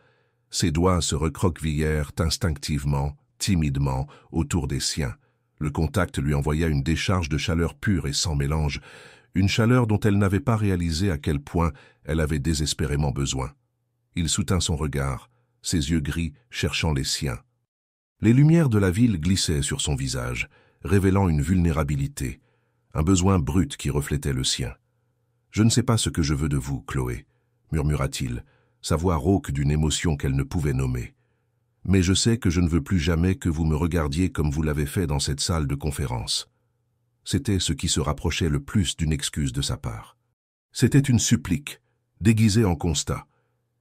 [SPEAKER 1] Ses doigts se recroquevillèrent instinctivement, timidement, autour des siens. Le contact lui envoya une décharge de chaleur pure et sans mélange, une chaleur dont elle n'avait pas réalisé à quel point elle avait désespérément besoin. Il soutint son regard, ses yeux gris cherchant les siens. Les lumières de la ville glissaient sur son visage, révélant une vulnérabilité, un besoin brut qui reflétait le sien. « Je ne sais pas ce que je veux de vous, Chloé, » murmura-t-il, sa voix rauque d'une émotion qu'elle ne pouvait nommer. « Mais je sais que je ne veux plus jamais que vous me regardiez comme vous l'avez fait dans cette salle de conférence. » C'était ce qui se rapprochait le plus d'une excuse de sa part. C'était une supplique, déguisée en constat.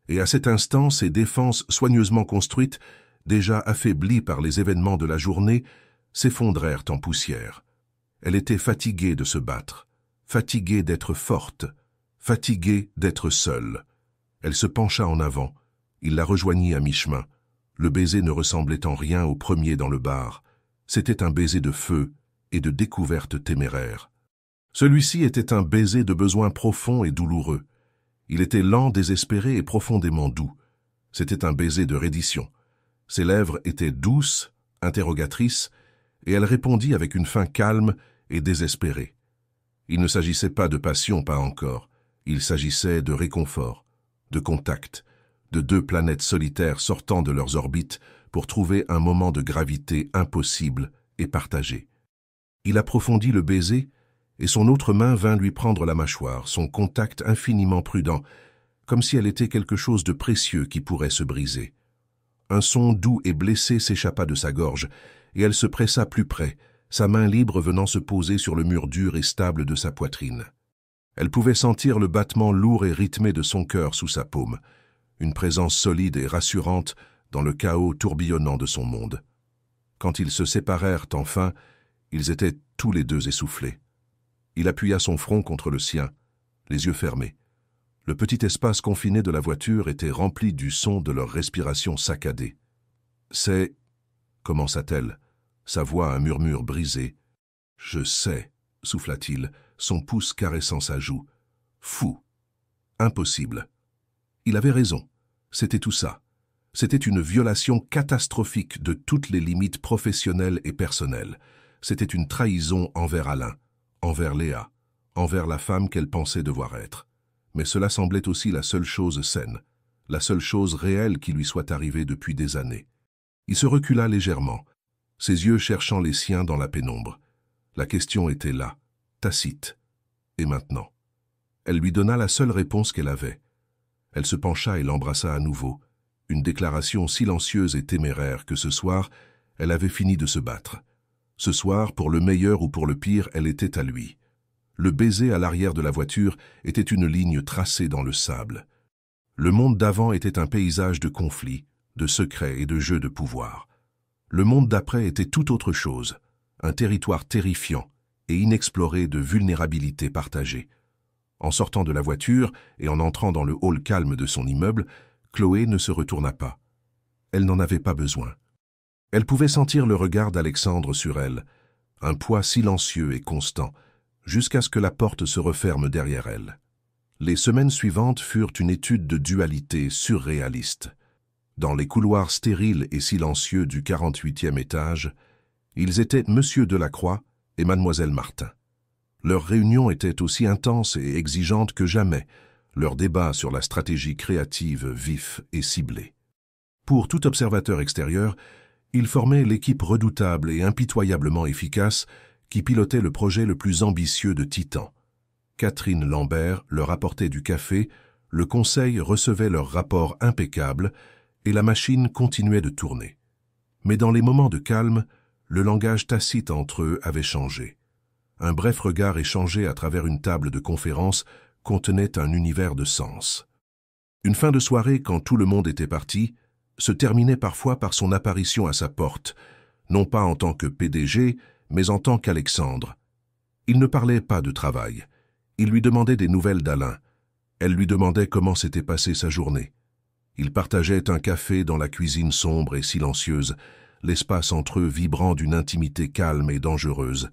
[SPEAKER 1] Et à cet instant, ses défenses soigneusement construites, déjà affaiblies par les événements de la journée, s'effondrèrent en poussière. Elle était fatiguée de se battre, fatiguée d'être forte, fatiguée d'être seule. Elle se pencha en avant. Il la rejoignit à mi-chemin. Le baiser ne ressemblait en rien au premier dans le bar. C'était un baiser de feu et de découverte téméraire. Celui-ci était un baiser de besoin profond et douloureux. Il était lent, désespéré et profondément doux. C'était un baiser de reddition. Ses lèvres étaient douces, interrogatrices, et elle répondit avec une fin calme et désespérée. Il ne s'agissait pas de passion, pas encore. Il s'agissait de réconfort, de contact, de deux planètes solitaires sortant de leurs orbites pour trouver un moment de gravité impossible et partagé. Il approfondit le baiser et son autre main vint lui prendre la mâchoire, son contact infiniment prudent, comme si elle était quelque chose de précieux qui pourrait se briser. Un son doux et blessé s'échappa de sa gorge, et elle se pressa plus près, sa main libre venant se poser sur le mur dur et stable de sa poitrine. Elle pouvait sentir le battement lourd et rythmé de son cœur sous sa paume, une présence solide et rassurante dans le chaos tourbillonnant de son monde. Quand ils se séparèrent enfin, ils étaient tous les deux essoufflés. Il appuya son front contre le sien, les yeux fermés. Le petit espace confiné de la voiture était rempli du son de leur respiration saccadée. « C'est... » commença-t-elle, sa voix un murmure brisé. « Je sais, » souffla-t-il, son pouce caressant sa joue. « Fou. Impossible. » Il avait raison. C'était tout ça. C'était une violation catastrophique de toutes les limites professionnelles et personnelles. C'était une trahison envers Alain, envers Léa, envers la femme qu'elle pensait devoir être. Mais cela semblait aussi la seule chose saine, la seule chose réelle qui lui soit arrivée depuis des années. Il se recula légèrement, ses yeux cherchant les siens dans la pénombre. La question était là, tacite. Et maintenant? Elle lui donna la seule réponse qu'elle avait. Elle se pencha et l'embrassa à nouveau, une déclaration silencieuse et téméraire que ce soir, elle avait fini de se battre. Ce soir, pour le meilleur ou pour le pire, elle était à lui. Le baiser à l'arrière de la voiture était une ligne tracée dans le sable. Le monde d'avant était un paysage de conflits, de secrets et de jeux de pouvoir. Le monde d'après était tout autre chose, un territoire terrifiant et inexploré de vulnérabilité partagée. En sortant de la voiture et en entrant dans le hall calme de son immeuble, Chloé ne se retourna pas. Elle n'en avait pas besoin. Elle pouvait sentir le regard d'Alexandre sur elle, un poids silencieux et constant, jusqu'à ce que la porte se referme derrière elle. Les semaines suivantes furent une étude de dualité surréaliste. Dans les couloirs stériles et silencieux du 48e étage, ils étaient Monsieur Delacroix et Mademoiselle Martin. Leur réunion était aussi intense et exigeante que jamais, leur débat sur la stratégie créative vif et ciblé. Pour tout observateur extérieur, ils formaient l'équipe redoutable et impitoyablement efficace qui pilotait le projet le plus ambitieux de Titan. Catherine Lambert leur apportait du café, le conseil recevait leurs rapports impeccables et la machine continuait de tourner. Mais dans les moments de calme, le langage tacite entre eux avait changé. Un bref regard échangé à travers une table de conférence contenait un univers de sens. Une fin de soirée, quand tout le monde était parti, se terminait parfois par son apparition à sa porte, non pas en tant que PDG, mais en tant qu'Alexandre. Il ne parlait pas de travail. Il lui demandait des nouvelles d'Alain. Elle lui demandait comment s'était passée sa journée. Ils partageaient un café dans la cuisine sombre et silencieuse, l'espace entre eux vibrant d'une intimité calme et dangereuse.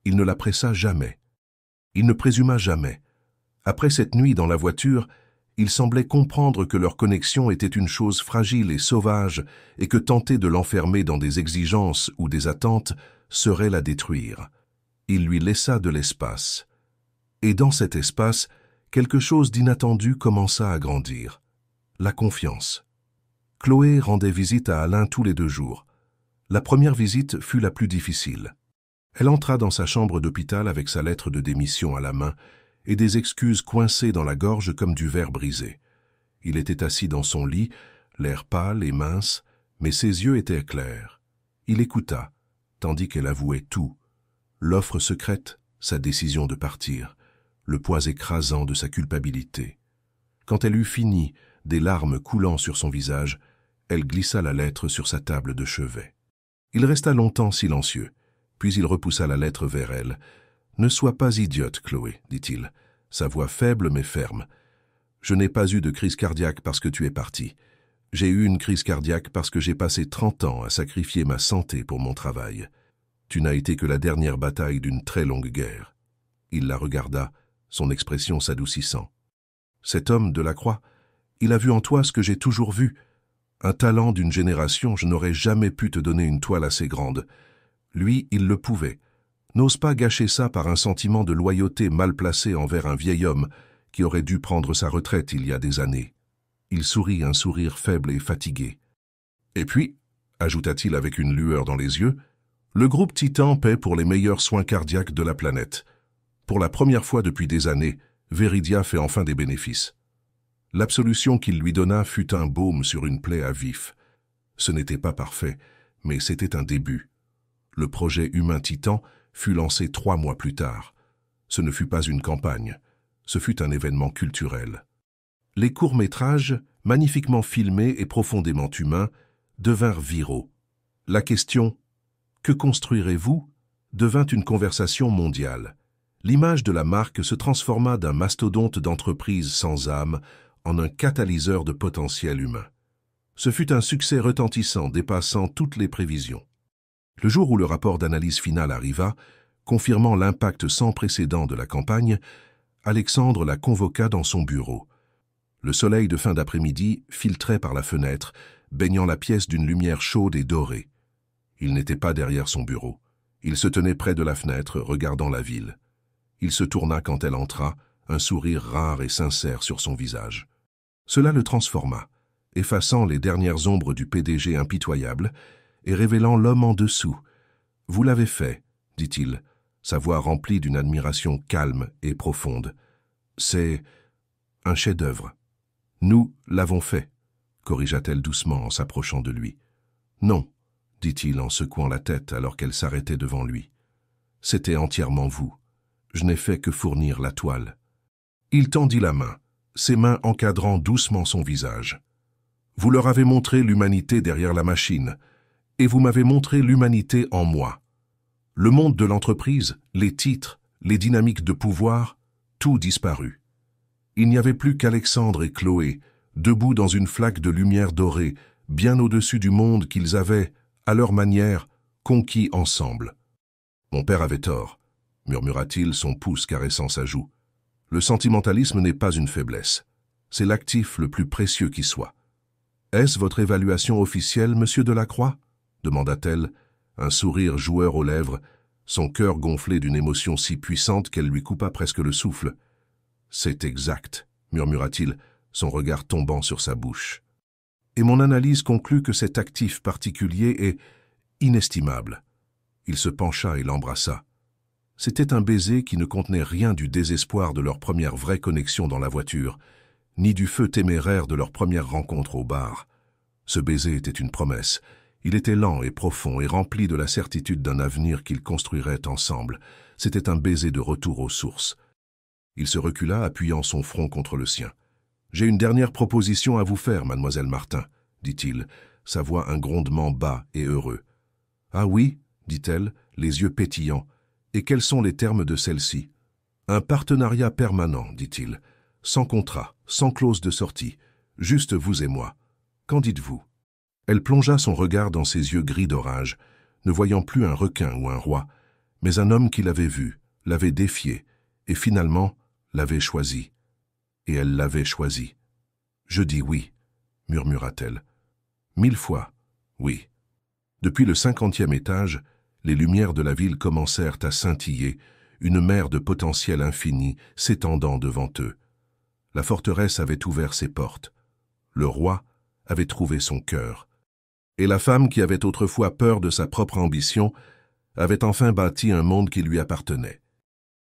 [SPEAKER 1] Il ne la pressa jamais. Il ne présuma jamais. Après cette nuit dans la voiture, il semblait comprendre que leur connexion était une chose fragile et sauvage et que tenter de l'enfermer dans des exigences ou des attentes serait la détruire. Il lui laissa de l'espace. Et dans cet espace, quelque chose d'inattendu commença à grandir. La confiance. Chloé rendait visite à Alain tous les 2 jours. La première visite fut la plus difficile. Elle entra dans sa chambre d'hôpital avec sa lettre de démission à la main et des excuses coincées dans la gorge comme du verre brisé. Il était assis dans son lit, l'air pâle et mince, mais ses yeux étaient clairs. Il écouta, tandis qu'elle avouait tout. L'offre secrète, sa décision de partir, le poids écrasant de sa culpabilité. Quand elle eut fini, des larmes coulant sur son visage, elle glissa la lettre sur sa table de chevet. Il resta longtemps silencieux, puis il repoussa la lettre vers elle. « Ne sois pas idiote, Chloé, dit-il, sa voix faible mais ferme. Je n'ai pas eu de crise cardiaque parce que tu es partie. J'ai eu une crise cardiaque parce que j'ai passé 30 ans à sacrifier ma santé pour mon travail. Tu n'as été que la dernière bataille d'une très longue guerre. » Il la regarda, son expression s'adoucissant. « Cet homme, Delacroix, il a vu en toi ce que j'ai toujours vu. Un talent d'une génération, je n'aurais jamais pu te donner une toile assez grande. Lui, il le pouvait. n'ose pas gâcher ça par un sentiment de loyauté mal placé envers un vieil homme qui aurait dû prendre sa retraite il y a des années. Il sourit un sourire faible et fatigué. Et puis, ajouta-t-il avec une lueur dans les yeux, le groupe Titan paie pour les meilleurs soins cardiaques de la planète. Pour la première fois depuis des années, Veridia fait enfin des bénéfices. L'absolution qu'il lui donna fut un baume sur une plaie à vif. Ce n'était pas parfait, mais c'était un début. Le projet Humain Titan fut lancé 3 mois plus tard. Ce ne fut pas une campagne, ce fut un événement culturel. Les courts-métrages, magnifiquement filmés et profondément humains, devinrent viraux. La question « Que construirez-vous » devint une conversation mondiale. L'image de la marque se transforma d'un mastodonte d'entreprise sans âme en un catalyseur de potentiel humain. Ce fut un succès retentissant dépassant toutes les prévisions. Le jour où le rapport d'analyse finale arriva, confirmant l'impact sans précédent de la campagne, Alexandre la convoqua dans son bureau. Le soleil de fin d'après-midi filtrait par la fenêtre, baignant la pièce d'une lumière chaude et dorée. Il n'était pas derrière son bureau. Il se tenait près de la fenêtre, regardant la ville. Il se tourna quand elle entra, un sourire rare et sincère sur son visage. Cela le transforma, effaçant les dernières ombres du PDG impitoyable et révélant l'homme en dessous. « Vous l'avez fait, » dit-il, sa voix remplie d'une admiration calme et profonde. « C'est un chef-d'œuvre. »« Nous l'avons fait, » corrigea-t-elle doucement en s'approchant de lui. « Non, » dit-il en secouant la tête alors qu'elle s'arrêtait devant lui. « C'était entièrement vous. Je n'ai fait que fournir la toile. » Il tendit la main, ses mains encadrant doucement son visage. « Vous leur avez montré l'humanité derrière la machine, et vous m'avez montré l'humanité en moi. Le monde de l'entreprise, les titres, les dynamiques de pouvoir, tout disparut. Il n'y avait plus qu'Alexandre et Chloé, debout dans une flaque de lumière dorée, bien au-dessus du monde qu'ils avaient, à leur manière, conquis ensemble. « Mon père avait tort, » murmura-t-il, son pouce caressant sa joue. « Le sentimentalisme n'est pas une faiblesse. C'est l'actif le plus précieux qui soit. »« Est-ce votre évaluation officielle, monsieur Delacroix ?» demanda-t-elle, un sourire joueur aux lèvres, son cœur gonflé d'une émotion si puissante qu'elle lui coupa presque le souffle. « C'est exact, » murmura-t-il, son regard tombant sur sa bouche. « Et mon analyse conclut que cet actif particulier est inestimable. » Il se pencha et l'embrassa. C'était un baiser qui ne contenait rien du désespoir de leur première vraie connexion dans la voiture, ni du feu téméraire de leur première rencontre au bar. Ce baiser était une promesse. Il était lent et profond et rempli de la certitude d'un avenir qu'ils construiraient ensemble. C'était un baiser de retour aux sources. Il se recula, appuyant son front contre le sien. « J'ai une dernière proposition à vous faire, mademoiselle Martin, » dit-il, sa voix un grondement bas et heureux. « Ah oui ?» dit-elle, les yeux pétillants. « Et quels sont les termes de celle-ci ?»« Un partenariat permanent, dit-il, sans contrat, sans clause de sortie, juste vous et moi. Qu'en dites-vous » Elle plongea son regard dans ses yeux gris d'orage, ne voyant plus un requin ou un roi, mais un homme qui l'avait vu, l'avait défié, et finalement l'avait choisi. Et elle l'avait choisi. « Je dis oui, » murmura-t-elle. « 1000 fois, oui. » Depuis le 50e étage, les lumières de la ville commencèrent à scintiller, une mer de potentiel infini s'étendant devant eux. La forteresse avait ouvert ses portes. Le roi avait trouvé son cœur. Et la femme qui avait autrefois peur de sa propre ambition avait enfin bâti un monde qui lui appartenait.